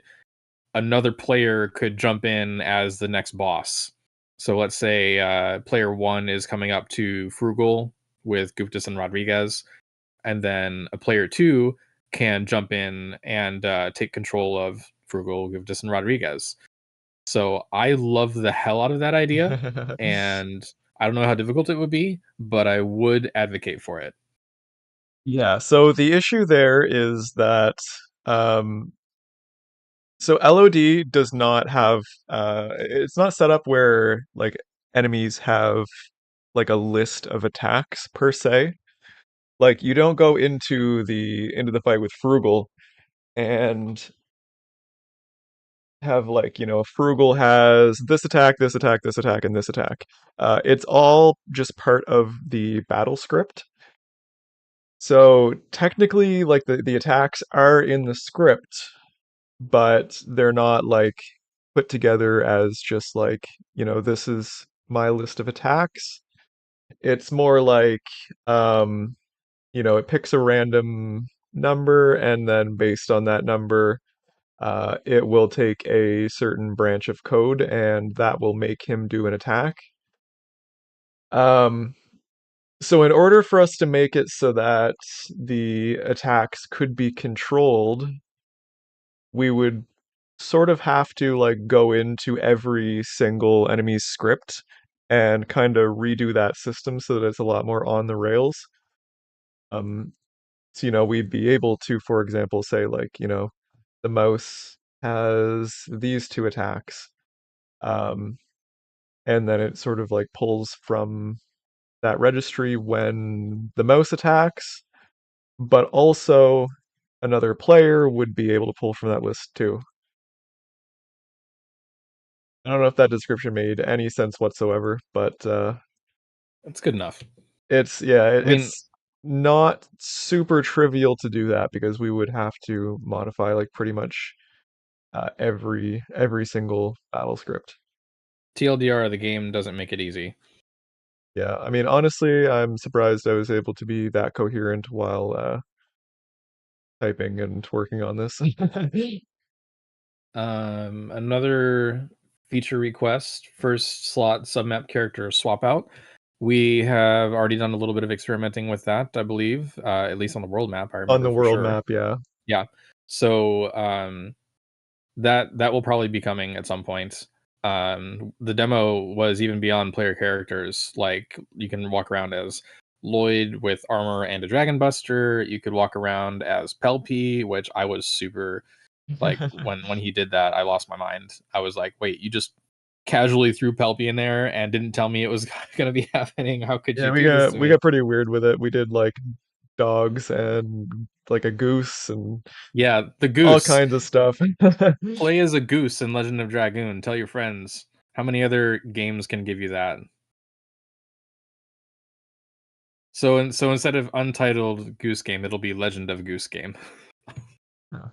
another player could jump in as the next boss. So let's say player one is coming up to Frugal with Guptas and Rodriguez, and then a player two can jump in and take control of Frugal, Guptas, and Rodriguez. So I love the hell out of that idea, and I don't know how difficult it would be, but I would advocate for it. Yeah, so the issue there is that um, so LOD does not have it's not set up where like enemies have like a list of attacks per se. Like you don't go into the fight with Frugal and have like, you know, Frugal has this attack, this attack, this attack, and this attack. It's all just part of the battle script. So technically, like the attacks are in the script, but they're not like put together as just like, you know, this is my list of attacks. It's more like, um, you know, it picks a random number, and then based on that number, it will take a certain branch of code, and that will make him do an attack. Um, so in order for us to make it so that the attacks could be controlled, we would sort of have to like go into every single enemy's script and kind of redo that system so that it's a lot more on the rails. Um, so, you know, we'd be able to, for example, say like, you know, the mouse has these two attacks. Um, and then it sort of like pulls from that registry when the mouse attacks, but also another player would be able to pull from that list too. I don't know if that description made any sense whatsoever, but That's good enough. it's yeah, I mean, it's not super trivial to do that because we would have to modify like pretty much every single battle script. TLDR, the game doesn't make it easy. Yeah, I mean honestly, I'm surprised I was able to be that coherent while typing and working on this. Another feature request: first slot submap character swap out. We have already done a little bit of experimenting with that, I believe, at least on the world map. I On remember the for world sure. map, yeah. Yeah. So that will probably be coming at some point. The demo was even beyond player characters. Like you can walk around as Lloyd with armor and a dragon buster. You could walk around as Pelpy, which I was super like when he did that, I lost my mind. I was like, wait, you just casually threw Pelpy in there and didn't tell me it was gonna be happening. How could Yeah, you do this to we me? got pretty weird with it. We did like dogs and like a goose and Yeah, the all goose. kinds of stuff. Play as a goose in Legend of Dragoon. Tell your friends. How many other games can give you that? So instead of Untitled Goose Game, it'll be Legend of Goose Game.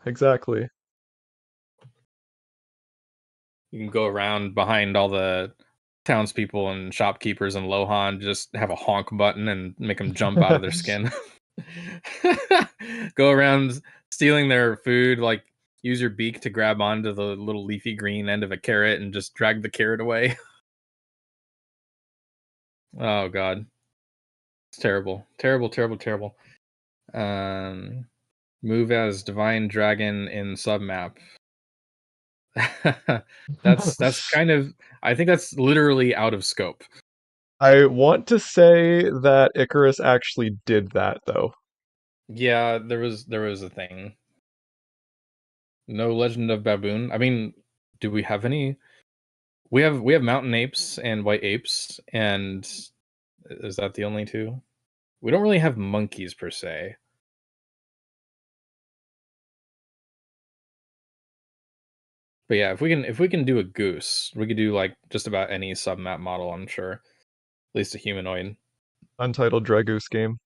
Exactly. You can go around behind all the townspeople and shopkeepers in Lohan, just have a honk button and make them jump out of their skin. Go around stealing their food, like use your beak to grab onto the little leafy green end of a carrot and just drag the carrot away. Oh god. It's terrible. Terrible, terrible, terrible. Um Move as Divine Dragon in submap. That's kind of, I think that's literally out of scope. I want to say that Icarus actually did that though. Yeah, there was a thing. No Legend of Baboon. I mean, do we have any? We have mountain apes and white apes, and is that the only two? We don't really have monkeys per se. But yeah, if we can do a goose, we could do like just about any submap model, I'm sure. At least a humanoid. Untitled Dragoose game.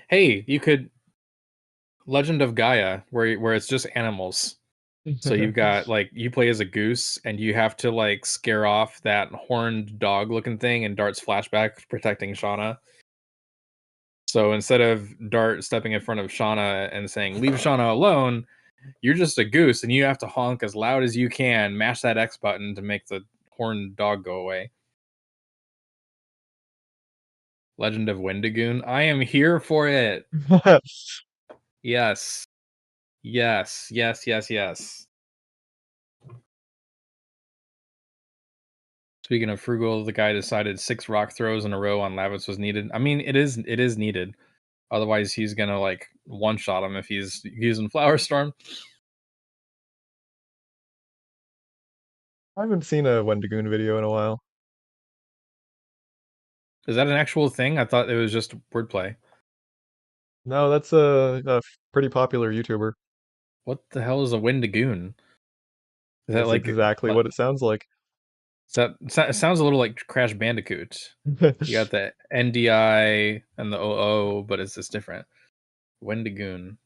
Hey, you could Legend of Gaia, where it's just animals. So you've got like you play as a goose and you have to like scare off that horned dog looking thing and Dart's flashback protecting Shauna. So instead of Dart stepping in front of Shauna and saying, "Leave Shauna alone," you're just a goose and you have to honk as loud as you can, mash that X button to make the horned dog go away. Legend of Wendigoon. I am here for it. Yes. Yes. Yes. Yes. Yes. Speaking of frugal, the guy decided 6 rock throws in a row on Lavitz was needed. I mean, it is needed. Otherwise, he's gonna like one shot him if he's using Flower Storm. I haven't seen a Wendigoon video in a while. Is that an actual thing? I thought it was just wordplay. No, that's a pretty popular YouTuber. What the hell is a Wendigoon? Is that That's like exactly what it sounds like. it sounds a little like Crash Bandicoot. You got the NDI and the OO, but it's just different. Wendigoon.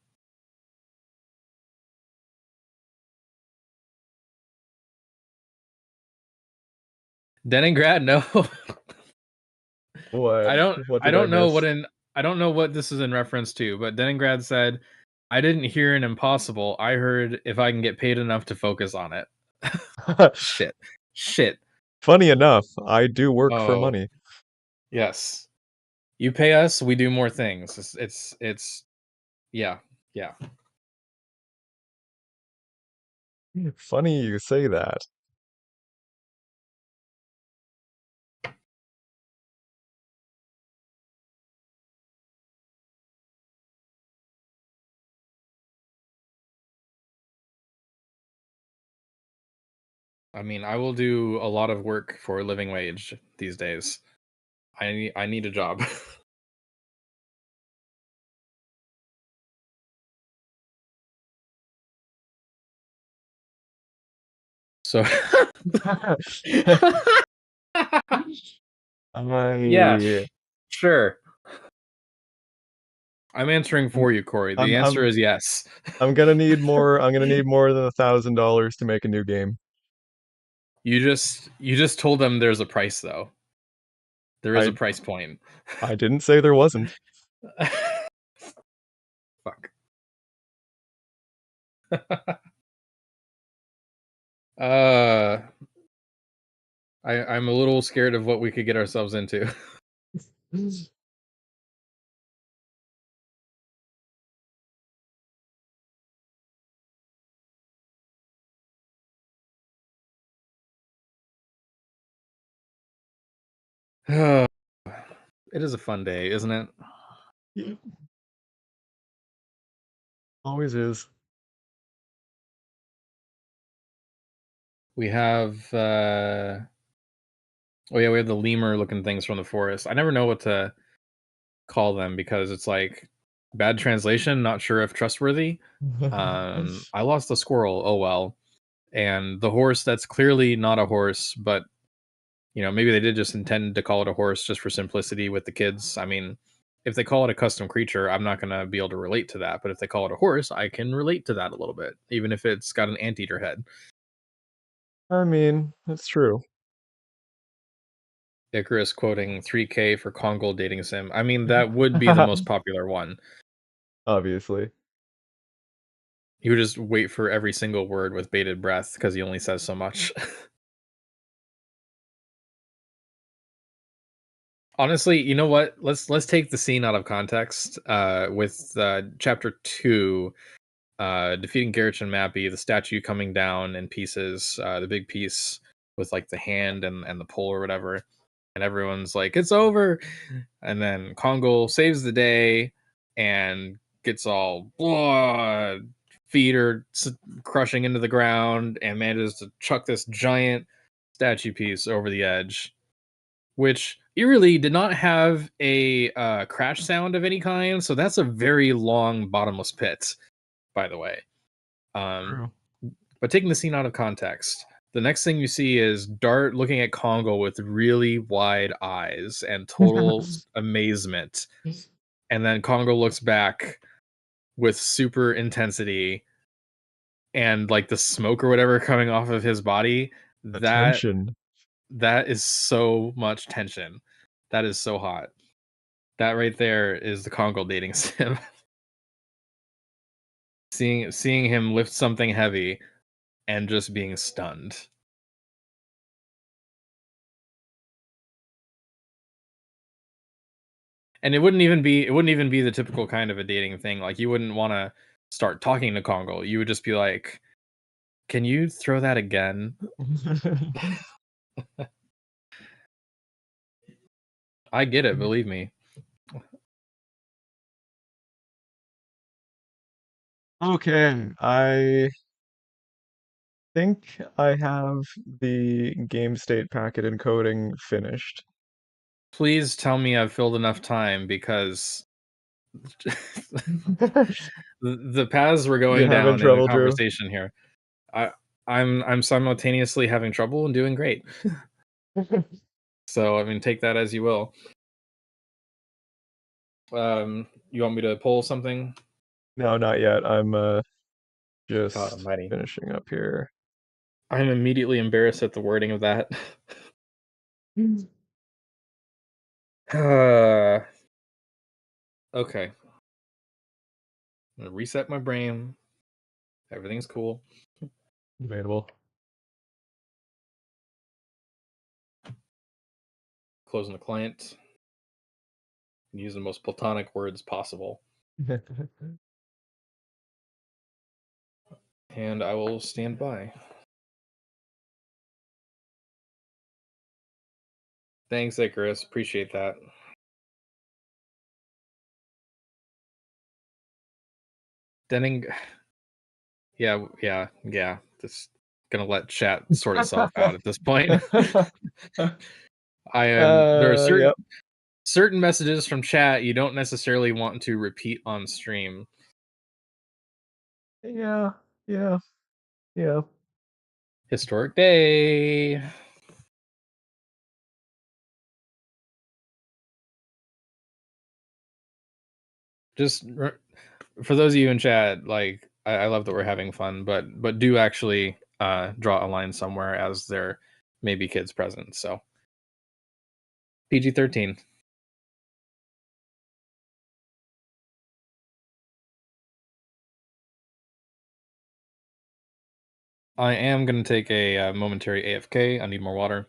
Leningrad, no. What? I don't What I did I don't know miss? I don't know what this is in reference to, but Leningrad said, "I didn't hear an impossible. I heard if I can get paid enough to focus on it." Shit. Shit. Funny enough, I do work for Oh, money. yes. You pay us, we do more things. It's yeah. Yeah. Funny you say that. I mean, I will do a lot of work for a living wage these days. I need a job. So yeah, I sure. I'm answering I'm for you, Corey. The I'm answer I'm is yes. I'm gonna need more. I'm gonna need more than $1,000 to make a new game. You just told them there's a price though. There is a I price point. I didn't say there wasn't. Fuck. uh I'm a little scared of what we could get ourselves into. It is a fun day, isn't it? Yeah, always is. We have oh yeah, we have the lemur looking things from the forest. I never know what to call them because it's like bad translation, not sure if trustworthy. I lost the squirrel, oh well. And the horse that's clearly not a horse, but maybe they did just intend to call it a horse just for simplicity with the kids. I mean, if they call it a custom creature, I'm not going to be able to relate to that. But if they call it a horse, I can relate to that a little bit, even if it's got an anteater head. I mean, it's true. Icarus quoting 3K for Kongol dating sim. I mean, that would be the most popular one. Obviously. He would just wait for every single word with bated breath because he only says so much. Honestly, you know what? Let's take the scene out of context. With chapter 2, defeating Garrich and Mappy, the statue coming down in pieces, the big piece with like the hand and the pole or whatever, and everyone's like, "It's over," and then Kongol saves the day and gets all blood, feet are crushing into the ground, and manages to chuck this giant statue piece over the edge, which eerily did not have a crash sound of any kind. So that's a very long bottomless pit, by the way. Um, True. But taking the scene out of context, the next thing you see is Dart looking at Congo with really wide eyes and total amazement. And then Congo looks back with super intensity and like the smoke or whatever coming off of his body. That Attention. that is so much tension. That is so hot. That right there is the Congo dating sim. seeing him lift something heavy and just being stunned. And it wouldn't even be the typical kind of a dating thing. Like you wouldn't want to start talking to Congo. You would just be like, "Can you throw that again?" I get it, believe me. Okay, I think I have the game state packet encoding finished. Please tell me I've filled enough time because the paths we're You going having down in the trouble, Drew? conversation here. I I'm simultaneously having trouble and doing great. So I mean, take that as you will. You want me to pull something? No, not yet. I'm God just Almighty! finishing up here. I'm immediately embarrassed at the wording of that. Okay, I'm gonna reset my brain. Everything's cool. Debatable. Closing the client. Use the most platonic words possible. And I will stand by. Thanks, Icarus. Appreciate that. Denning. Yeah. Just gonna let chat sort itself out at this point. I am. There are Yep. certain messages from chat you don't necessarily want to repeat on stream. Yeah, yeah, yeah. Historic day. Just for those of you in chat, like I love that we're having fun, but do actually draw a line somewhere as there may be kids present. So PG-13. I am going to take a momentary AFK. I need more water.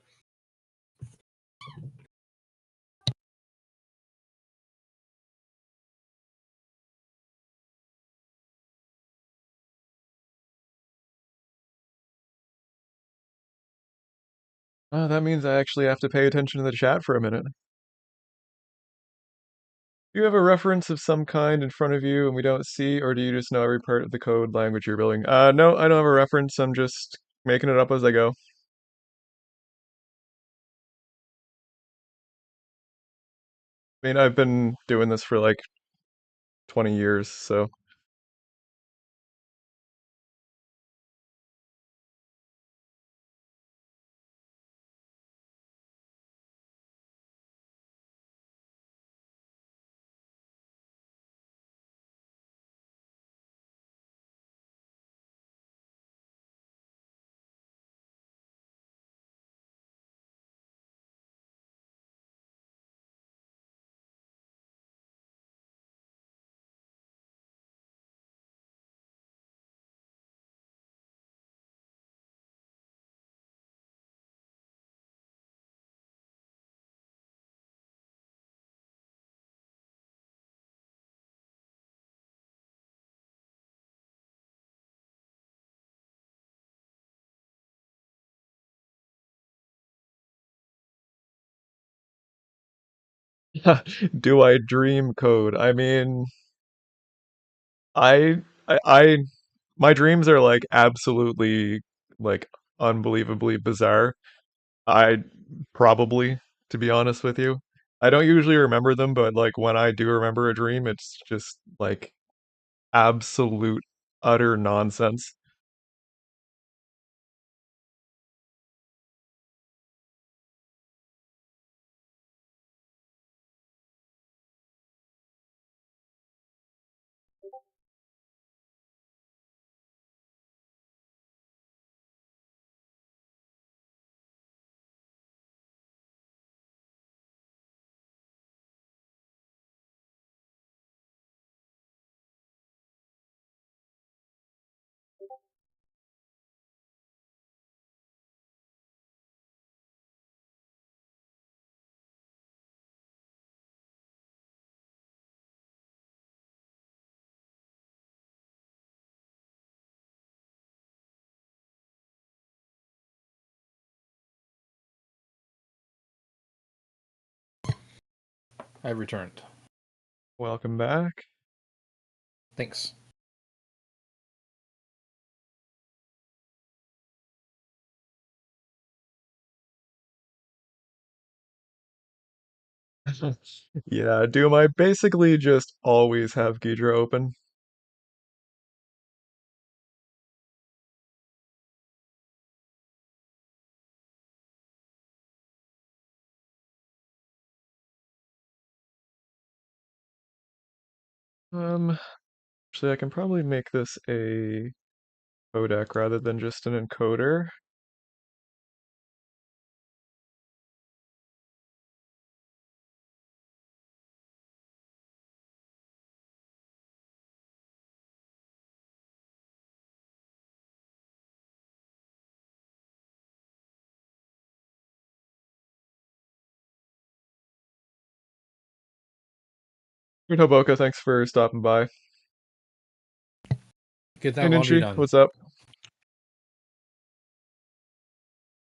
That means I actually have to pay attention to the chat for a minute. Do you have a reference of some kind in front of you and we don't see, or do you just know every part of the code language you're building? No, I don't have a reference. I'm just making it up as I go. I mean, I've been doing this for like 20 years, so. Do I dream code? I mean, I, I, my dreams are like absolutely like unbelievably bizarre. I probably, to be honest with you, I don't usually remember them, but like when I do remember a dream, it's just like absolute utter nonsense. I returned. Welcome back. Thanks. Yeah, Doom, I basically just always have Ghidra open. Um, Actually, I can probably make this a codec rather than just an encoder. Good Hoboka, thanks for stopping by. Get Hey that laundry Ninchi, done. what's up?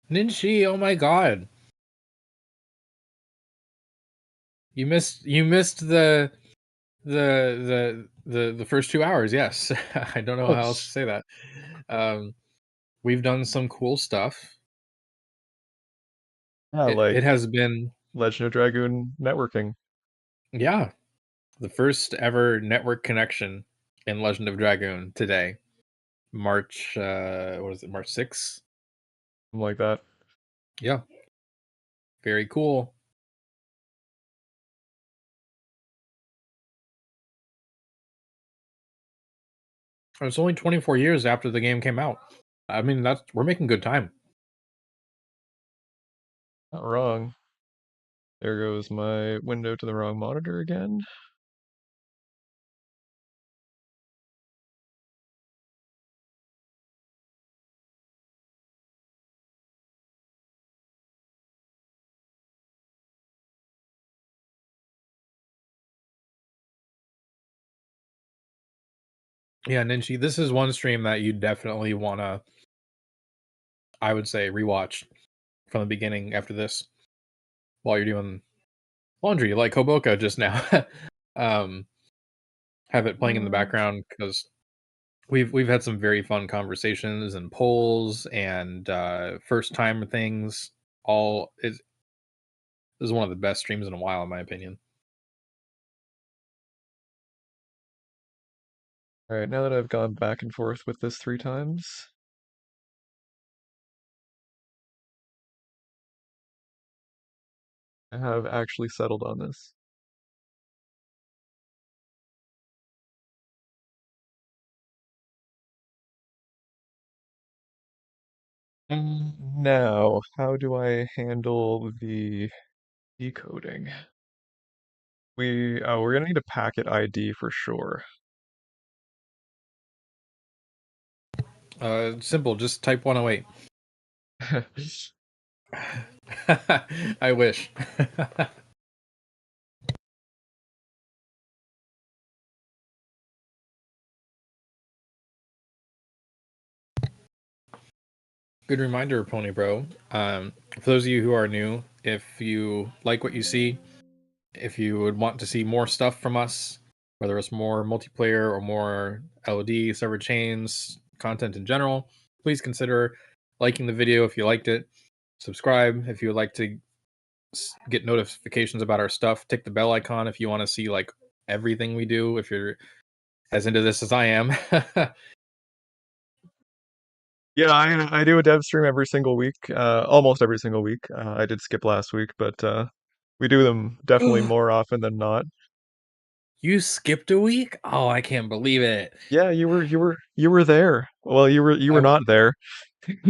Ninchi, oh my god. You missed the first 2 hours, yes. I don't know Oh, how else to say that. Um we've done some cool stuff. yeah, It like has been, Legend of Dragoon networking. yeah, the first ever network connection in Legend of Dragoon today. March what is it, March 6th? Something like that. Yeah, very cool. It's only 24 years after the game came out. I mean, that's we're making good time. Not wrong. There goes my window to the wrong monitor again. Yeah, Ninchi, this is one stream that you definitely want to, I would say, rewatch from the beginning after this while you're doing laundry, like Hoboka just now. um, have it playing in the background because we've had some very fun conversations and polls and first time things. All is This is one of the best streams in a while, in my opinion. Alright, now that I've gone back and forth with this 3 times, I have actually settled on this. Now, how do I handle the decoding? We're gonna need a packet ID for sure. Simple, just type 108. I wish. Good reminder, Pony Bro. For those of you who are new, if you like what you see, if you would want to see more stuff from us, whether it's more multiplayer or more LOD, server chains, content in general, please consider liking the video if you liked it. Subscribe if you would like to get notifications about our stuff. Tick the bell icon if you want to see like everything we do. If you're as into this as I am. Yeah, I do a dev stream every single week, almost every single week. I did skip last week, but we do them definitely more often than not. You skipped a week? Oh, I can't believe it. Yeah, you were there. Well, you were I not there.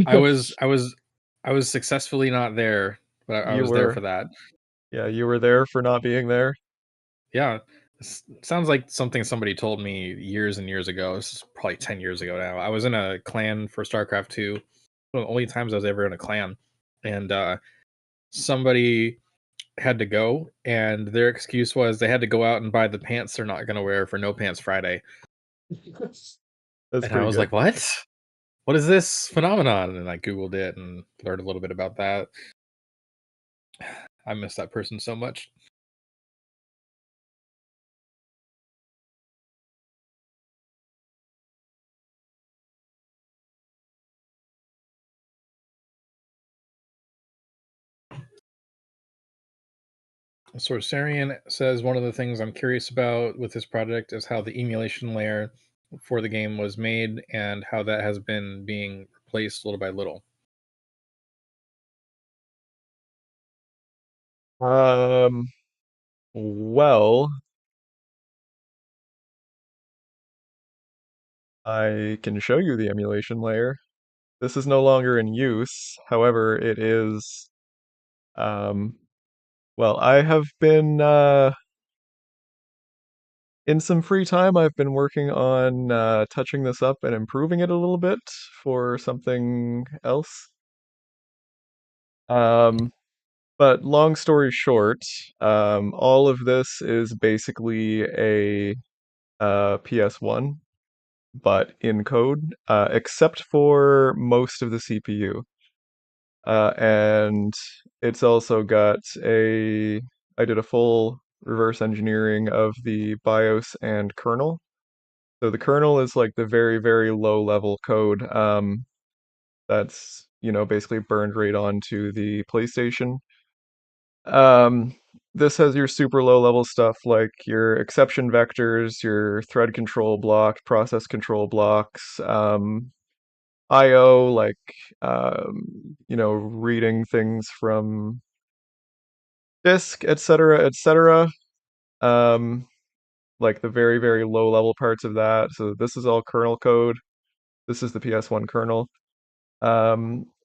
I was I was I was successfully not there, but I You was there were. for that. Yeah, you were there for not being there. Yeah. Sounds like something somebody told me years and years ago. This is probably 10 years ago now. I was in a clan for StarCraft 2. One of the only times I was ever in a clan. And somebody had to go, and their excuse was they had to go out and buy the pants they're not going to wear for No Pants Friday. That's And I pretty was good. like, what? What is this phenomenon? And I Googled it and learned a little bit about that. I miss that person so much. Sorcerian says one of the things I'm curious about with this project is how the emulation layer for the game was made and how that has been being replaced little by little. Um, well, I can show you the emulation layer. This is no longer in use. However, it is, um, well, I have been, in some free time, I've been working on touching this up and improving it a little bit for something else. Um, but long story short, all of this is basically a PS1, but in code, except for most of the CPU. And it's also got I did a full reverse engineering of the BIOS and kernel. So the kernel is like the very, very low level code that's, basically burned right onto the PlayStation. Um, this has your super low level stuff like your exception vectors, your thread control block, process control blocks, IO, like, reading things from disk, etc., etc. Um, like the very, very low level parts of that. So this is all kernel code. This is the PS1 kernel.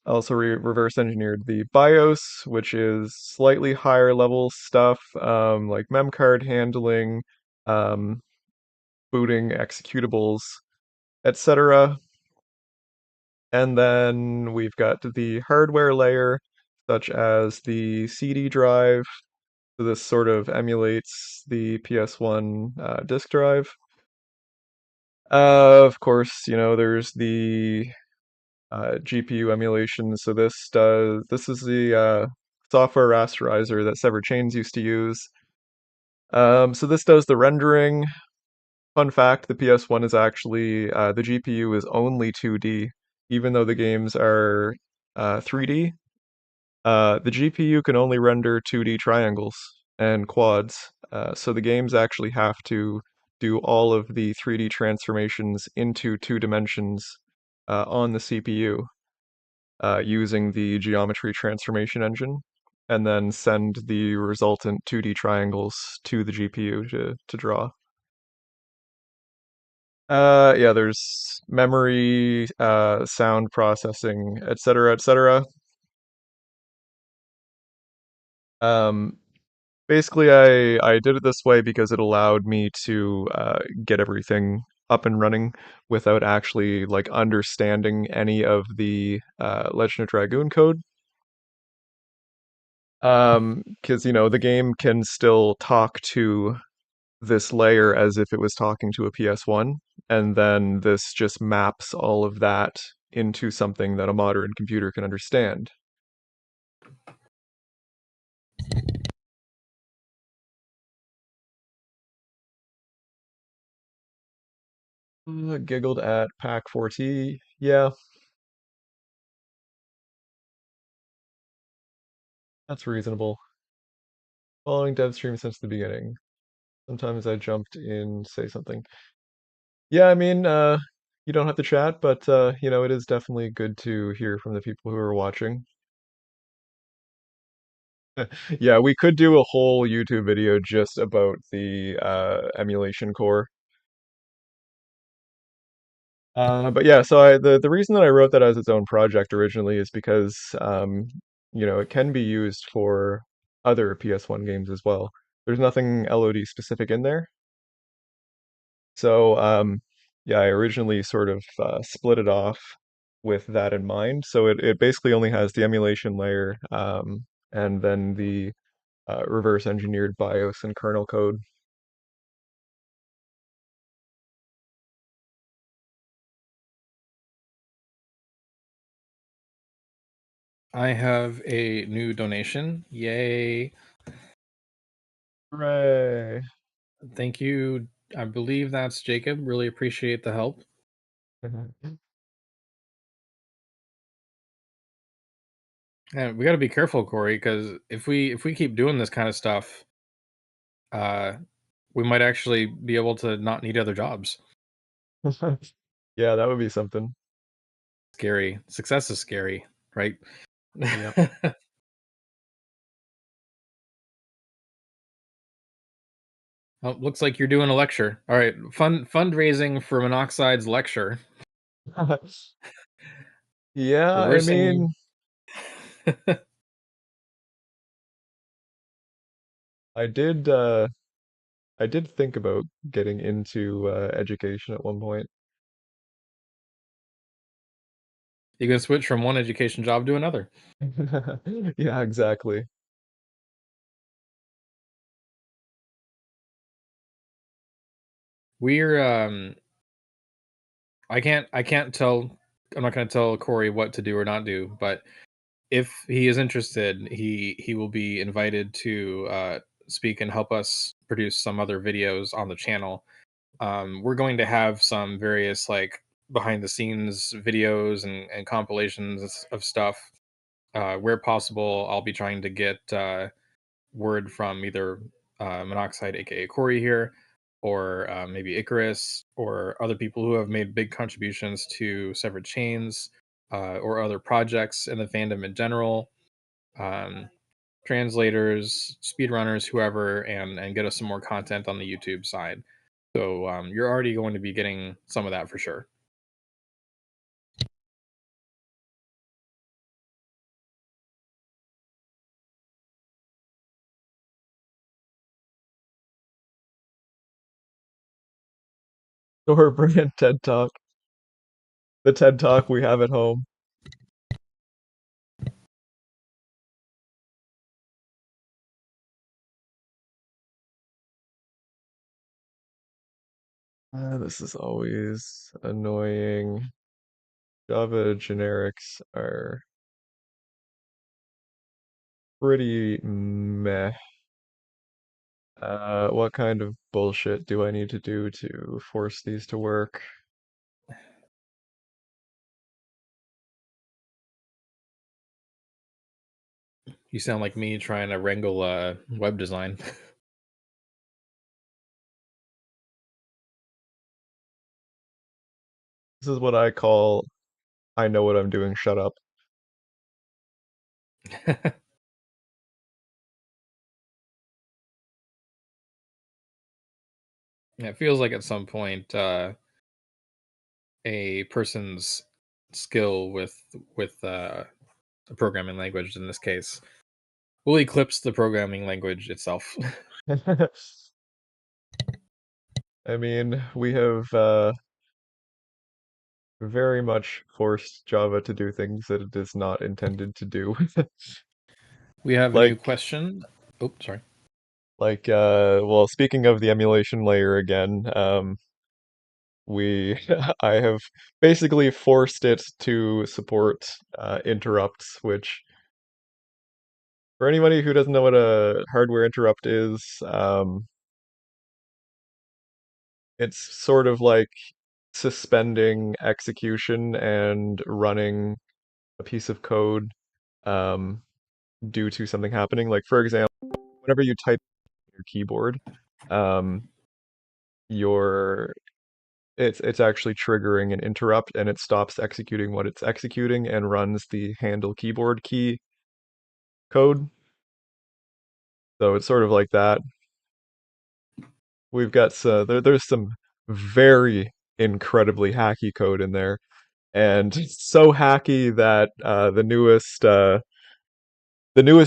Also reverse engineered the BIOS, which is slightly higher level stuff, like memcard handling, um, booting executables, etc. And then we've got the hardware layer, such as the CD drive. So this sort of emulates the PS1 disk drive. Of course, there's the GPU emulation. So this is the software rasterizer that Severed Chains used to use. So this does the rendering. Fun fact: the PS1 is actually the GPU is only 2D, even though the games are 3D. The GPU can only render 2D triangles and quads, so the games actually have to do all of the 3D transformations into two dimensions on the CPU using the geometry transformation engine, and then send the resultant 2D triangles to the GPU to draw. Yeah, there's memory, sound processing, etc., etc. Um, Basically, I did it this way because it allowed me to get everything up and running without actually like understanding any of the Legend of Dragoon code. Because the game can still talk to this layer as if it was talking to a PS1, and then this just maps all of that into something that a modern computer can understand. Giggled at Pack 4T. Yeah, that's reasonable. Following Devstream since the beginning. Sometimes I jumped in, say something. Yeah, I mean, you don't have to chat, but it is definitely good to hear from the people who are watching. Yeah, we could do a whole YouTube video just about the emulation core. But yeah, so the reason that I wrote that as its own project originally is because it can be used for other PS1 games as well. There's nothing LOD specific in there. So yeah, I originally sort of split it off with that in mind. So it basically only has the emulation layer and then the reverse engineered BIOS and kernel code. I have a new donation. Yay. Hooray! Thank you. I believe that's Jacob. Really appreciate the help. And we got to be careful, Corey, because if we keep doing this kind of stuff, we might actually be able to not need other jobs. Yeah, that would be something. Scary. Success is scary, right? Yep. Oh, looks like you're doing a lecture. All right, fundraising for Monoxide's lecture. Yeah, I Reversing. mean, I did I did think about getting into education at one point. You can switch from one education job to another. Yeah, exactly. We're I can't tell. I'm not going to tell Corey what to do or not do, but if he is interested, he will be invited to speak and help us produce some other videos on the channel. We're going to have some various like behind the scenes videos and compilations of stuff. Where possible, I'll be trying to get word from either Monoxide, aka Corey here, or maybe Icarus, or other people who have made big contributions to Severed Chains, or other projects in the fandom in general. Um, Translators, speedrunners, whoever, and get us some more content on the YouTube side. So you're already going to be getting some of that for sure. Or bring TED Talk. The TED Talk we have at home. This is always annoying. Java generics are pretty meh. What kind of bullshit do I need to do to force these to work? You sound like me trying to wrangle web design. This is what I call I know what I'm doing, shut up. It feels like at some point a person's skill with a programming language in this case will eclipse the programming language itself. I mean, we have very much forced Java to do things that it is not intended to do. We have a new Like question. Oh, sorry. well, speaking of the emulation layer again, we I have basically forced it to support interrupts, which for anybody who doesn't know what a hardware interrupt is, it's sort of like suspending execution and running a piece of code um, due to something happening. Like for example, whenever you type on your keyboard, um, your it's actually triggering an interrupt and it stops executing what it's executing and runs the handle keyboard key code. So it's sort of like that. We've got there's some very incredibly hacky code in there, and it's so hacky that the newest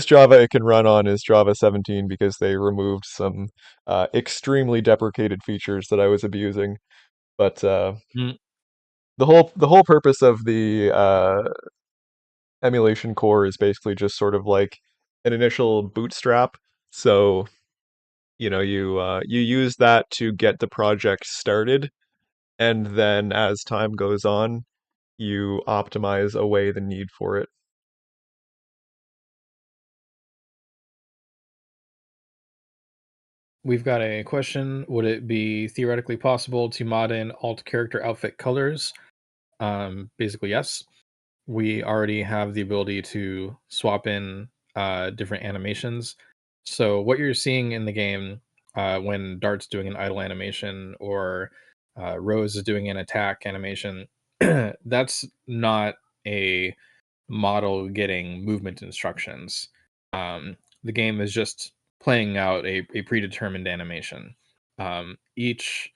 Java it can run on is Java 17 because they removed some extremely deprecated features that I was abusing. But Mm, the whole purpose of the emulation core is basically just sort of like an initial bootstrap. So you use that to get the project started, and then as time goes on, you optimize away the need for it. we've got a question. Would it be theoretically possible to mod in alt character outfit colors? Basically, yes. We already have the ability to swap in different animations. So what you're seeing in the game when Dart's doing an idle animation or Rose is doing an attack animation. That's not a model getting movement instructions. The game is just playing out a predetermined animation. Each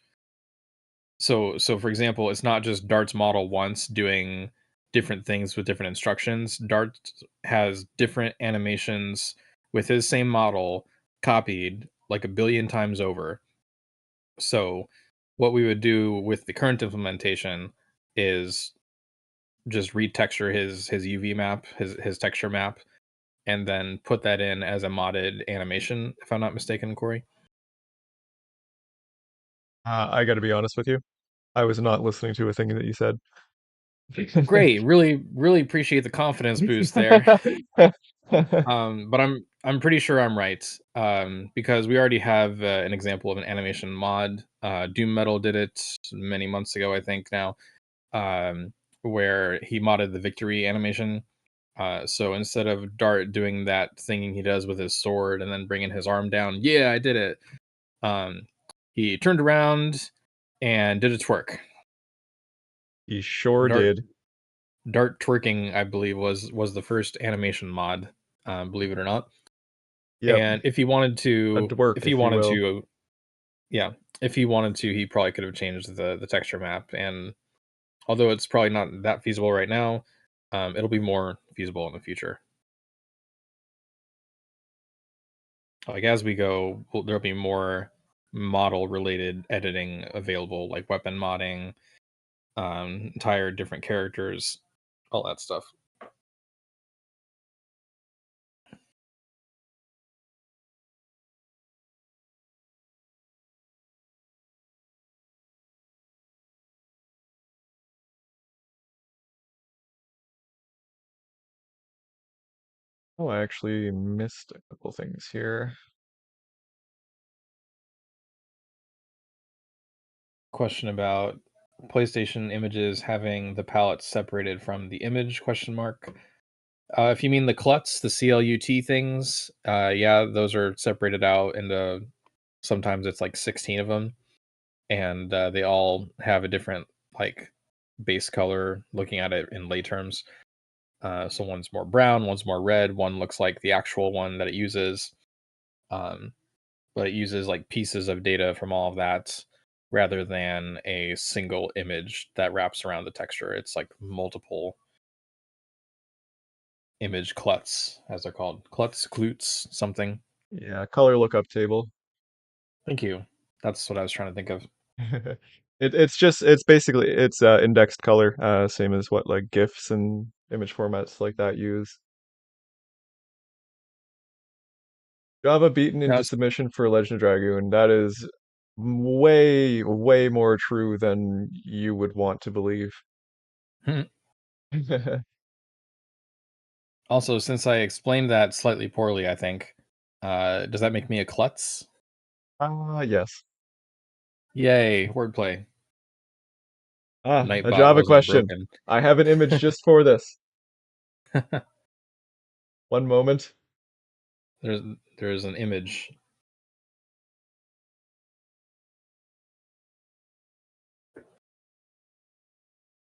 so for example, it's not just Dart's model once doing different things with different instructions. Dart has different animations with his same model copied like a billion times over. So what we would do with the current implementation is just retexture his UV map, his texture map, and then put that in as a modded animation, if I'm not mistaken, Corey. I got to be honest with you. I was not listening to a thing that you said. Great, really appreciate the confidence boost there. But I'm pretty sure I'm right, because we already have an example of an animation mod. Doom Metal did it many months ago, I think now, where he modded the victory animation. So instead of Dart doing that thing he does with his sword and then bringing his arm down, yeah, I did it. Um, he turned around and did a twerk. He sure Dart did. Dart twerking, I believe, was the first animation mod, believe it or not. Yep, And a dwerk, if he if you wanted will. to, yeah, if he wanted to, he probably could have changed the texture map. And although it's probably not that feasible right now, it'll be more feasible in the future. Like as we go, there'll be more model related editing available, like weapon modding, entire different characters, all that stuff. Oh, I actually missed a couple things here. Question about PlayStation images having the palette separated from the image? Question mark. If you mean the CLUTs, the CLUT things, yeah, those are separated out into sometimes it's like 16 of them, and they all have a different like base color. Looking at it in lay terms, so one's more brown, one's more red, one looks like the actual one that it uses, um, but it uses like pieces of data from all of that rather than a single image that wraps around the texture. It's like multiple image cluts, as they're called. Cluts, glutes, something. Yeah, color lookup table. Thank you. That's what I was trying to think of. It's basically it's indexed color, same as what like GIFs and image formats like that use. Java beaten into That's submission for Legend of Dragoon. That is way, way more true than you would want to believe. also, since I explained that slightly poorly, I think, does that make me a klutz? Ah, yes. Yay, wordplay. Ah, a Nightbot Java wasn't question. broken. I have an image just for this. One moment. there's there's an image.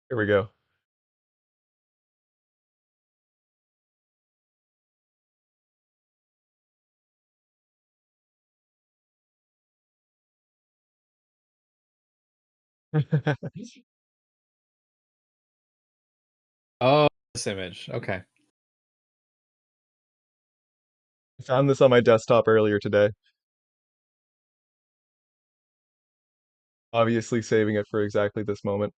Here we go. Oh, this image. Okay. I found this on my desktop earlier today. Obviously saving it for exactly this moment.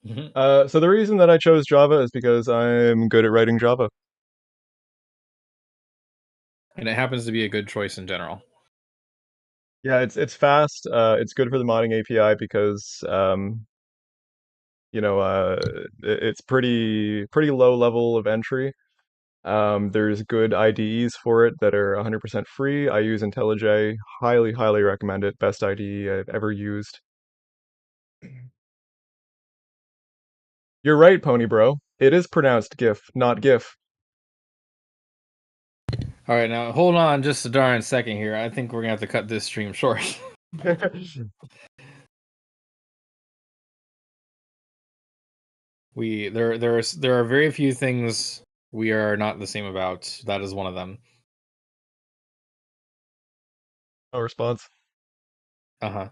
Mhm. So the reason that I chose Java is because I'm good at writing Java. And it happens to be a good choice in general. Yeah, it's fast. It's good for the modding API because it's pretty low level of entry. There's good IDEs for it that are 100% free. I use IntelliJ. Highly, highly recommend it. Best IDE I've ever used. You're right, Pony Bro. It is pronounced GIF, not GIF. All right, now hold on just a darn second here. I think we're gonna have to cut this stream short. There are very few things we are not the same about. That is one of them. No response. Uh-huh.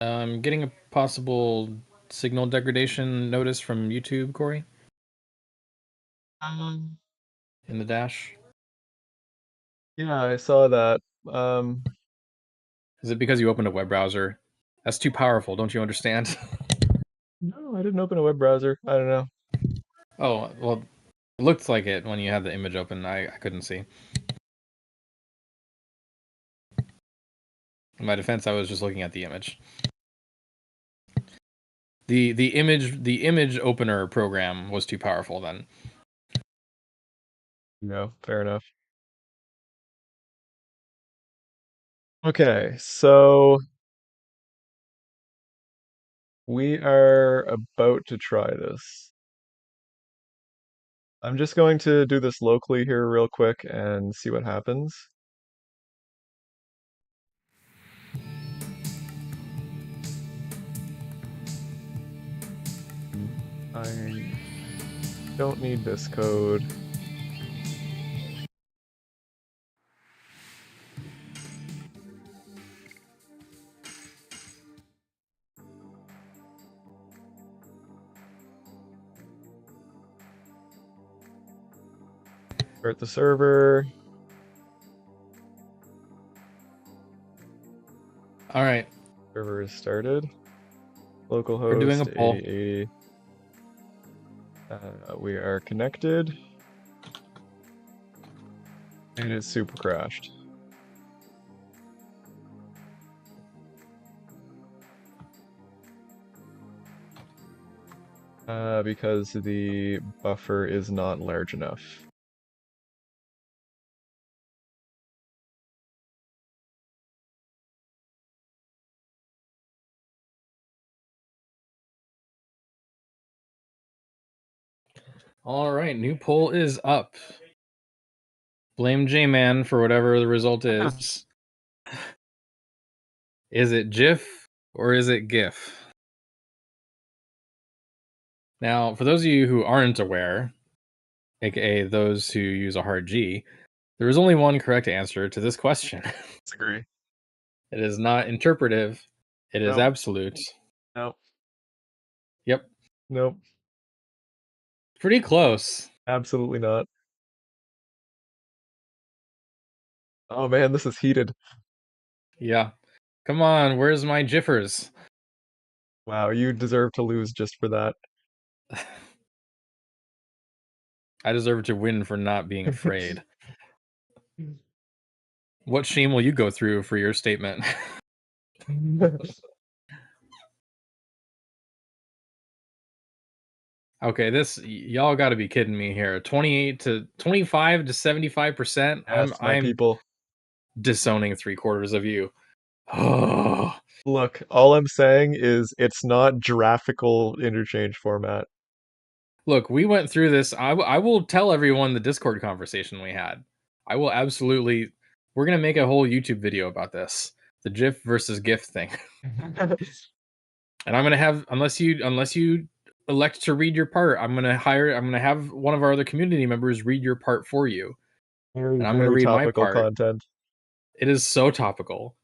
Getting a possible signal degradation notice from YouTube, Corey, in the dash. Yeah, I saw that. Um, Is it because you opened a web browser? That's too powerful, don't you understand? no, I didn't open a web browser. I don't know. Oh, well, it looked like it when you had the image open. I couldn't see. In my defense, I was just looking at the image. The image opener program was too powerful then. No, fair enough. Okay, so we are about to try this. I'm just going to do this locally here real quick and see what happens. I don't need this code. Start the server. All right, Server is started. we're doing a Localhost poll. 8080. We are connected. And it super crashed. Because the buffer is not large enough. All right, new poll is up. Blame J-Man for whatever the result is. Is it GIF or is it GIF? Now, for those of you who aren't aware, aka those who use a hard G, there is only one correct answer to this question. Disagree. It is not interpretive. It is Nope. absolute. Nope. Yep. Nope. Pretty close. Absolutely not. Oh man, this is heated. Yeah. Come on, where's my jiffers? Wow, you deserve to lose just for that. I deserve to win for not being afraid. What shame will you go through for your statement? Okay, this y'all got to be kidding me here. 28 to 25 to 75%. Yes, my I'm people. disowning 3/4 of you. Oh. Look, all I'm saying is it's not graphical interchange format. Look, we went through this. I will tell everyone the Discord conversation we had. I will absolutely. We're gonna make a whole YouTube video about this, the GIF versus GIF thing, and I'm gonna have unless you elect to read your part, I'm gonna have one of our other community members read your part for you, Very, and I'm gonna very read my topical part. content. It is so topical.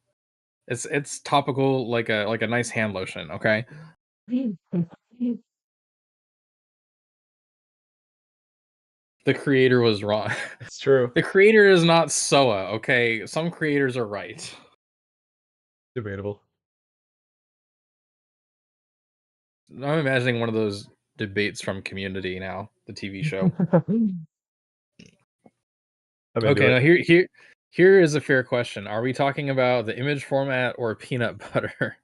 It's topical like a nice hand lotion. Okay. The creator was wrong. It's true. The creator is not SOA, okay? Some creators are right. Debatable. I'm imagining one of those debates from Community now, the TV show. I'm into Okay, it. now here is a fair question. Are we talking about the image format or peanut butter?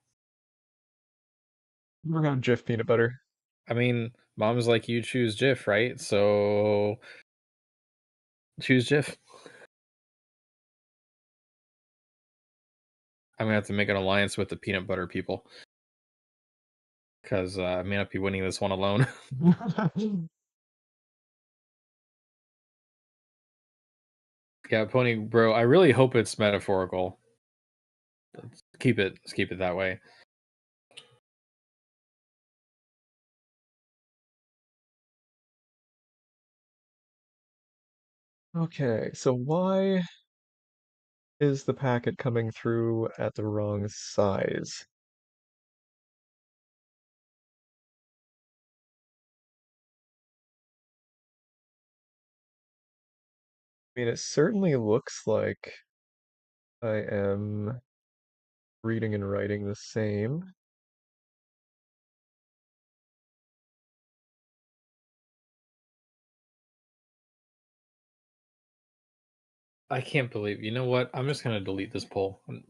We're going Jif peanut butter. I mean, mom's like you choose Jif, right? So choose Jif. I'm gonna have to make an alliance with the peanut butter people. because I may not be winning this one alone. Yeah, Pony Bro, I really hope it's metaphorical. Let's keep it that way. Okay, so why is the packet coming through at the wrong size? I mean, it certainly looks like I am reading and writing the same. I can't believe. You know what? I'm just gonna delete this poll. Can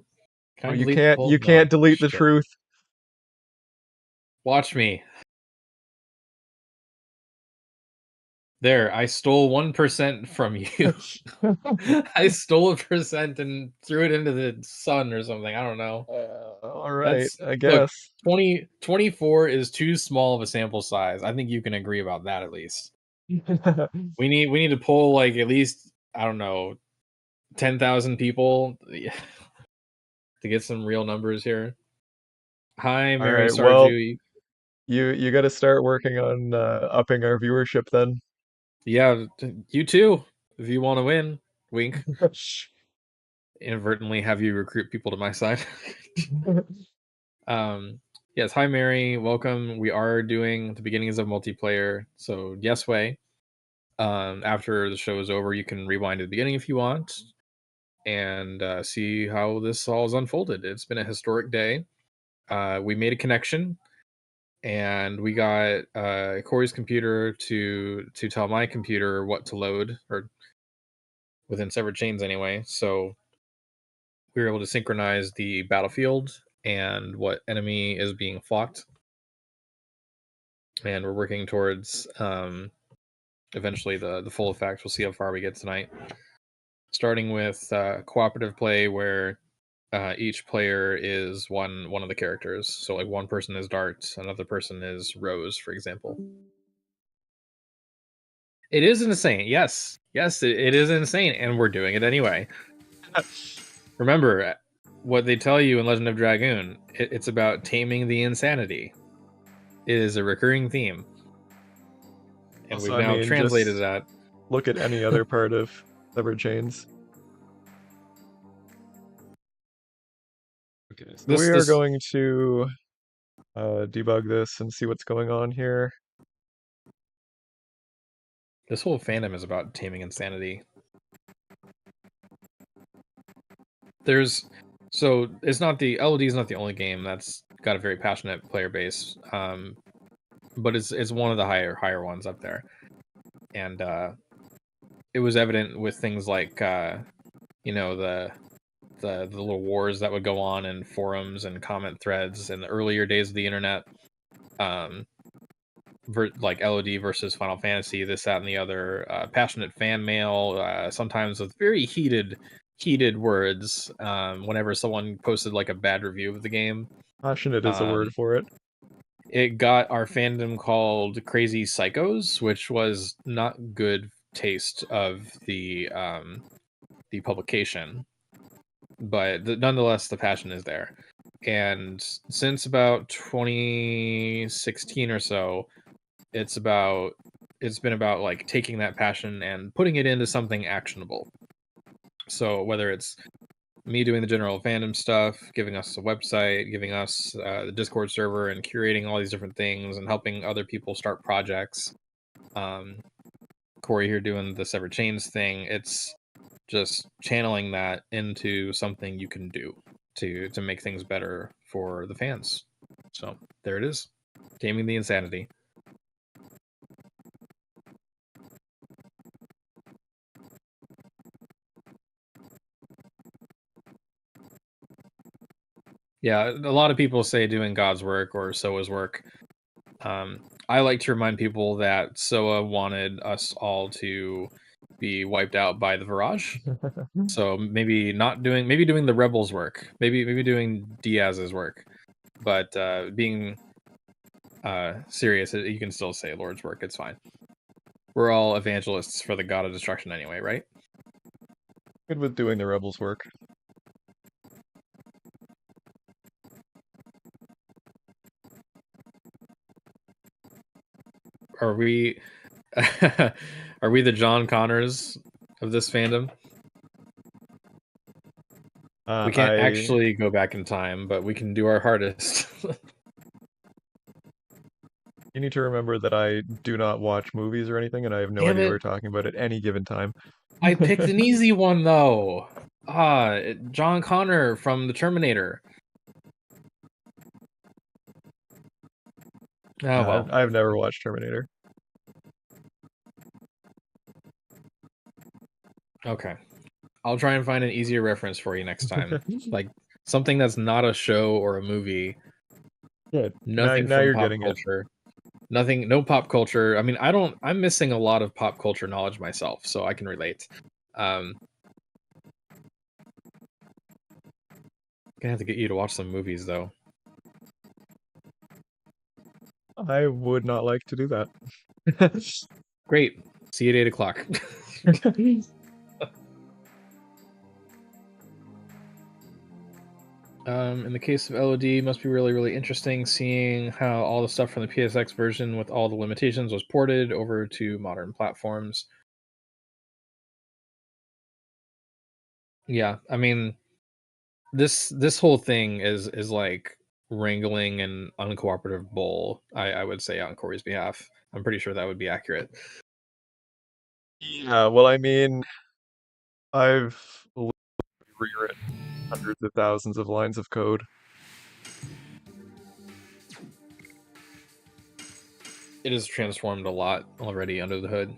Oh, I delete the poll? you can't No. delete the Shit. truth. Watch me. There, I stole 1% from you. I stole 1% and threw it into the sun or something. I don't know. All right, That's I look, guess. 24 is too small of a sample size. I think you can agree about that at least. We need to pull like at least, I don't know, 10,000 people to get some real numbers here. Hi, All Mary right, well, Sarju. you got to start working on upping our viewership then. Yeah, you too. If you want to win, wink. Inadvertently have you recruit people to my side. Yes, hi Mary, welcome. We are doing the beginnings of multiplayer. So yes way. After the show is over, you can rewind to the beginning if you want and see how this all is unfolded. It's been a historic day. We made a connection and we got Corey's computer to tell my computer what to load, or within severed chains anyway. So we were able to synchronize the battlefield and what enemy is being fought, and we're working towards eventually the full effect. We'll see how far we get tonight, starting with cooperative play where each player is one of the characters. So like one person is Dart, another person is Rose, for example. It is insane. Yes, it is insane, and we're doing it anyway. Remember what they tell you in Legend of Dragoon. It's about taming the insanity. It is a recurring theme, and Also, we've I now mean, translated just that. look at any other part of Severed Chains. Okay, so we This are this going to debug this and see what's going on here. this whole fandom is about taming insanity. There's so it's not the LOD is not the only game that's got a very passionate player base, but it's one of the higher ones up there, and it was evident with things like you know the little wars that would go on in forums and comment threads in the earlier days of the internet, um, like LOD versus Final Fantasy, this, that, and the other, passionate fan mail, sometimes with very heated words. Whenever someone posted like a bad review of the game, Passionate is a word um, for it. it got our fandom called Crazy Psychos, which was not good taste of the publication. But nonetheless, the passion is there. And since about 2016 or so, it's been about like taking that passion and putting it into something actionable. So whether it's me doing the general fandom stuff, giving us a website, giving us the Discord server, and curating all these different things, and helping other people start projects. Corey here doing the Severed Chains thing. It's just channeling that into something you can do to make things better for the fans. So there it is, taming the insanity. Yeah, a lot of people say doing God's work or Soa's work. I like to remind people that Soa wanted us all to be wiped out by the Virage. So maybe doing the Rebels' work, maybe doing Diaz's work, but being serious, you can still say Lord's work. It's fine. We're all evangelists for the God of Destruction anyway, right? Good with doing the rebels' work. Are we are we the John Connors of this fandom? We can't actually go back in time, but we can do our hardest. You need to remember that I do not watch movies or anything, and I have no Damn idea what it. we're talking about at any given time. I picked an easy one though. John Connor from the Terminator. Oh well. I've never watched Terminator. Okay. I'll try and find an easier reference for you next time. Like something that's not a show or a movie. Good. Nothing Now from you're pop getting culture. Nothing, no pop culture. I mean, I'm missing a lot of pop culture knowledge myself, so I can relate. Gonna have to get you to watch some movies though. I would not like to do that. Great. See you at 8 o'clock. In the case of LOD, must be really, really interesting seeing how all the stuff from the PSX version with all the limitations was ported over to modern platforms. Yeah, I mean, this whole thing is like wrangling an uncooperative bull. I would say on Corey's behalf. I'm pretty sure that would be accurate. Yeah, well, I mean, I've rewritten hundreds of thousands of lines of code. It has transformed a lot already under the hood.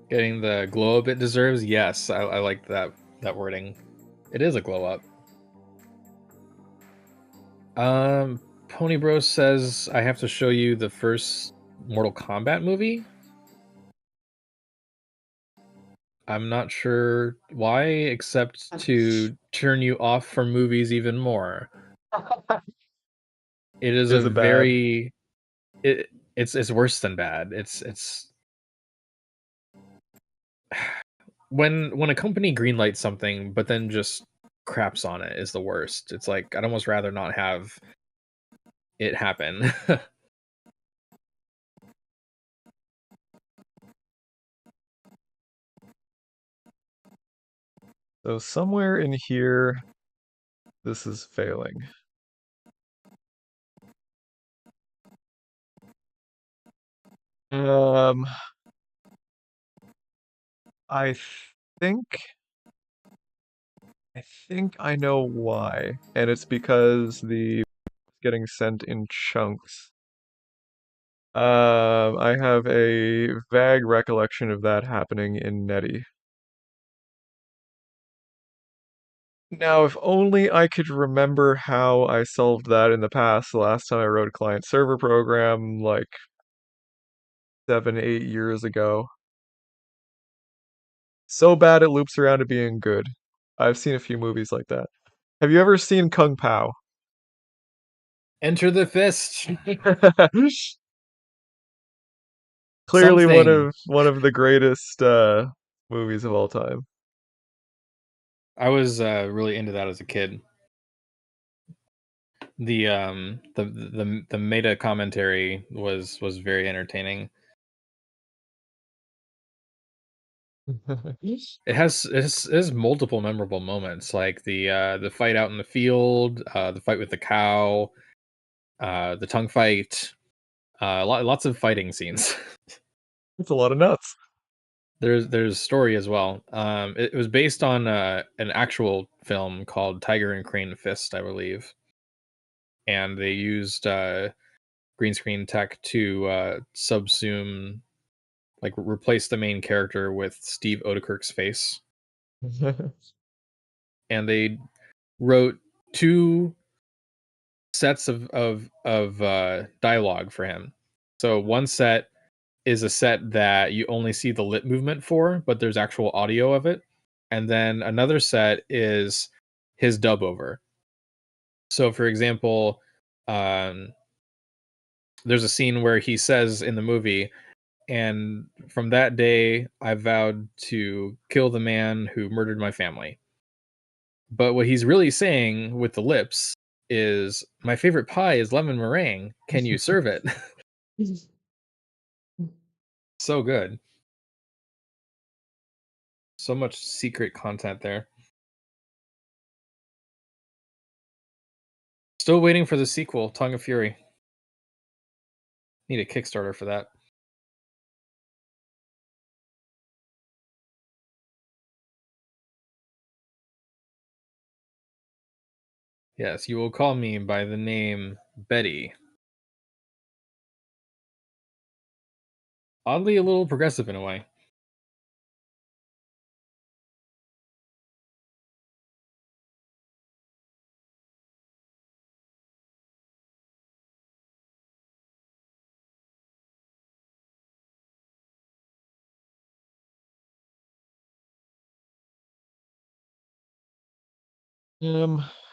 Getting the glow up it deserves. Yes, I like that wording. It is a glow up. Pony Bros says I have to show you the first Mortal Kombat movie. I'm not sure why, except to turn you off from movies even more. It is Is a it bad? very it's worse than bad. It's when a company greenlights something but then just craps on it is the worst. It's like I'd almost rather not have it happen. So somewhere in here, this is failing. Um, I think I know why, and it's because the getting sent in chunks. I have a vague recollection of that happening in Netty. Now, if only I could remember how I solved that in the past. The last time I wrote a client-server program, like 7, 8 years ago. So bad it loops around to being good. I've seen a few movies like that. Have you ever seen Kung Pao? Enter the fist. Clearly Something. one of the greatest movies of all time. I was really into that as a kid. The meta commentary was very entertaining. It has multiple memorable moments, like the fight out in the field, the fight with the cow, the tongue fight, lots of fighting scenes. It's a lot of nuts. There's story as well. It was based on an actual film called Tiger and Crane Fist, I believe, and they used green screen tech to subsume, like replace the main character with Steve Odekirk's face, and they wrote two sets of dialogue for him. So one set is a set that you only see the lip movement for, but there's actual audio of it. And then another set is his dub over. So for example, Um, there's a scene where he says in the movie, and from that day, I vowed to kill the man who murdered my family. But what he's really saying with the lips is, my favorite pie is lemon meringue. Can you serve it? So good. So much secret content there. Still waiting for the sequel, Tongue of Fury. Need a Kickstarter for that. Yes, you will call me by the name Betty. Oddly, a little progressive in a way.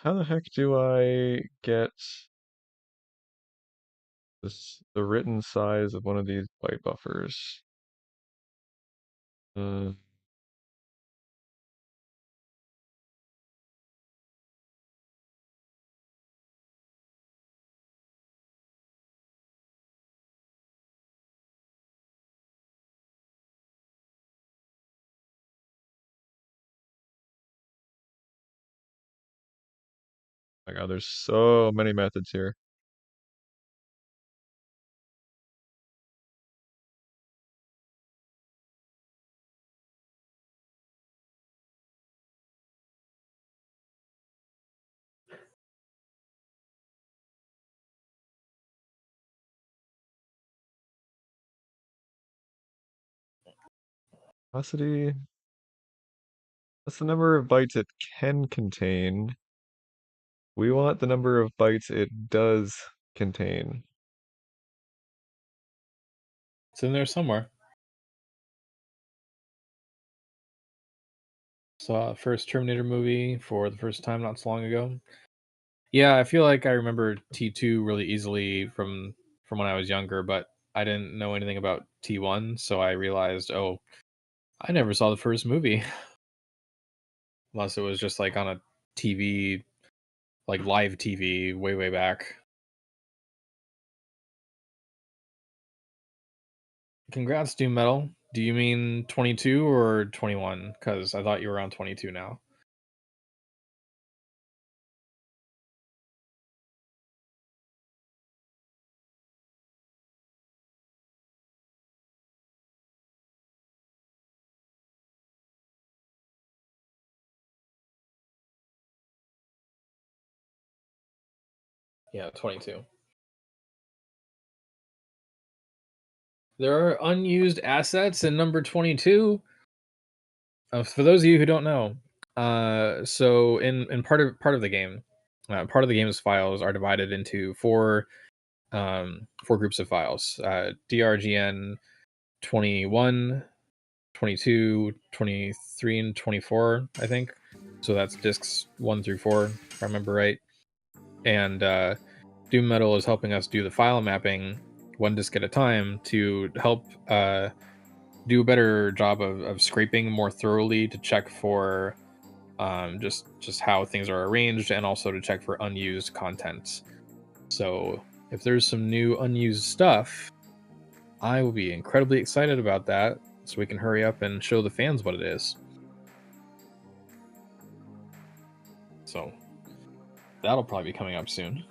How the heck do I get the written size of one of these byte buffers? Uh, my God, there's so many methods here. Capacity. That's the number of bytes it can contain. We want the number of bytes it does contain. It's in there somewhere. Saw first Terminator movie for the first time not so long ago. Yeah, I feel like I remember T2 really easily from when I was younger, but I didn't know anything about T1, so I realized, oh, I never saw the first movie unless it was just like on a TV, like live TV way back. Congrats, Doom Metal. Do you mean 22 or 21? Cuz I thought you were on 22 now. Yeah, 22. There are unused assets in number 22. For those of you who don't know, so in part of the game, part of the game's files are divided into four groups of files: DRGN 21, 22, 23, and 24, I think. So that's discs 1 through 4, if I remember right. And Doom Metal is helping us do the file mapping one disk at a time to help do a better job of scraping more thoroughly to check for just how things are arranged, and also to check for unused content. So if there's some new unused stuff, I will be incredibly excited about that, so we can hurry up and show the fans what it is. So that'll probably be coming up soon.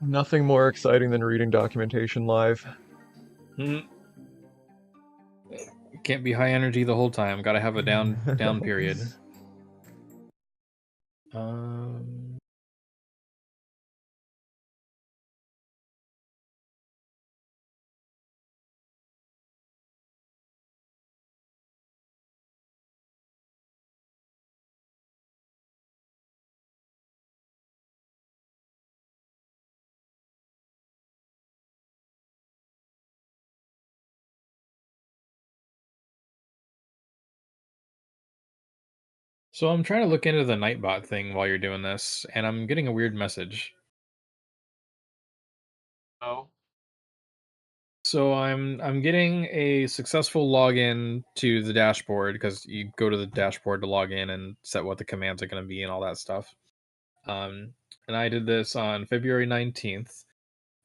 Nothing more exciting than reading documentation live. Can't be high energy the whole time. Got to have a down period. Um, So I'm trying to look into the Nightbot thing while you're doing this, and I'm getting a weird message. Oh. So I'm getting a successful login to the dashboard because you go to the dashboard to log in and set what the commands are going to be and all that stuff. Um, and I did this on February 19th,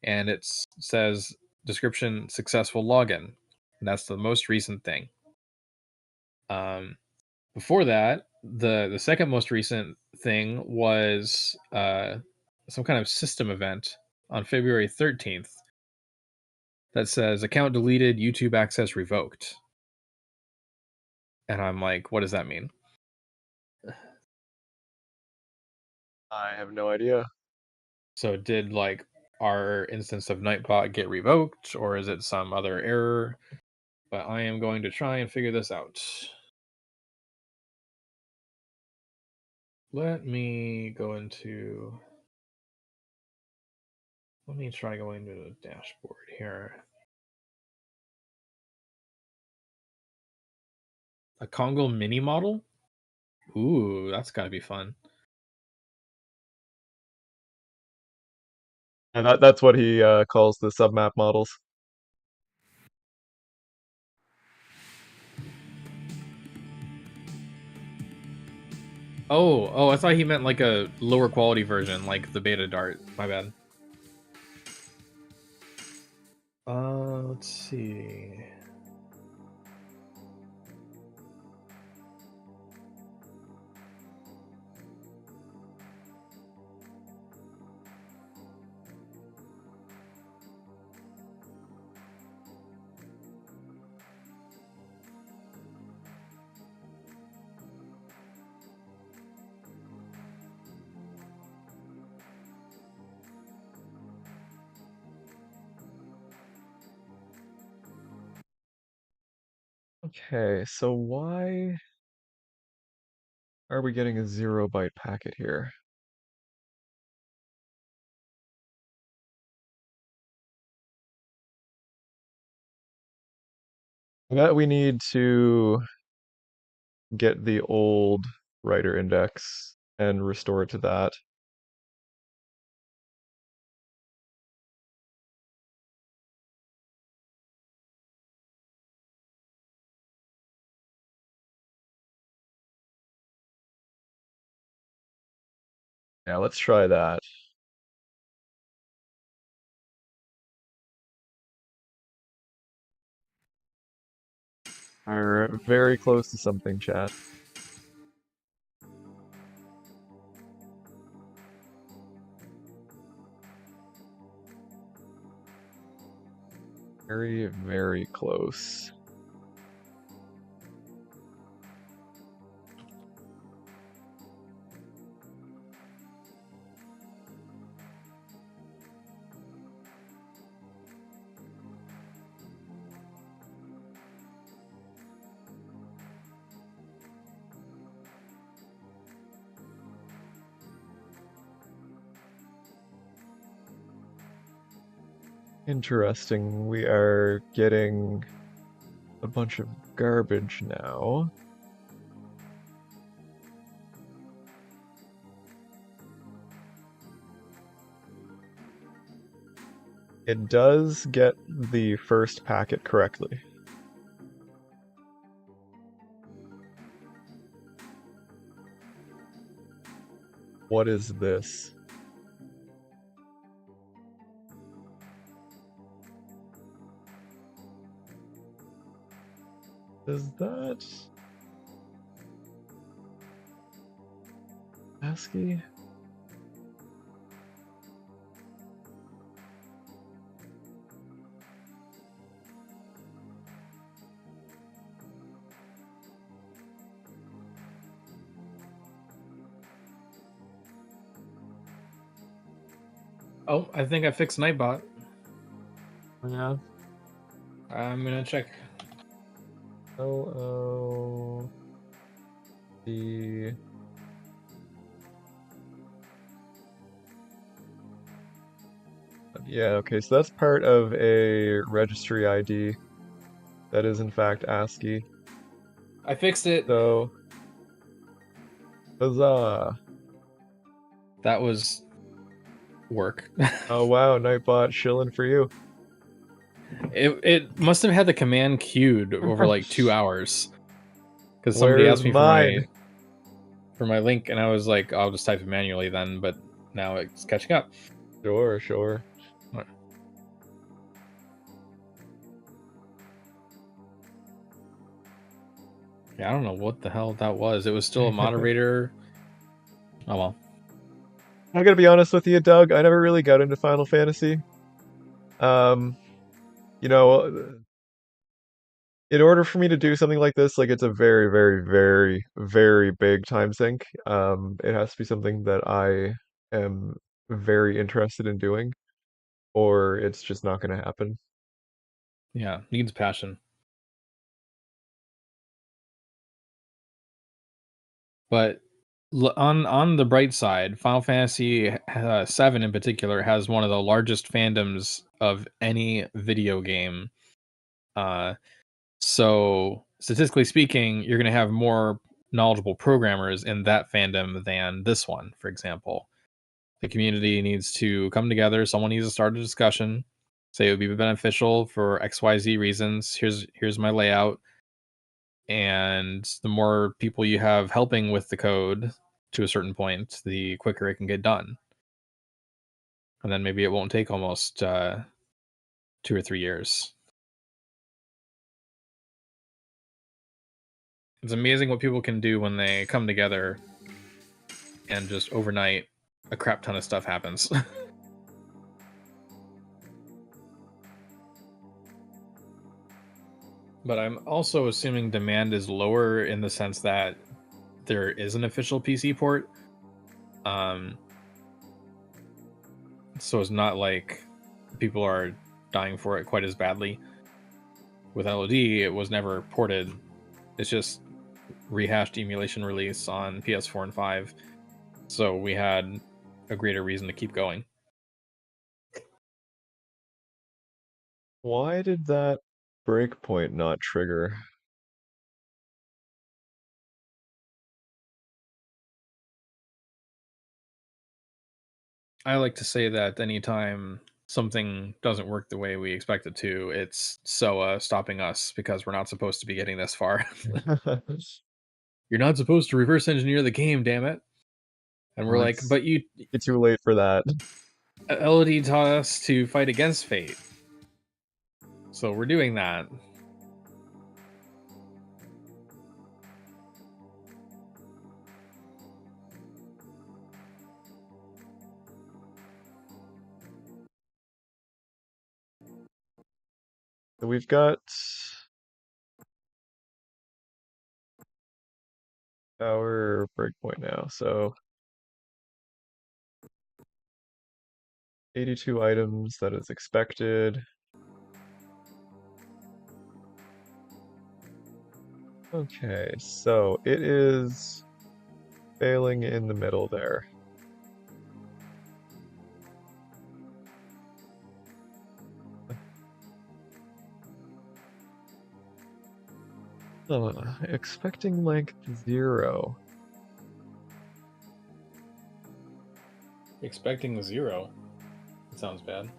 and it says description successful login. And that's the most recent thing. Um, Before that, the second most recent thing was some kind of system event on February 13th that says account deleted, YouTube access revoked. And I'm like, what does that mean? I have no idea. So did like our instance of Nightbot get revoked, or is it some other error? But I am going to try and figure this out. Let me go into. Let me try going to the dashboard here. A Congo mini model? Ooh, that's got to be fun. And that's what he calls the submap models. Oh, I thought he meant like a lower quality version, like the beta dart. My bad. Let's see. Okay, so why are we getting a 0 byte packet here? I bet we need to get the old writer index and restore it to that. Yeah, let's try that. We're very close to something, chat. Very, very close. Interesting. We are getting a bunch of garbage now. It does get the first packet correctly. What is this? Is that ASCII? Oh, I think I fixed Nightbot. Yeah. I'm gonna check. LO the Yeah, okay, so that's part of a registry ID that is in fact ASCII. I fixed it. So Huzzah! That was work. Oh wow, Nightbot shilling for you. It must have had the command queued over like 2 hours because somebody Where's asked me mine? for my link, and I was like, I'll just type it manually then. But now it's catching up. Sure, sure. Yeah, I don't know what the hell that was. It was still a moderator. Oh well. I gotta be honest with you, Doug. I never really got into Final Fantasy. Um, you know, in order for me to do something like this, like it's a very, very, very, very big time sink. It has to be something that I am very interested in doing, or it's just not gonna happen. Yeah, needs passion. But on the bright side, Final Fantasy VII in particular has one of the largest fandoms of any video game. Uh, so statistically speaking, you're going to have more knowledgeable programmers in that fandom than this one, for example. The community needs to come together. Someone needs to start a discussion. Say it would be beneficial for XYZ reasons. Here's my layout. And the more people you have helping with the code to a certain point, the quicker it can get done. And then maybe it won't take almost 2 or 3 years. It's amazing what people can do when they come together and just overnight a crap ton of stuff happens. But I'm also assuming demand is lower in the sense that there is an official PC port. Um, so it's not like people are dying for it quite as badly. With LOD, it was never ported. It's just rehashed emulation release on PS4 and 5. So we had a greater reason to keep going. Why did that breakpoint not trigger? I like to say that anytime something doesn't work the way we expect it to, it's SOA stopping us because we're not supposed to be getting this far. You're not supposed to reverse engineer the game, damn it. And we're Well, like, but it's too late for that. LOD taught us to fight against fate. So we're doing that. So we've got our breakpoint now. So 82 items, that is expected. Okay, so it is failing in the middle there. Expecting length 0. Expecting 0. That sounds bad.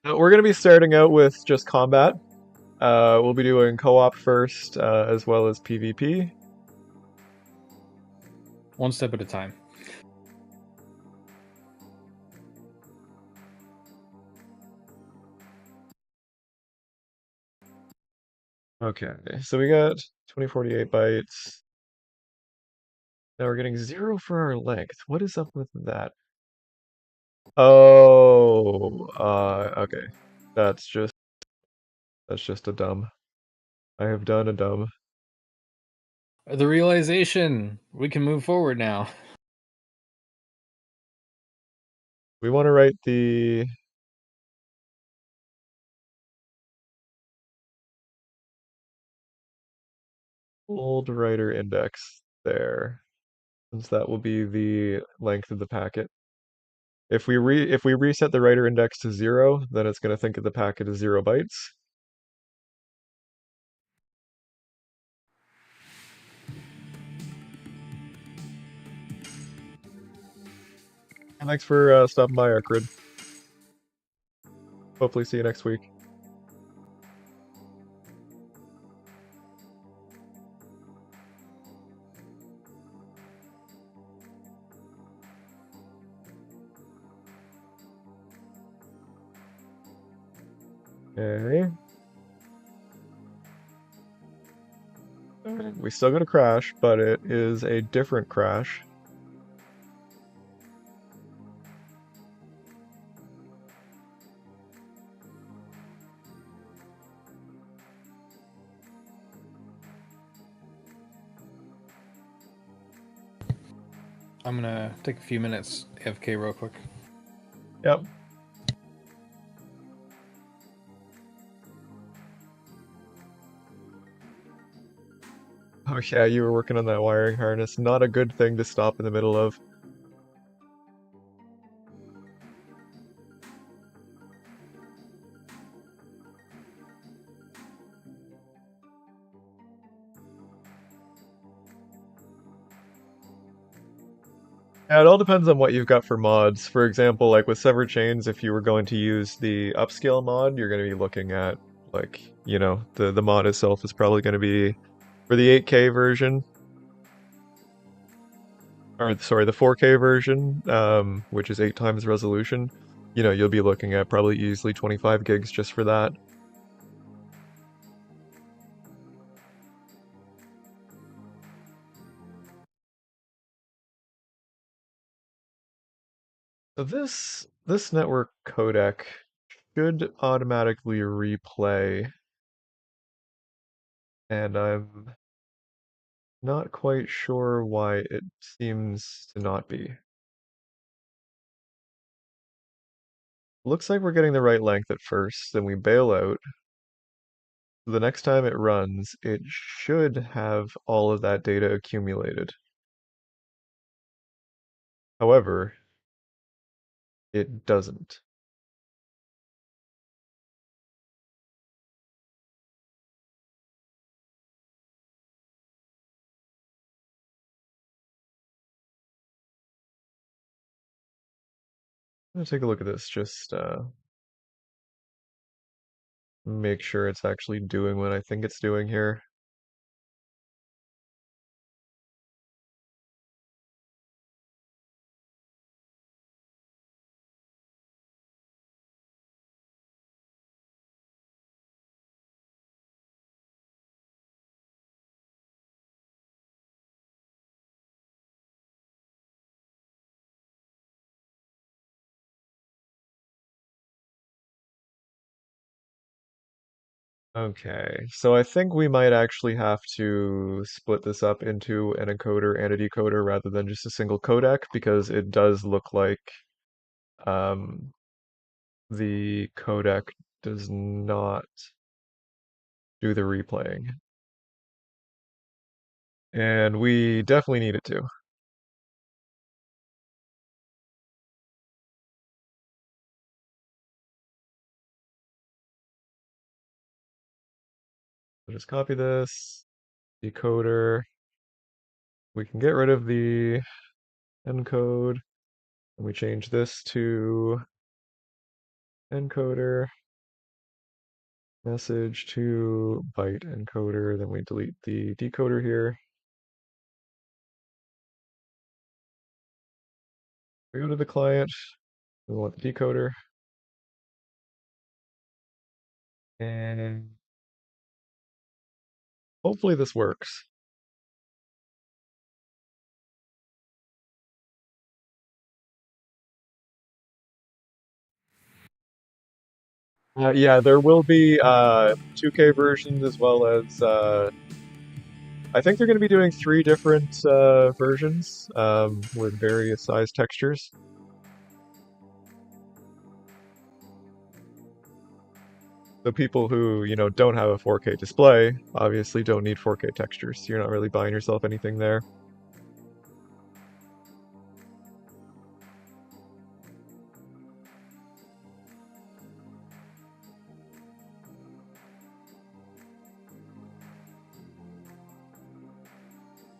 We're going to be starting out with just combat. We'll be doing co-op first, as well as PvP. One step at a time. Okay, so we got 2048 bytes. Now we're getting 0 for our length. What is up with that? Oh, okay. That's just that's just a dumb. I have done a dumb. The realization we can move forward now. We want to write the old writer index there, since that will be the length of the packet. If we reset the writer index to 0, then it's going to think of the packet as 0 bytes. And thanks for stopping by, Arcrid. Hopefully see you next week. Okay. We still got a crash, but it is a different crash. I'm gonna take a few minutes AFK real quick. Yep. Oh yeah, you were working on that wiring harness. Not a good thing to stop in the middle of. Yeah, it all depends on what you've got for mods. For example, like with Severed Chains, if you were going to use the upscale mod, you're going to be looking at, like, you know, the mod itself is probably going to be, for the 8K version, or sorry, the 4K version, which is 8 times resolution, you know, you'll be looking at probably easily 25 gigs just for that. So this network codec should automatically replay, and I'm not quite sure why it seems to not be. Looks like we're getting the right length at first, then we bail out. The next time it runs, it should have all of that data accumulated. However, it doesn't. I'm gonna take a look at this, just make sure it's actually doing what I think it's doing here. Okay, so I think we might actually have to split this up into an encoder and a decoder rather than just a single codec, because it does look like um, the codec does not do the replaying. And we definitely need it to. So just copy this, decoder. We can get rid of the encode, and we change this to encoder, message to byte encoder, then we delete the decoder here. We go to the client, we want the decoder, and hopefully this works. Yeah, there will be 2K versions as well as I think they're going to be doing three different versions with various size textures. So people who, don't have a 4K display obviously don't need 4K textures. You're not really buying yourself anything there.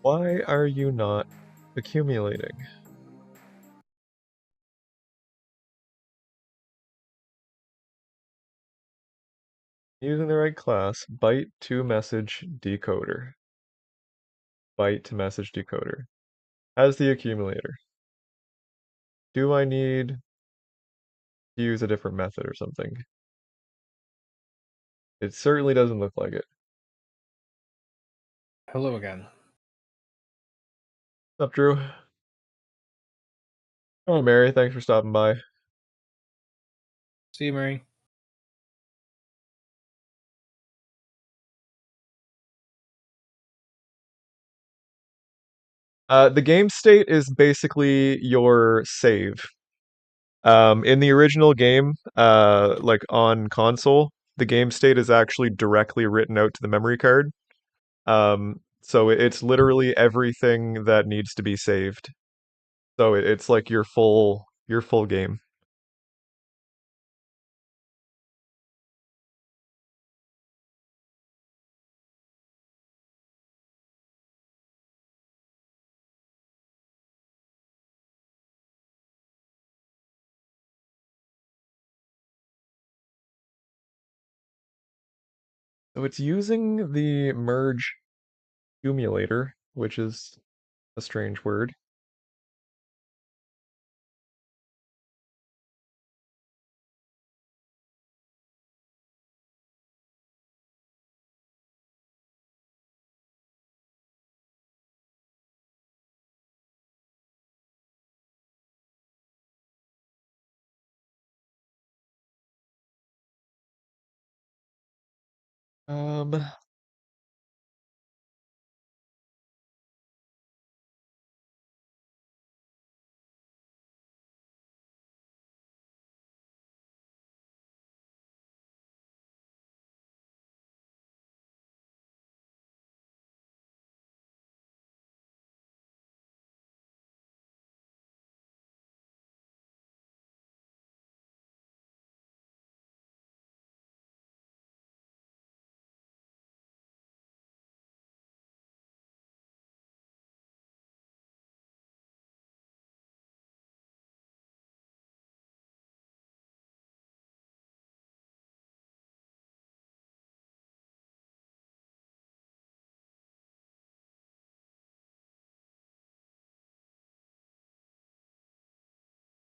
Why are you not accumulating? Using the right class, byte to message decoder. Byte to message decoder. As the accumulator. Do I need to use a different method or something? It certainly doesn't look like it. Hello again. What's up, Drew? Oh, Mary, thanks for stopping by. See you, Mary. The game state is basically your save. In the original game, like on console, the game state is actually directly written out to the memory card. So it's literally everything that needs to be saved. So it's like your full game. So it's using the merge accumulator, which is a strange word. Um,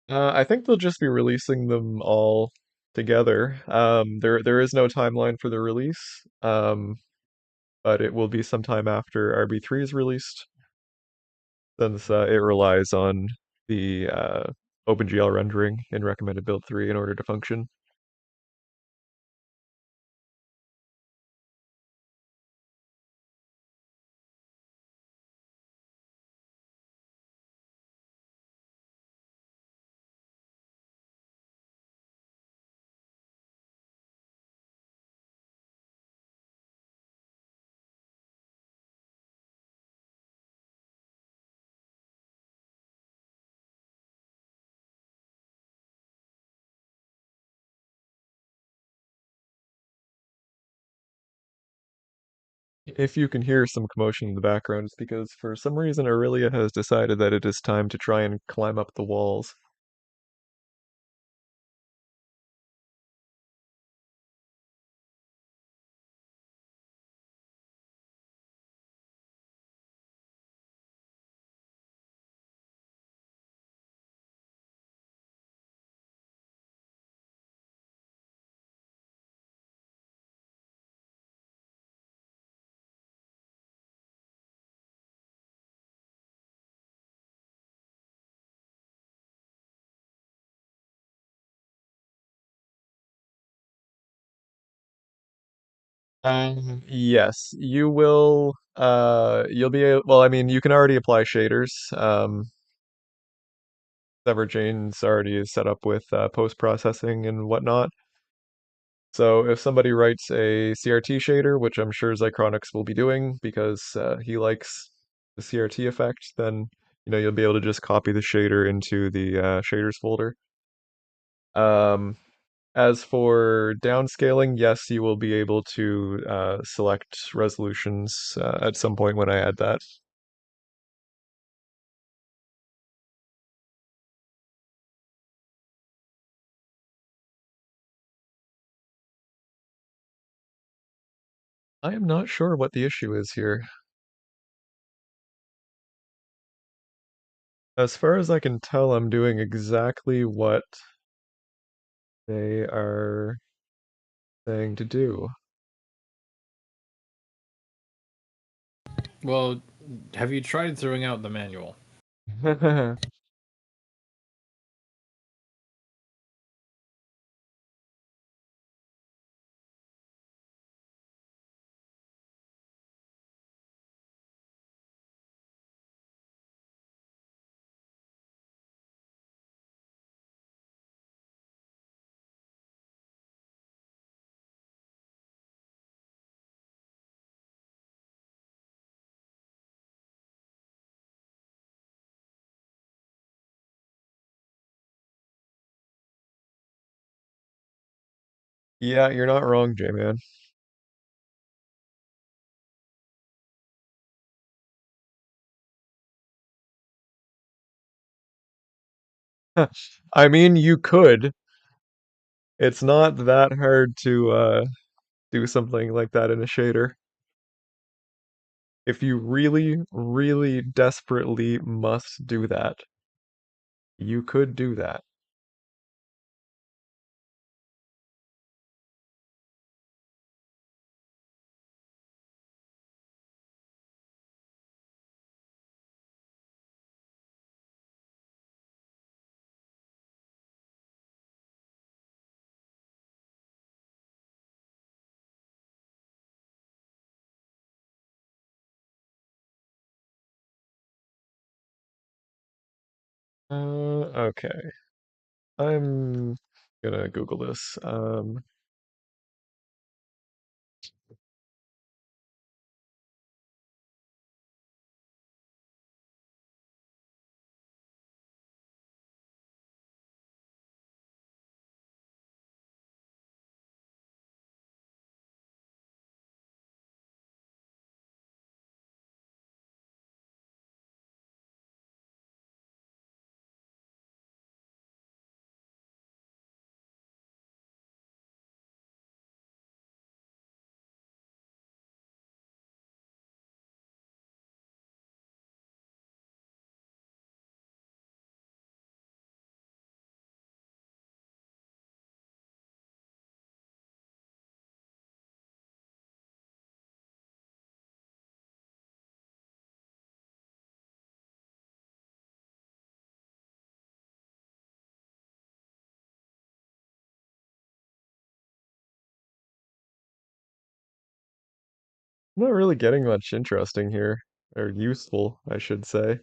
I think they'll just be releasing them all together. There is no timeline for the release, but it will be sometime after RB3 is released, since it relies on the OpenGL rendering in recommended build 3 in order to function. If you can hear some commotion in the background, it's because for some reason Aurelia has decided that it is time to try and climb up the walls. Yes, you will. You'll be able, well, I mean, you can already apply shaders. Sever Jane's already is set up with post-processing and whatnot. So if somebody writes a CRT shader, which I'm sure Zycronix will be doing because he likes the CRT effect, then you'll be able to just copy the shader into the shaders folder. Um, as for downscaling, yes, you will be able to select resolutions at some point when I add that. I am not sure what the issue is here. As far as I can tell, I'm doing exactly what they are saying to do. Well, have you tried throwing out the manual? Yeah, you're not wrong, J-Man. I mean, you could. It's not that hard to do something like that in a shader. If you really, really desperately must do that, you could do that. Okay. I'm gonna Google this. I'm not really getting much interesting here, or useful, I should say.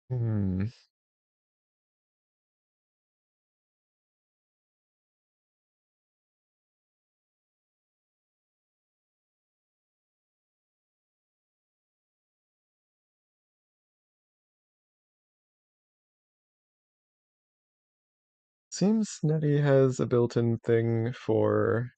Hmm. Seems Netty has a built-in thing for.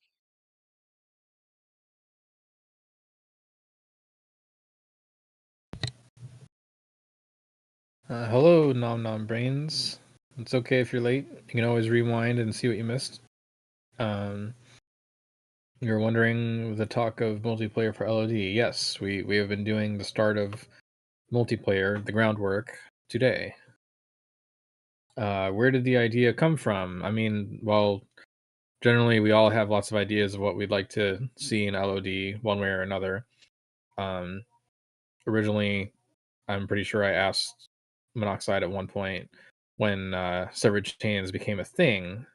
Hello, Nom Nom Brains. It's okay if you're late. You can always rewind and see what you missed. Um, you're wondering the talk of multiplayer for LOD. Yes, we have been doing the start of multiplayer, the groundwork, today. Where did the idea come from? I mean, well, generally we all have lots of ideas of what we'd like to see in LOD one way or another. Originally, I'm pretty sure I asked Monoxide at one point when Severed Chains became a thing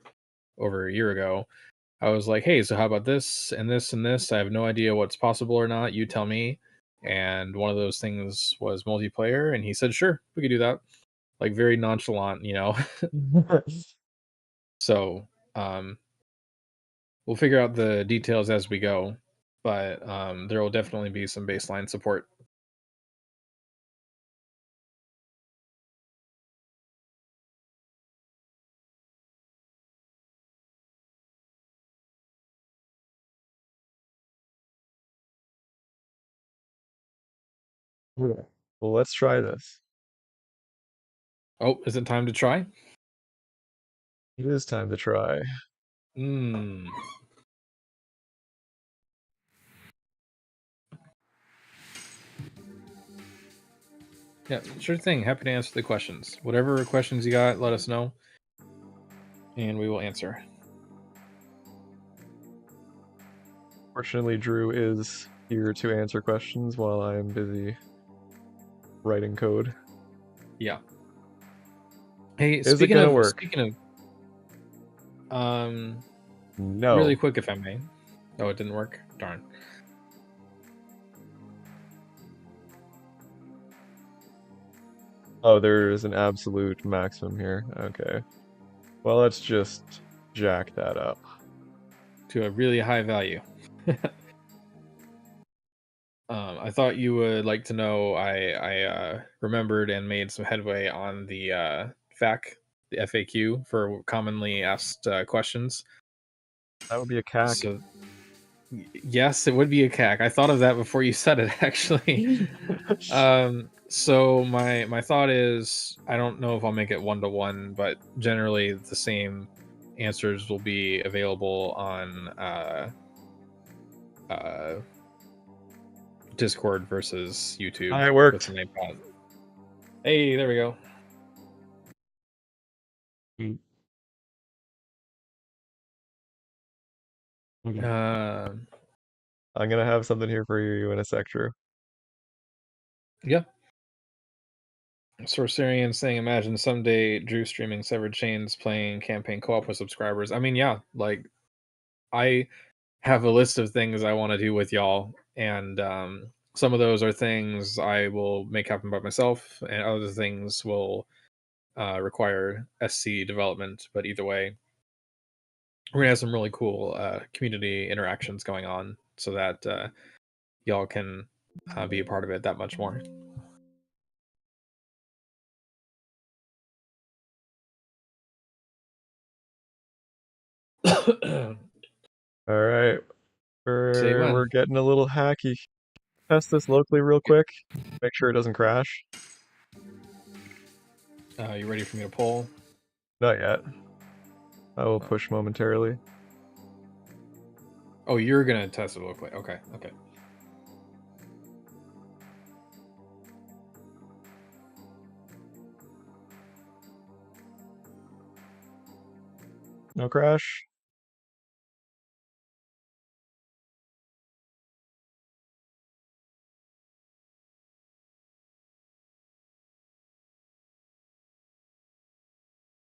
over a year ago. I was like, hey, so how about this and this and this? I have no idea what's possible or not. You tell me. And one of those things was multiplayer. And he said, sure, we could do that. Like very nonchalant, you know? So um, we'll figure out the details as we go. But there will definitely be some baseline support. Okay. Well, let's try this. Oh, is it time to try? It is time to try. Hmm. Yeah, sure thing. Happy to answer the questions. Whatever questions you got, let us know, and we will answer. Fortunately, Drew is here to answer questions while I am busy writing code. Yeah. Hey, Is it gonna work? speaking of, really No. quick, if I may. Oh, it didn't work. Darn. Oh, there is an absolute maximum here. Okay. Well, let's just jack that up. To a really high value. I thought you would like to know. I remembered and made some headway on the the FAQ for commonly asked questions. That would be a cack. So yes, it would be a CAC. I thought of that before you said it, actually. So my thought is, I don't know if I'll make it 1-to-1, but generally the same answers will be available on uh, Discord versus YouTube It with worked. an iPod. Hey, there we go. Mm. Okay. Uh, I'm gonna have something here for you in a sec, Drew. yeah. Sorcerian saying, imagine someday Drew streaming Severed Chains playing campaign co-op with subscribers. I mean, yeah, like I have a list of things I want to do with y'all, and some of those are things I will make happen by myself, and other things will require SC development. But either way, we're gonna have some really cool community interactions going on, so that y'all can be a part of it that much more. All right. Say We're when. getting a little hacky. Test this locally real quick. Make sure it doesn't crash. You ready for me to pull? Not yet. I will push momentarily. Oh, you're gonna test it locally. Okay, okay. No crash.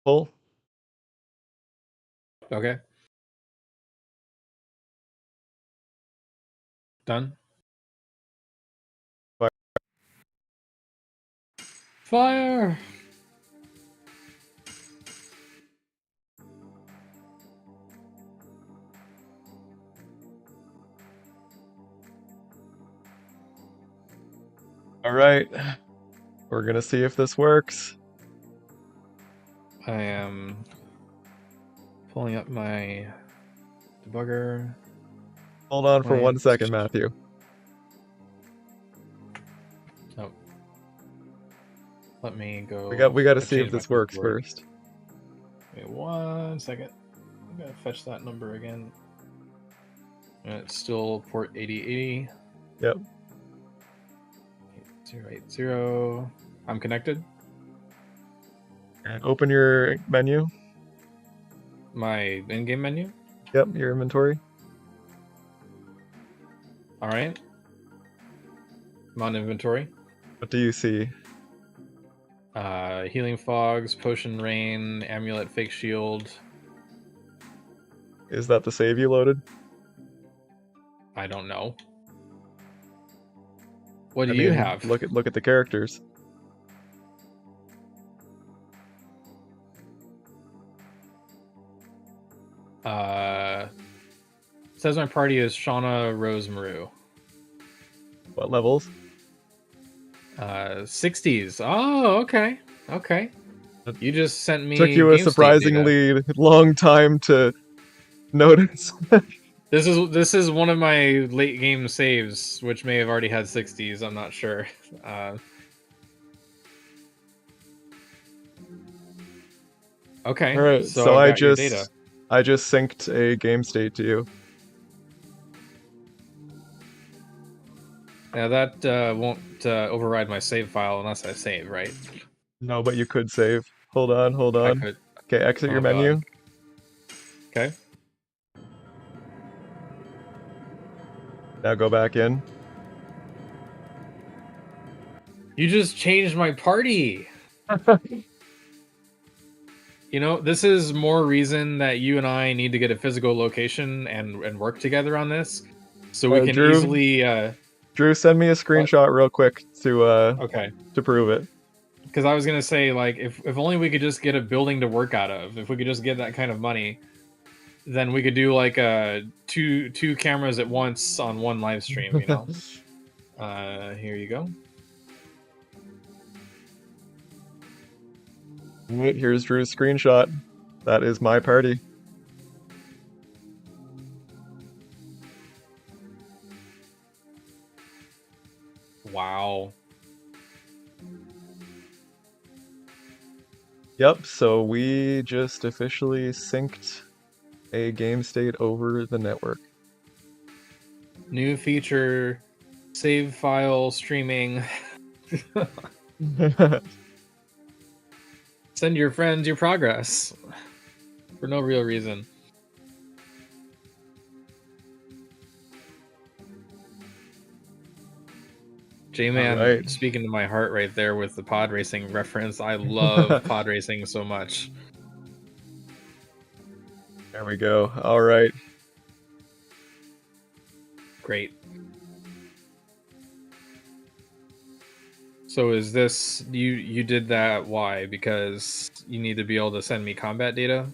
Pull. Okay. Done. Fire. Fire. All right. We're gonna see if this works. I am Pulling up my debugger. Hold on for 1 second, Client. Matthew. Oh. Let me go. We got to I've see if changed my this works keyboard. first. Wait 1 second. I'm gonna fetch that number again. And it's still port 8080. Yep. 8080. I'm connected. And open your menu. My in-game menu. Yep, your inventory. All right. I'm on inventory. What do you see? Healing fogs, potion rain, amulet, fake shield. Is that the save you loaded? I don't know. What do I you mean, have? look at the characters. Says my party is Shauna Rose Maru. What levels? 60s. Oh, okay. Okay. You just sent me Took you a game state data. surprisingly long time to notice. This is one of my late game saves, which may have already had 60s. I'm not sure. Okay. All right, so I I got your data. just synced a game state to you. Now that won't override my save file unless I save, right? No, but you could save. Hold on, hold I on. could. Okay, exit your Oh, God. menu. Okay. Now go back in. You just changed my party. You know, this is more reason that you and I need to get a physical location and work together on this, so we can Drew, easily. Drew, send me a screenshot real quick to Okay. to prove it. Because I was gonna say, like, if only we could just get a building to work out of. If we could just get that kind of money, then we could do like two cameras at once on one live stream. You know. Here you go. All right, here's Drew's screenshot. That is my party. Wow. Yep, so we just officially synced a game state over the network. New feature, save file streaming. Send your friends your progress for no real reason. J-Man, Alright. Speaking to my heart right there with the pod racing reference. I love pod racing so much. There we go. All right. Great. So is this you did that? Why? Because you need to be able to send me combat data?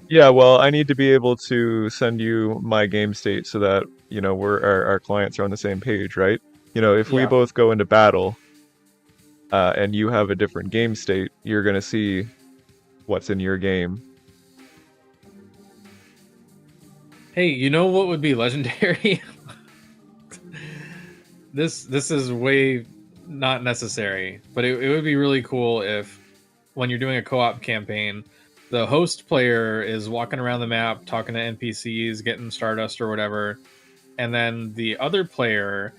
Yeah, well, I need to be able to send you my game state so that, you know, our clients are on the same page, right? You know, if we Yeah. both go into battle and you have a different game state, you're going to see what's in your game. Hey, you know what would be legendary? This is way not necessary, but it would be really cool if when you're doing a co-op campaign, the host player is walking around the map, talking to NPCs, getting Stardust or whatever, and then the other player,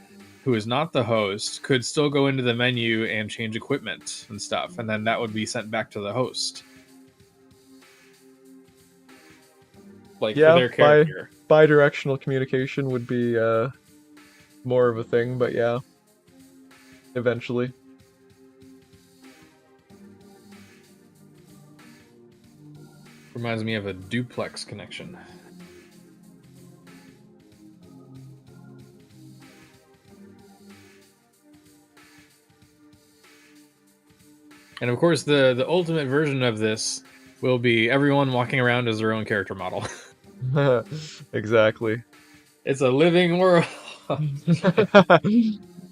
who is not the host, could still go into the menu and change equipment and stuff, and then that would be sent back to the host. Like, Yeah, for their character. Bi-directional communication would be more of a thing, but yeah, eventually. Reminds me of a duplex connection. And of course, the ultimate version of this will be everyone walking around as their own character model. Exactly. It's a living world.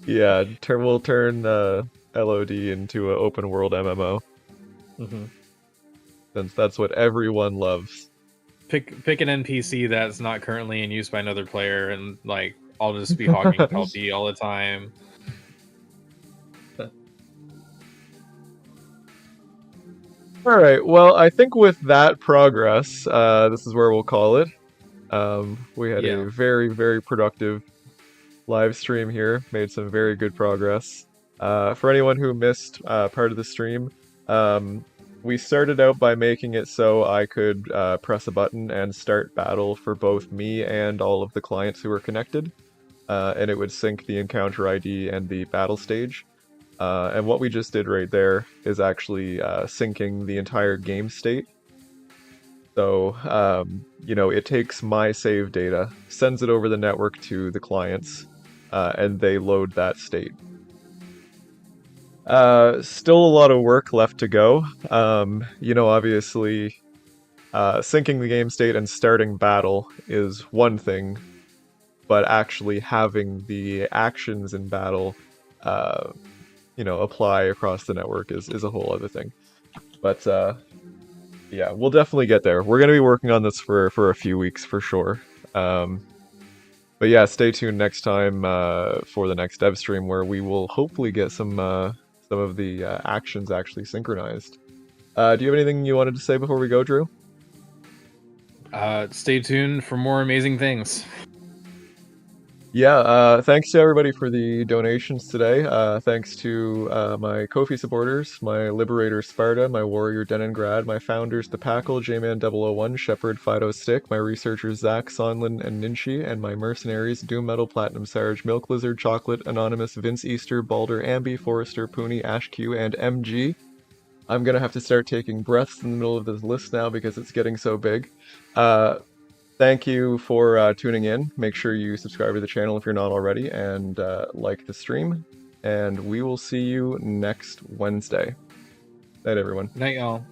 Yeah, we'll turn LOD into an open world MMO. Mm-hmm. Since that's what everyone loves. pick an NPC that's not currently in use by another player, and like I'll just be hogging LP all the time. All right. Well, I think with that progress, this is where we'll call it. We had Yeah. a very, very productive live stream here. Made some very good progress. For anyone who missed part of the stream, we started out by making it so I could press a button and start battle for both me and all of the clients who were connected, and it would sync the encounter ID and the battle stage. And what we just did right there is actually syncing the entire game state. So, it takes my save data, sends it over the network to the clients, and they load that state. Still a lot of work left to go. Obviously, syncing the game state and starting battle is one thing, but actually having the actions in battle apply across the network is a whole other thing. But yeah, we'll definitely get there. We're going to be working on this for a few weeks for sure. But yeah, stay tuned next time for the next dev stream, where we will hopefully get some of the actions actually synchronized. Do you have anything you wanted to say before we go, Drew? Stay tuned for more amazing things. Yeah, thanks to everybody for the donations today. Thanks to my Ko-fi supporters, my Liberator Sparta, my Warrior Deningrad, my founders The Packle, J-Man 001, Shepherd, Fido Stick, my researchers Zach, Sonlin, and Ninchi, and my mercenaries Doom Metal, Platinum Sarge, Milk Lizard, Chocolate, Anonymous, Vince Easter, Balder, Ambi, Forrester, Pooney, AshQ, and MG. I'm gonna have to start taking breaths in the middle of this list now because it's getting so big. Thank you for tuning in. Make sure you subscribe to the channel if you're not already, and like the stream. And we will see you next Wednesday. Night, everyone. Night, y'all.